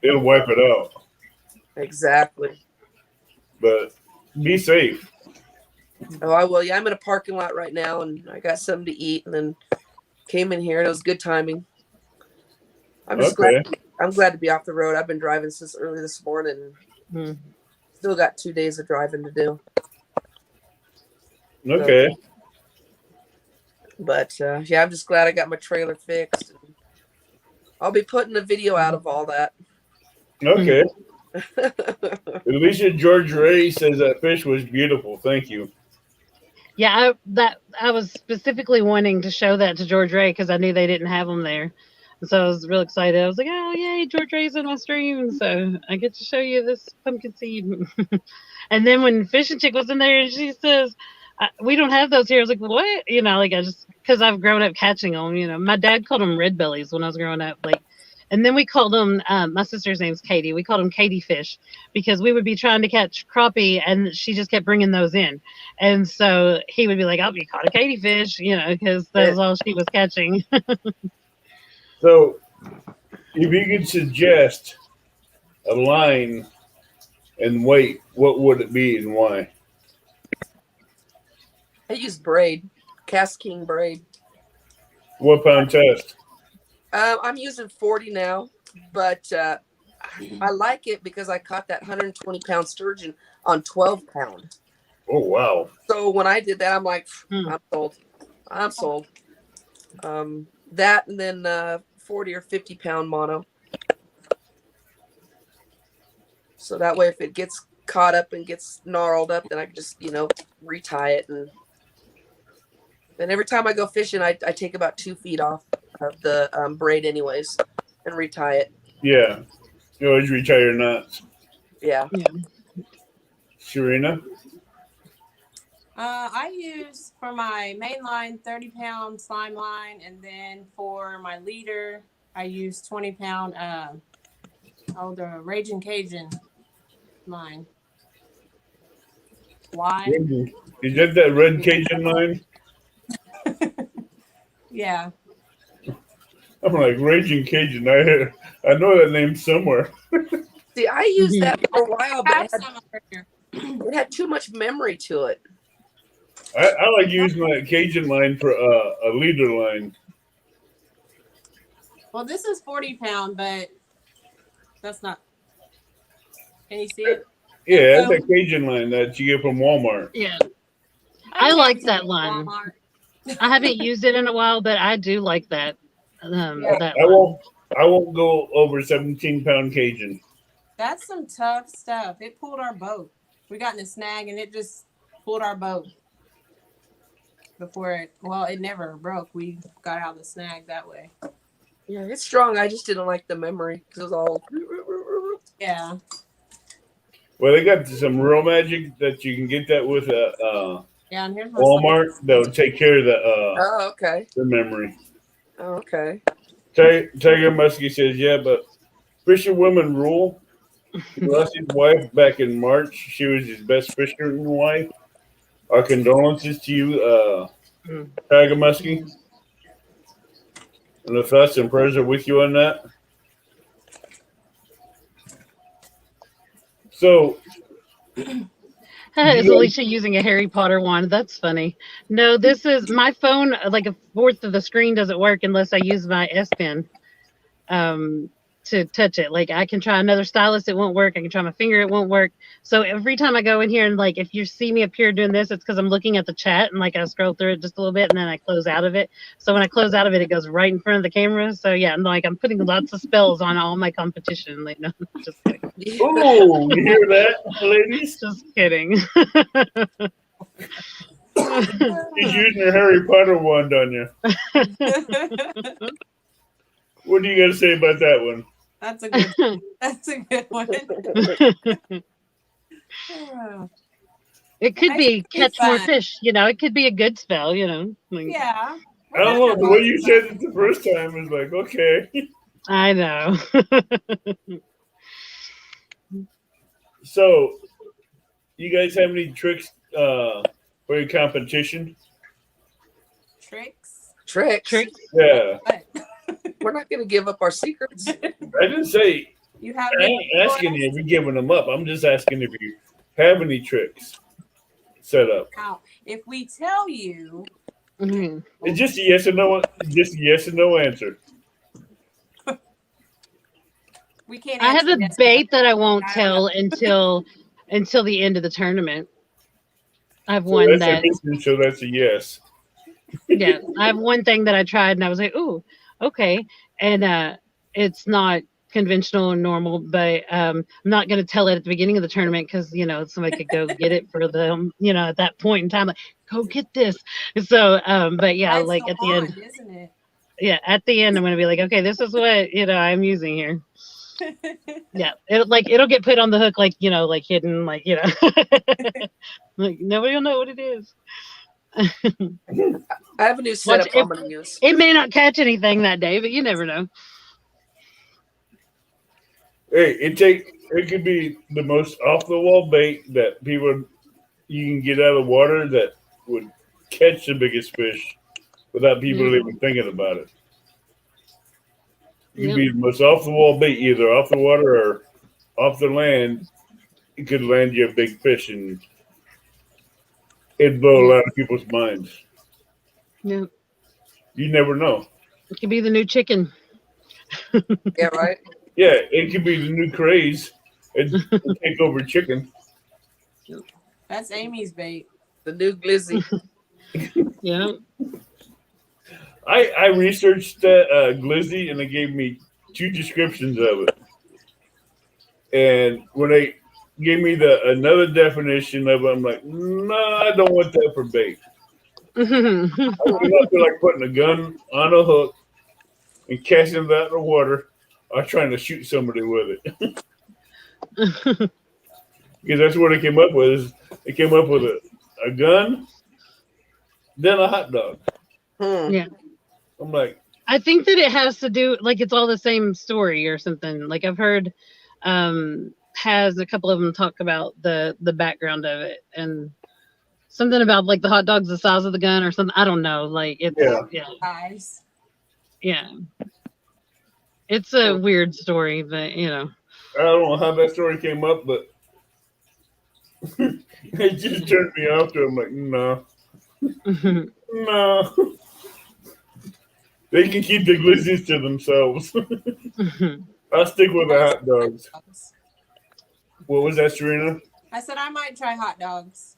Speaker 2: It'll wipe it out.
Speaker 8: Exactly.
Speaker 2: But be safe.
Speaker 8: Oh, I will. Yeah, I'm in a parking lot right now, and I got something to eat, and then came in here, and it was good timing. I'm just
Speaker 2: Okay.
Speaker 8: glad. I'm glad to be off the road. I've been driving since early this morning. And still got 2 days of driving to do.
Speaker 2: Okay.
Speaker 8: But yeah, I'm just glad I got my trailer fixed. I'll be putting a video out of all that.
Speaker 2: Okay. Alicia George Ray says that fish was beautiful. Thank you.
Speaker 6: Yeah, I was specifically wanting to show that to George Ray because I knew they didn't have them there. So I was real excited. I was like, oh, yay, George Ray's in my stream. So I get to show you this pumpkin seed. And then when Fish and Chick was in there, and she says, we don't have those here. I was like, what? You know, like I just, because I've grown up catching them. You know, my dad called them red bellies when I was growing up. Like, and then we called them, my sister's name's Katie. We called them Katie fish because we would be trying to catch crappie and she just kept bringing those in. And so he would be like, oh, you caught a Katie fish, you know, because that was all she was catching.
Speaker 2: So, if you could suggest a line and weight, what would it be and why?
Speaker 8: I use braid, Cast King braid.
Speaker 2: What pound test?
Speaker 8: I'm using 40 now, but I like it because I caught that 120-pound sturgeon on 12-pound.
Speaker 2: Oh, wow.
Speaker 8: So when I did that, I'm like, I'm sold. I'm sold. That and then 40 or 50-pound mono. So that way, if it gets caught up and gets gnarled up, then I can just, you know, retie it. And every time I go fishing, I take about 2 feet off of the braid anyways and retie it.
Speaker 2: Yeah. You always retie your knots.
Speaker 8: Yeah.
Speaker 2: Sharina?
Speaker 3: I use for my main line 30-pound slime line, and then for my leader, I use 20-pound the Raging Cajun line. Why?
Speaker 2: Is that red Cajun line?
Speaker 3: Yeah.
Speaker 2: I'm like Raging Cajun. I know that name somewhere.
Speaker 8: See, I used that for a while, but
Speaker 3: Have some over here.
Speaker 8: it had too much memory to it.
Speaker 2: I like using that Cajun line for a leader line.
Speaker 3: Well, this is 40-pound, but that's not. Can you see it?
Speaker 2: Yeah, that's a Cajun line that you get from Walmart.
Speaker 6: Yeah. I like that line.
Speaker 3: Walmart.
Speaker 6: I haven't used it in a while, but I do like that. That
Speaker 2: I won't go over 17-pound Cajun.
Speaker 3: That's some tough stuff. It pulled our boat. We got in a snag and it just pulled our boat. Before it never broke. We got out of the snag that way.
Speaker 8: Yeah, it's strong. I just didn't like the memory because it was all.
Speaker 3: Yeah.
Speaker 2: Well, they got some real magic that you can get that with
Speaker 3: Yeah, and here's my
Speaker 2: Walmart. They'll take care of
Speaker 8: Oh, okay.
Speaker 2: the memory.
Speaker 8: Oh, okay.
Speaker 2: Tiger Muskie says, yeah, but fisher women rule. He lost his wife back in March. She was his best fisherman wife. Our condolences to you, Tiger Muskie. And the thoughts and prayers are with you on that. So,
Speaker 6: is Alicia using a Harry Potter wand? That's funny. No, this is my phone. Like a fourth of the screen doesn't work unless I use my S Pen to touch it. Like I can try another stylus, it won't work. I can try my finger, it won't work. So every time I go in here and like if you see me up here doing this, it's because I'm looking at the chat and like I scroll through it just a little bit and then I close out of it. So when I close out of it, it goes right in front of the camera. So yeah, I'm putting lots of spells on all my competition. Like no, just kidding.
Speaker 2: oh, you hear that, ladies?
Speaker 6: Just kidding.
Speaker 2: She's using her Harry Potter wand on you. What do you got to say about that one?
Speaker 3: That's a good one.
Speaker 6: It could be
Speaker 3: Nice,
Speaker 6: catch more
Speaker 3: fun.
Speaker 6: fish. It could be a good spell. Like,
Speaker 3: Yeah.
Speaker 2: I don't know. The way you said it the first time is like, okay.
Speaker 6: I know.
Speaker 2: So, you guys have any tricks for your competition?
Speaker 3: Tricks.
Speaker 8: Tricks.
Speaker 2: Yeah.
Speaker 3: What?
Speaker 8: We're not going to give up our secrets.
Speaker 2: I didn't say,
Speaker 3: You have
Speaker 2: I ain't asking you if you're giving them up. I'm just asking if you have any tricks set up.
Speaker 3: Now, if we tell you,
Speaker 6: Mhm.
Speaker 2: It's just a yes or no. Just a yes or no answer.
Speaker 3: we can't.
Speaker 6: I have
Speaker 3: answer
Speaker 6: a
Speaker 3: yes or
Speaker 6: bait that I won't
Speaker 3: I don't know.
Speaker 6: tell until the end of the tournament. I have
Speaker 2: So
Speaker 6: one
Speaker 2: that's
Speaker 6: that,
Speaker 2: a mission, so that's a yes.
Speaker 6: yeah, I have one thing that I tried and I was like, ooh, okay. And it's not conventional and normal, but I'm not going to tell it at the beginning of the tournament because, somebody could go get it for them, at that point in time, like, go get this. So, but yeah,
Speaker 3: That's
Speaker 6: like
Speaker 3: the
Speaker 6: at the end,
Speaker 3: wand, isn't it?
Speaker 6: yeah, at the end, I'm going to be like, okay, this is what, I'm using here. Yeah, it'll get put on the hook, like hidden, like like nobody will know what it is.
Speaker 8: I have a new setup I'm going to use.
Speaker 6: It may not catch anything that day, but you never know.
Speaker 2: Hey, it could be the most off the wall bait that you can get out of the water that would catch the biggest fish without people even thinking about it. It could be the most off the wall bait, either off the water or off the land. It could land you a big fish and it'd blow a lot of people's minds.
Speaker 6: Yeah,
Speaker 2: You never know.
Speaker 6: it could be the new chicken.
Speaker 8: Yeah, right?
Speaker 2: Yeah, it could be the new craze and take over chicken.
Speaker 3: That's Amy's bait.
Speaker 8: The new glizzy.
Speaker 6: Yeah.
Speaker 2: I researched glizzy and they gave me 2 descriptions of it. And when they gave me another definition of it, I'm like, no, I don't want that for bait. I do not feel like putting a gun on a hook and casting it out in the water or trying to shoot somebody with it. Because that's what it came up with. It came up with a gun, then a hot dog.
Speaker 6: Yeah.
Speaker 2: I'm like,
Speaker 6: I think that it has to do, like, it's all the same story or something. Like I've heard has a couple of them talk about the background of it and something about like the hot dog's the size of the gun or something. I don't know. Like it's
Speaker 3: Guys.
Speaker 6: yeah. It's a weird story, but
Speaker 2: I don't know how that story came up, but it just turned me off to it. I'm like, no. No. They can keep the glizzies to themselves. I'll stick with the hot dogs. What was that, Serena?
Speaker 3: I said I might try hot dogs.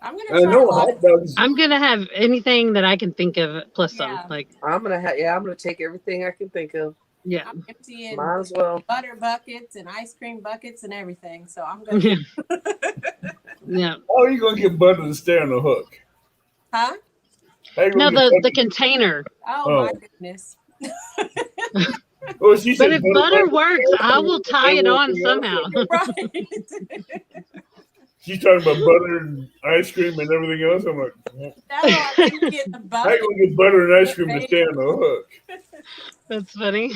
Speaker 3: I'm gonna
Speaker 2: I
Speaker 3: try
Speaker 2: know hot dogs.
Speaker 6: I'm gonna have anything that I can think of plus some. Like
Speaker 8: I'm gonna take everything I can think of.
Speaker 6: Yeah.
Speaker 3: I'm emptying
Speaker 8: Might as well.
Speaker 3: butter buckets and ice cream buckets and everything. So I'm gonna
Speaker 6: Yeah.
Speaker 2: How are you gonna get butter to stay on the hook?
Speaker 3: Huh?
Speaker 6: No, the container.
Speaker 3: Oh my goodness.
Speaker 2: Oh, she
Speaker 6: But
Speaker 2: said
Speaker 6: if butter works, I will tie it on somehow.
Speaker 3: Right.
Speaker 2: She's talking about butter and ice cream and everything else. I'm like,
Speaker 3: No, I didn't get the
Speaker 2: how
Speaker 3: bucket.
Speaker 2: you gonna get butter and ice cream to stay on the hook?
Speaker 6: That's funny.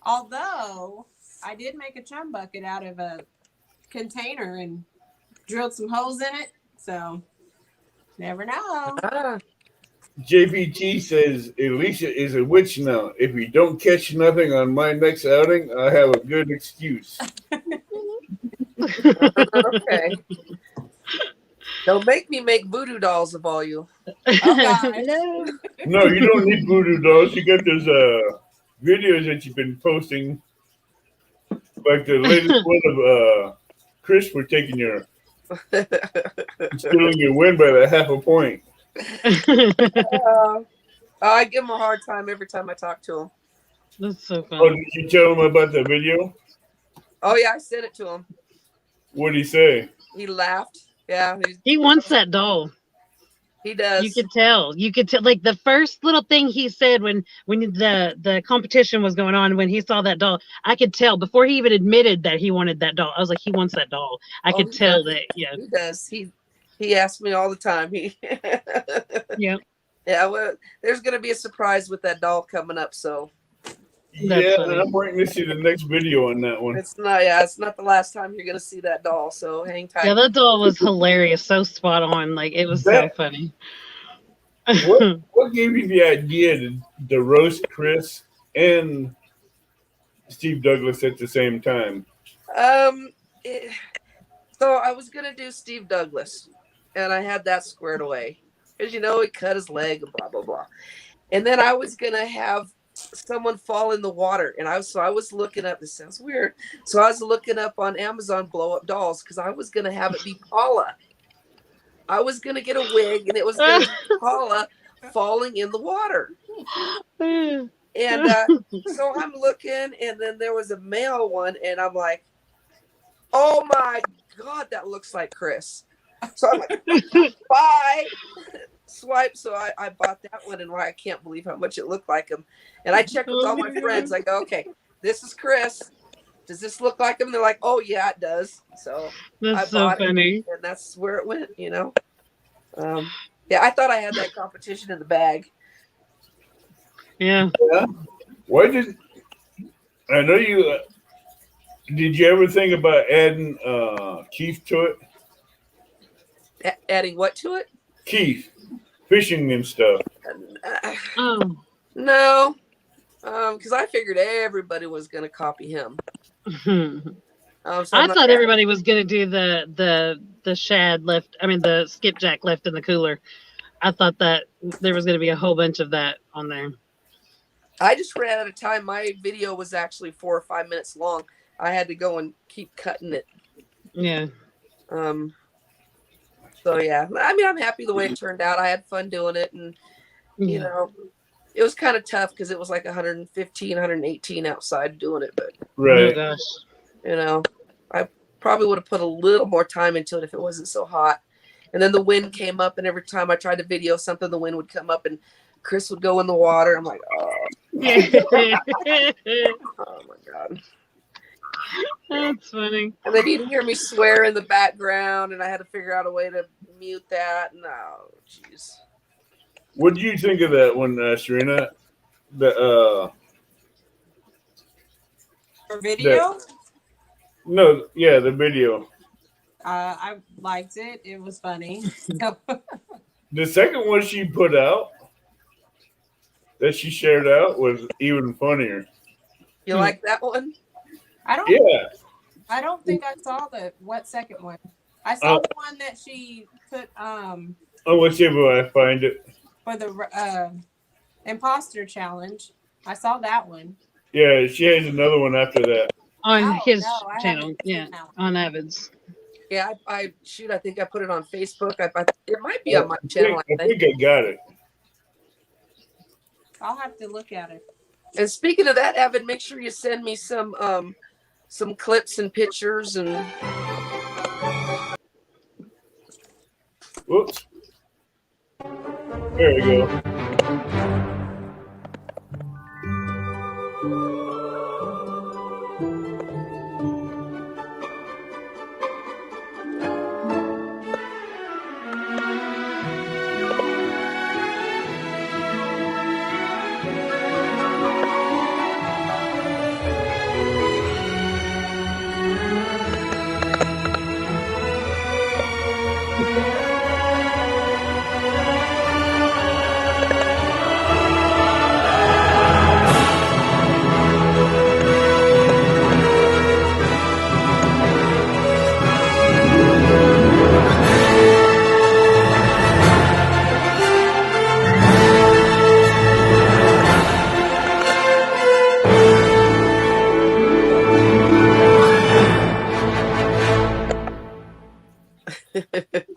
Speaker 3: Although I did make a chum bucket out of a container and drilled some holes in it. So never know.
Speaker 2: JPT says Alicia is a witch now. If you don't catch nothing on my next outing, I have a good excuse.
Speaker 8: Okay. Don't make me make voodoo dolls of all you.
Speaker 3: Oh gosh.
Speaker 2: No, you don't need voodoo dolls. You got those videos that you've been posting, like the latest one of Chris for taking stealing your win by the half a point.
Speaker 8: I give him a hard time every time I talk to him.
Speaker 6: That's so funny.
Speaker 2: Oh, did you tell him about the video?
Speaker 8: Oh yeah, I sent it to him.
Speaker 2: What did he say?
Speaker 8: He laughed. Yeah.
Speaker 6: He wants that doll.
Speaker 8: He does.
Speaker 6: You could tell. You could tell. Like the first little thing he said when the competition was going on, when he saw that doll, I could tell before he even admitted that he wanted that doll. I was like, he wants that doll. I could tell that. Yeah.
Speaker 8: He does. He asks me all the time.
Speaker 6: Yeah.
Speaker 8: Yeah. Well, there's gonna be a surprise with that doll coming up. So
Speaker 2: Yeah, and I'm waiting to see the next video on that one.
Speaker 8: it's not the last time you're gonna see that doll. So hang tight.
Speaker 6: Yeah, that doll was hilarious. So spot on. Like it was so funny.
Speaker 2: What gave you the idea to roast Chris and Steve Douglas at the same time?
Speaker 8: So I was gonna do Steve Douglas, and I had that squared away because he cut his leg and blah blah blah. And then I was gonna have someone fall in the water, and I was looking up. This sounds weird. So I was looking up on Amazon blow up dolls because I was gonna have it be Paula. I was gonna get a wig, and it was gonna be Paula falling in the water. And so I'm looking, and then there was a male one, and I'm like, oh my God, that looks like Chris. So I'm like, bye. Swipe. So I bought that one, and I can't believe how much it looked like him. And I checked with all my friends. I go, okay, this is Chris. Does this look like him? They're like, oh yeah, it does. So
Speaker 6: that's so funny.
Speaker 8: it, and that's where it went. Yeah, I thought I had that competition in the bag.
Speaker 6: Yeah.
Speaker 2: Why did I know you? Did you ever think about adding Keith to it?
Speaker 8: Adding what to it?
Speaker 2: Keith, fishing and stuff.
Speaker 8: No, because I figured everybody was going to copy him.
Speaker 6: So I thought everybody was going to do the shad left. I mean, the skipjack left in the cooler. I thought that there was going to be a whole bunch of that on there.
Speaker 8: I just ran out of time. My video was actually 4 or 5 minutes long. I had to go and keep cutting it.
Speaker 6: Yeah.
Speaker 8: So yeah, I mean, I'm happy the way it turned out. I had fun doing it, and you know, it was kind of tough because it was like 115, 118 outside doing it. But
Speaker 2: right,
Speaker 6: oh gosh,
Speaker 8: you know, I probably would have put a little more time into it if it wasn't so hot. And then the wind came up, and every time I tried to video something, the wind would come up, and Chris would go in the water. I'm like, oh, oh my God.
Speaker 6: That's funny.
Speaker 8: And then you'd hear me swear in the background, and I had to figure out a way to mute that. No, jeez.
Speaker 2: What do you think of that one, Serena?
Speaker 3: For video?
Speaker 2: The video.
Speaker 3: I liked it. It was funny.
Speaker 2: The second one she put out, that she shared out, was even funnier.
Speaker 8: You like that one?
Speaker 3: I don't think I saw what second one. I saw the one that she put
Speaker 2: let's see if I find it.
Speaker 3: For the imposter challenge. I saw that one.
Speaker 2: Yeah, she has another one after that.
Speaker 6: On his channel. Yeah. On Avid's.
Speaker 8: Yeah, I think I put it on Facebook. It might be on my channel.
Speaker 2: I think I got it.
Speaker 3: I'll have to look at it.
Speaker 8: And speaking of that, Evan, make sure you send me some clips and pictures and.
Speaker 2: Whoops. There we go.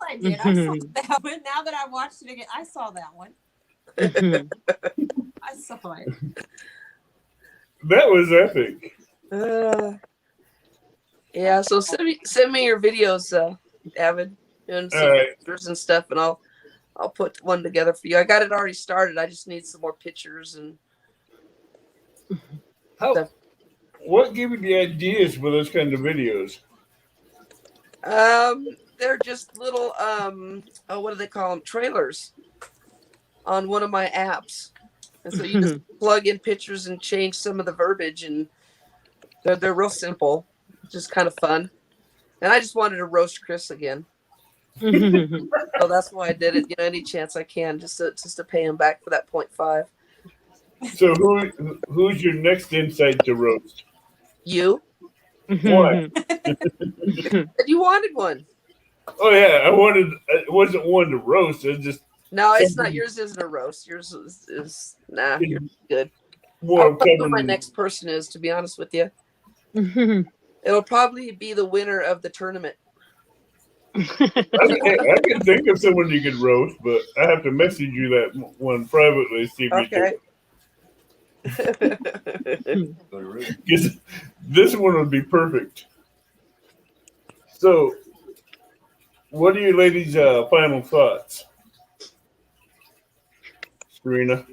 Speaker 3: I did. I saw that one. Now that I watched it again, I saw that one. I saw it.
Speaker 2: That was epic.
Speaker 8: Yeah, so send me your videos, Evan, and some pictures and stuff, and I'll put one together for you. I got it already started. I just need some more pictures and
Speaker 2: How?
Speaker 8: stuff.
Speaker 2: What gave you the ideas for those kind of videos?
Speaker 8: They're just little oh, what do they call them? Trailers on one of my apps, and so you just plug in pictures and change some of the verbiage, and they're real simple, just kind of fun. And I just wanted to roast Chris again, so that's why I did it. You know, any chance I can, just to pay him back for that 0.5.
Speaker 2: So who's your next insight to roast?
Speaker 8: You
Speaker 2: Why?
Speaker 8: said you wanted one.
Speaker 2: Oh yeah, it wasn't one to roast. It's just
Speaker 8: No, it's not.
Speaker 2: something
Speaker 8: Yours isn't a roast. Yours is nah. You're good. I
Speaker 2: more
Speaker 8: don't know who my
Speaker 2: covering.
Speaker 8: next person is, to be honest with you. It'll probably be the winner of the tournament.
Speaker 2: I can think of someone you could roast, but I have to message you that one privately to see if you
Speaker 8: Okay.
Speaker 2: do it. Because this one would be perfect. So, what are you ladies' final thoughts, Serena?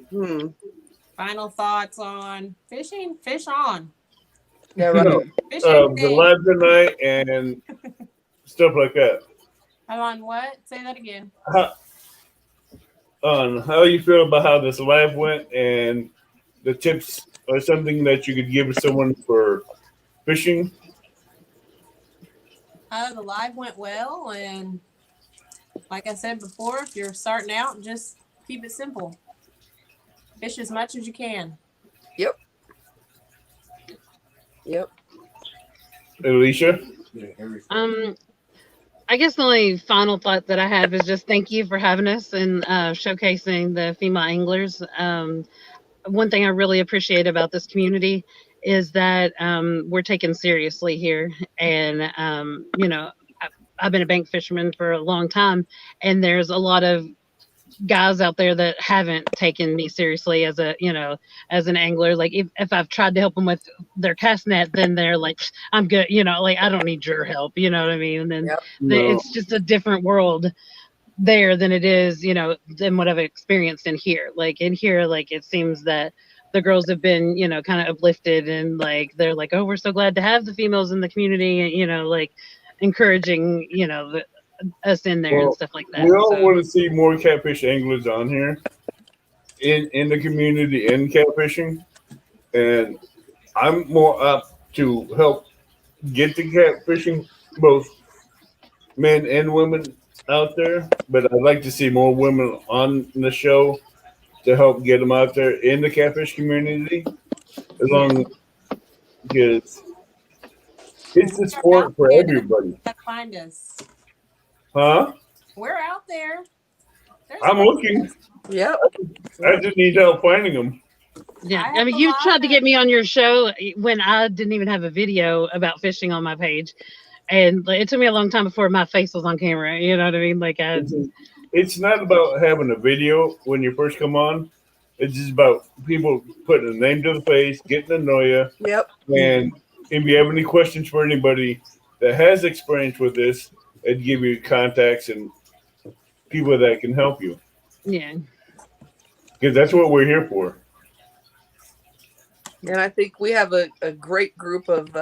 Speaker 3: Final thoughts on fishing? Fish on.
Speaker 8: Yeah, right.
Speaker 2: No,
Speaker 3: Fish every
Speaker 2: the
Speaker 3: day.
Speaker 2: live tonight and stuff like that.
Speaker 3: On what? Say that again.
Speaker 2: On how you feel about how this live went and the tips or something that you could give someone for fishing.
Speaker 3: The live went well, and like I said before, if you're starting out, just keep it simple. Fish as much as you can.
Speaker 8: Yep. Yep.
Speaker 2: Alicia?
Speaker 6: I guess the only final thought that I have is just thank you for having us and showcasing the female anglers. One thing I really appreciate about this community is that we're taken seriously here. And, you know, I've been a bank fisherman for a long time, and there's a lot of guys out there that haven't taken me seriously as a, you know, as an angler. Like if I've tried to help them with their cast net, then they're like, I'm good, you know, like I don't need your help, you know what I mean? And then
Speaker 8: Yep.
Speaker 6: it's just a different world there than it is, you know, than what I've experienced in here. Like in here, like it seems that the girls have been, you know, kind of uplifted, and like they're like, oh, we're so glad to have the females in the community, and you know, like encouraging, you know, us in there and stuff like that.
Speaker 2: We all
Speaker 6: So
Speaker 2: want to see more catfish anglers on here in the community in catfishing, and I'm more up to help get the catfishing, both men and women out there. But I'd like to see more women on the show to help get them out there in the catfish community, as long as it's the sport for everybody.
Speaker 3: Find us.
Speaker 2: Huh?
Speaker 3: We're out there.
Speaker 2: I'm looking.
Speaker 8: Yep.
Speaker 2: I just need help finding them.
Speaker 6: yeah, I mean, you tried to get me on your show when I didn't even have a video about fishing on my page, and it took me a long time before my face was on camera. You know what I mean? Like,
Speaker 2: It's not about having a video when you first come on. It's just about people putting a name to the face, getting to know you.
Speaker 8: Yep.
Speaker 2: And if you have any questions for anybody that has experience with this, it'd give you contacts and people that can help you.
Speaker 6: yeah.
Speaker 2: Because that's what we're here for.
Speaker 8: And I think we have a great group of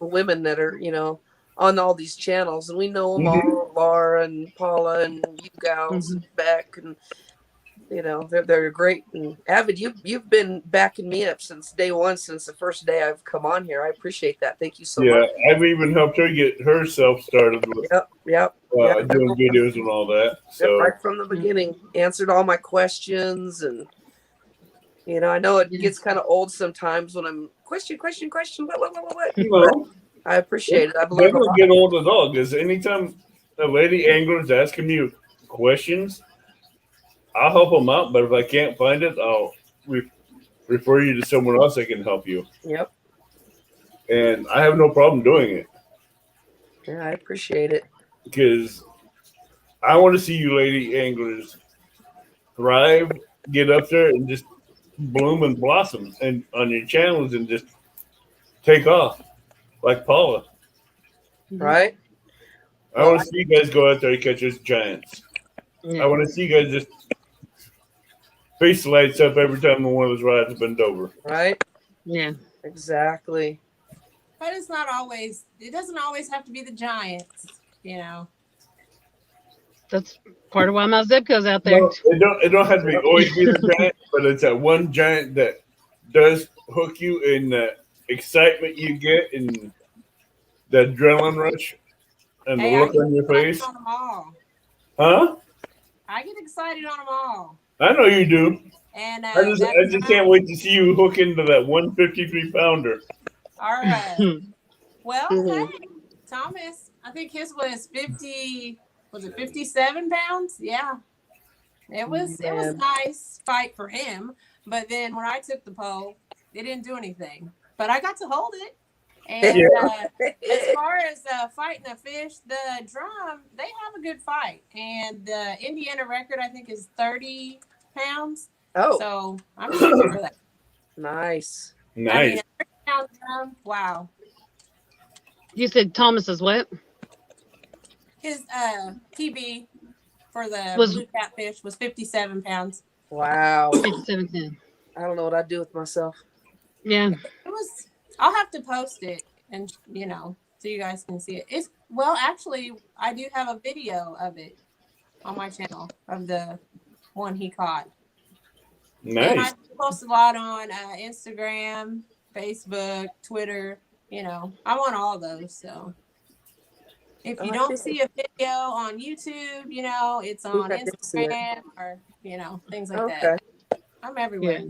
Speaker 8: women that are, you know, on all these channels, and we know them all, Laura and Paula and you gals and Beck, and you know they're great. And Avid, you've been backing me up since day one, since the first day I've come on here. I appreciate that. Thank you so much.
Speaker 2: Yeah, I've even helped her get herself started with
Speaker 8: Yep.
Speaker 2: doing videos and all that. So
Speaker 8: right from the beginning, answered all my questions, and you know, I know it gets kind of old sometimes when I'm question. What?
Speaker 2: you know,
Speaker 8: I appreciate it. I've
Speaker 2: they
Speaker 8: learned a
Speaker 2: don't
Speaker 8: lot.
Speaker 2: get old at all. Because anytime a lady angler is asking me questions, I'll help them out. But if I can't find it, I'll refer you to someone else that can help you.
Speaker 8: Yep.
Speaker 2: And I have no problem doing it.
Speaker 8: Yeah, I appreciate it.
Speaker 2: Because I want to see you lady anglers thrive, get up there, and just bloom and blossom and on your channels and just take off like Paula.
Speaker 8: Right?
Speaker 2: I want to see you guys go out there and catch those giants. I want to see you guys just face lights up every time one of those rides bend over.
Speaker 8: Right?
Speaker 6: Yeah.
Speaker 8: Exactly.
Speaker 3: But it's not always. It doesn't always have to be the giants. You know.
Speaker 6: That's part of why my Zebco's out there.
Speaker 2: No, it don't have to be always be the giant, but it's that one giant that does hook you in the excitement you get and the adrenaline rush and the
Speaker 3: Hey, I
Speaker 2: look
Speaker 3: get
Speaker 2: on your
Speaker 3: excited
Speaker 2: face.
Speaker 3: on them all.
Speaker 2: Huh?
Speaker 3: I get excited on them all.
Speaker 2: I know you do.
Speaker 3: And
Speaker 2: I just can't wait to see you hook into that 153 pounder.
Speaker 3: All right. Well,
Speaker 8: Mhm.
Speaker 3: hey, Thomas, I think his was 50. Was it 57 pounds? Yeah. It was a
Speaker 8: Man.
Speaker 3: nice fight for him. But then when I took the pole, it didn't do anything. But I got to hold it. And as far as fighting a fish, the drum, they have a good fight. And the Indiana record, I think, is 30 pounds.
Speaker 8: Oh,
Speaker 3: So I'm shooting for that.
Speaker 8: nice.
Speaker 3: I mean,
Speaker 2: Nice.
Speaker 3: a 30-pound drum, wow.
Speaker 6: You said Thomas is what?
Speaker 3: His PB for the
Speaker 6: Was-
Speaker 3: blue catfish was 57 pounds.
Speaker 8: Wow.
Speaker 6: 57.
Speaker 8: I don't know what I'd do with myself.
Speaker 6: Yeah.
Speaker 3: It was. I'll have to post it, and so you guys can see it. It's actually, I do have a video of it on my channel of the one he caught. And I
Speaker 2: Nice.
Speaker 3: post a lot on Instagram, Facebook, Twitter. I'm on all those. So if you don't see a video on YouTube, it's on
Speaker 8: I did see it.
Speaker 3: Instagram or things like
Speaker 8: Okay.
Speaker 3: that. I'm everywhere.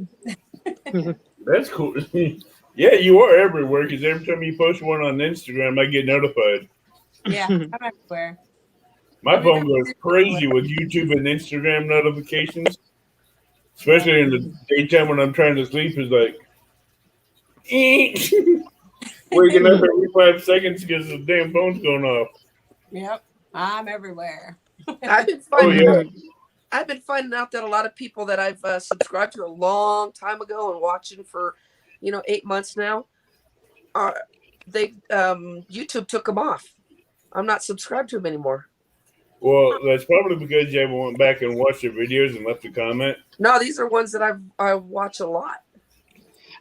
Speaker 2: That's cool. Yeah, you are everywhere because every time you post one on Instagram, I get notified.
Speaker 3: Yeah, I'm everywhere.
Speaker 2: My phone goes crazy with YouTube and Instagram notifications, especially in the daytime when I'm trying to sleep. It's like, waking up every 5 seconds because the damn phone's going off.
Speaker 3: Yep, I'm everywhere.
Speaker 8: I've been finding out that a lot of people that I've subscribed to a long time ago and watching for 8 months now, YouTube took them off. I'm not subscribed to them anymore.
Speaker 2: Well, that's probably because you haven't went back and watched the videos and left a comment.
Speaker 8: No, these are ones that I watch a lot.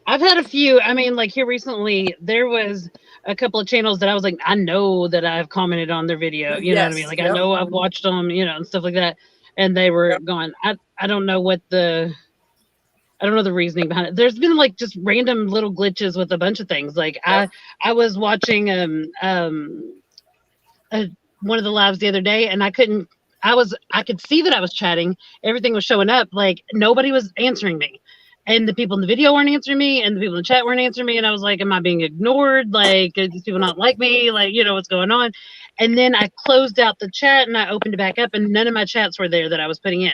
Speaker 6: I've had a few. I mean, like here recently, there was a couple of channels that I was like, I know that I've commented on their video. You know what I mean? Like, I know I've watched them, and stuff like that. And they were going, I don't know the reasoning behind it. There's been like just random little glitches with a bunch of things. Like I was watching one of the lives the other day, and I could see that I was chatting. Everything was showing up. Like nobody was answering me. And the people in the video weren't answering me, and the people in the chat weren't answering me. And I was like, am I being ignored? Like, do these people not like me? Like, what's going on? And then I closed out the chat and I opened it back up, and none of my chats were there that I was putting in.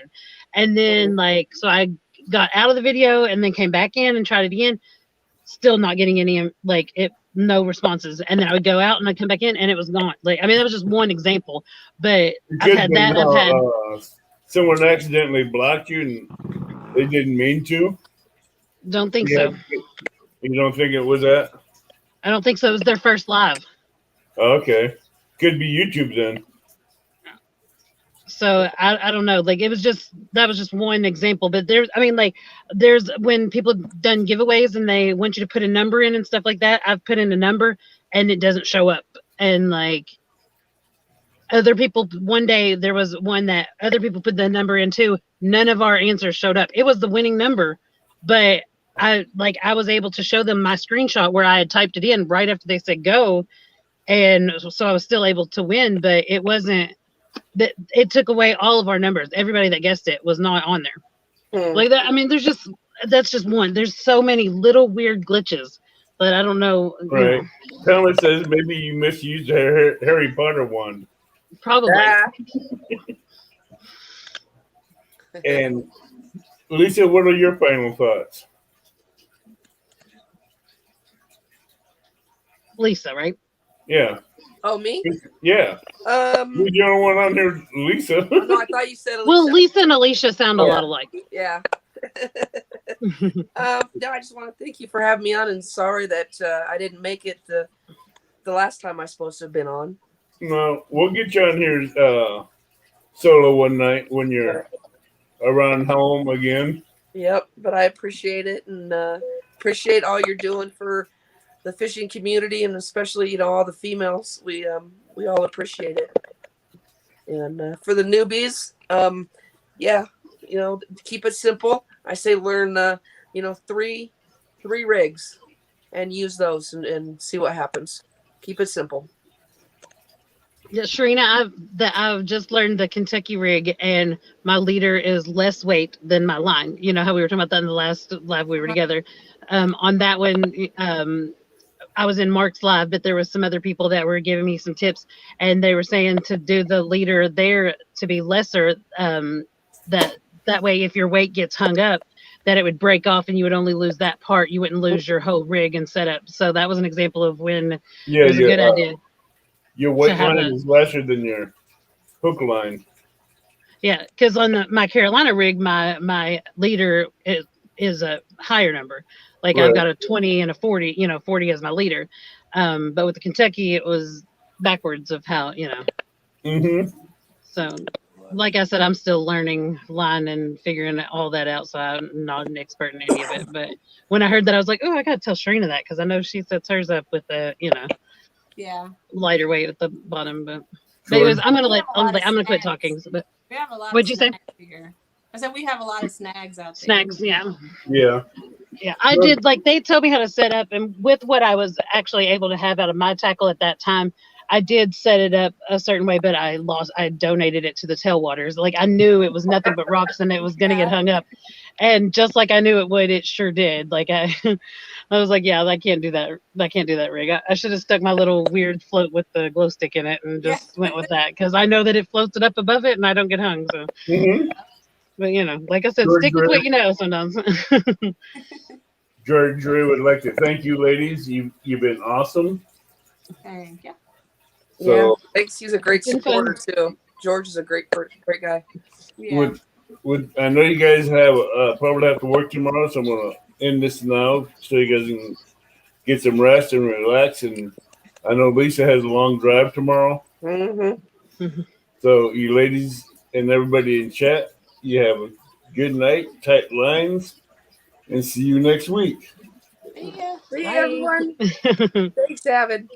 Speaker 6: And then, so I got out of the video and then came back in and tried it again. Still not getting any, no responses. And then I would go out and I'd come back in and it was gone. Like, I mean, that was just one example. But I've had that. I've had
Speaker 2: someone accidentally blocked you and they didn't mean to.
Speaker 6: Don't think so.
Speaker 2: You don't think it was that?
Speaker 6: I don't think so. It was their first live.
Speaker 2: Okay. Could be YouTube then.
Speaker 6: So I don't know. Like that was just one example. But there's when people have done giveaways and they want you to put a number in and stuff like that. I've put in a number and it doesn't show up. And like other people, one day there was one that other people put the number in too. None of our answers showed up. It was the winning number, but I was able to show them my screenshot where I had typed it in right after they said go. And so I was still able to win, but it wasn't that it took away all of our numbers. Everybody that guessed it was not on there. Like that. I mean, that's just one. There's so many little weird glitches, but I don't know.
Speaker 2: Right. Thomas says maybe you misused the Harry Potter one.
Speaker 6: Probably.
Speaker 2: And Lisa, what are your final thoughts?
Speaker 6: Lisa, right?
Speaker 2: Yeah.
Speaker 8: Oh, me?
Speaker 2: Yeah. You're the only one on here, Lisa.
Speaker 8: No, I thought you said Alicia.
Speaker 6: Well, Lisa and Alicia sound a lot alike.
Speaker 8: Yeah. No, I just want to thank you for having me on, and sorry that I didn't make it the last time I was supposed to have been on.
Speaker 2: No, we'll get you on here solo one night when you're around home again.
Speaker 8: Yep, but I appreciate it and appreciate all you're doing for the fishing community and especially all the females. We all appreciate it. And for the newbies, yeah, keep it simple. I say learn three rigs and use those and see what happens. Keep it simple.
Speaker 6: Yeah, Sharina, I've just learned the Kentucky rig, and my leader is less weight than my line. You know how we were talking about that in the last live we were together. On that one, I was in Mark's live, but there was some other people that were giving me some tips, and they were saying to do the leader there to be lesser. That way, if your weight gets hung up, that it would break off, and you would only lose that part. You wouldn't lose your whole rig and setup. So that was an example of when
Speaker 2: Yeah,
Speaker 6: it was a good idea.
Speaker 2: Your weight line is lesser than your hook line.
Speaker 6: Yeah, because on my Carolina rig, my leader is a higher number. Like
Speaker 2: Right.
Speaker 6: I've got a 20 and a 40. 40 as my leader. But with the Kentucky, it was backwards of how.
Speaker 2: Mm-hmm.
Speaker 6: So, like I said, I'm still learning line and figuring all that out. So I'm not an expert in any of it. But when I heard that, I was like, oh, I got to tell Sharina that because I know she sets hers up with the
Speaker 3: Yeah.
Speaker 6: lighter weight at the bottom. But anyways, I'm gonna quit talking. But
Speaker 3: We have a lot
Speaker 6: what'd
Speaker 3: of
Speaker 6: you say?
Speaker 3: snags here. I said we have a lot of snags out there.
Speaker 6: Snacks, yeah.
Speaker 2: Yeah.
Speaker 6: Yeah, I did. Like they told me how to set up, and with what I was actually able to have out of my tackle at that time, I did set it up a certain way. But I donated it to the tailwaters. Like I knew it was nothing but rocks, and it was gonna get hung up. And just like I knew it would, it sure did. Like I was like, yeah, I can't do that. I can't do that rig. I should have stuck my little weird float with the glow stick in it and just went with that because I know that it floats it up above it, and I don't get hung. So.
Speaker 2: Mm-hmm.
Speaker 6: But like I said, stick with what you know sometimes.
Speaker 2: Drew would like to thank you, ladies. You've been awesome.
Speaker 3: Thank you.
Speaker 2: So
Speaker 8: thanks. He's a great supporter too. George is a great guy.
Speaker 3: Yeah.
Speaker 2: I know you guys have probably have to work tomorrow, so I'm gonna end this now so you guys can get some rest and relax. And I know Lisa has a long drive tomorrow.
Speaker 8: Mm-hmm.
Speaker 2: So you ladies and everybody in chat, you have a good night, tight lines, and see you next week.
Speaker 3: See ya.
Speaker 8: See
Speaker 3: Bye.
Speaker 8: everyone. Thanks, David.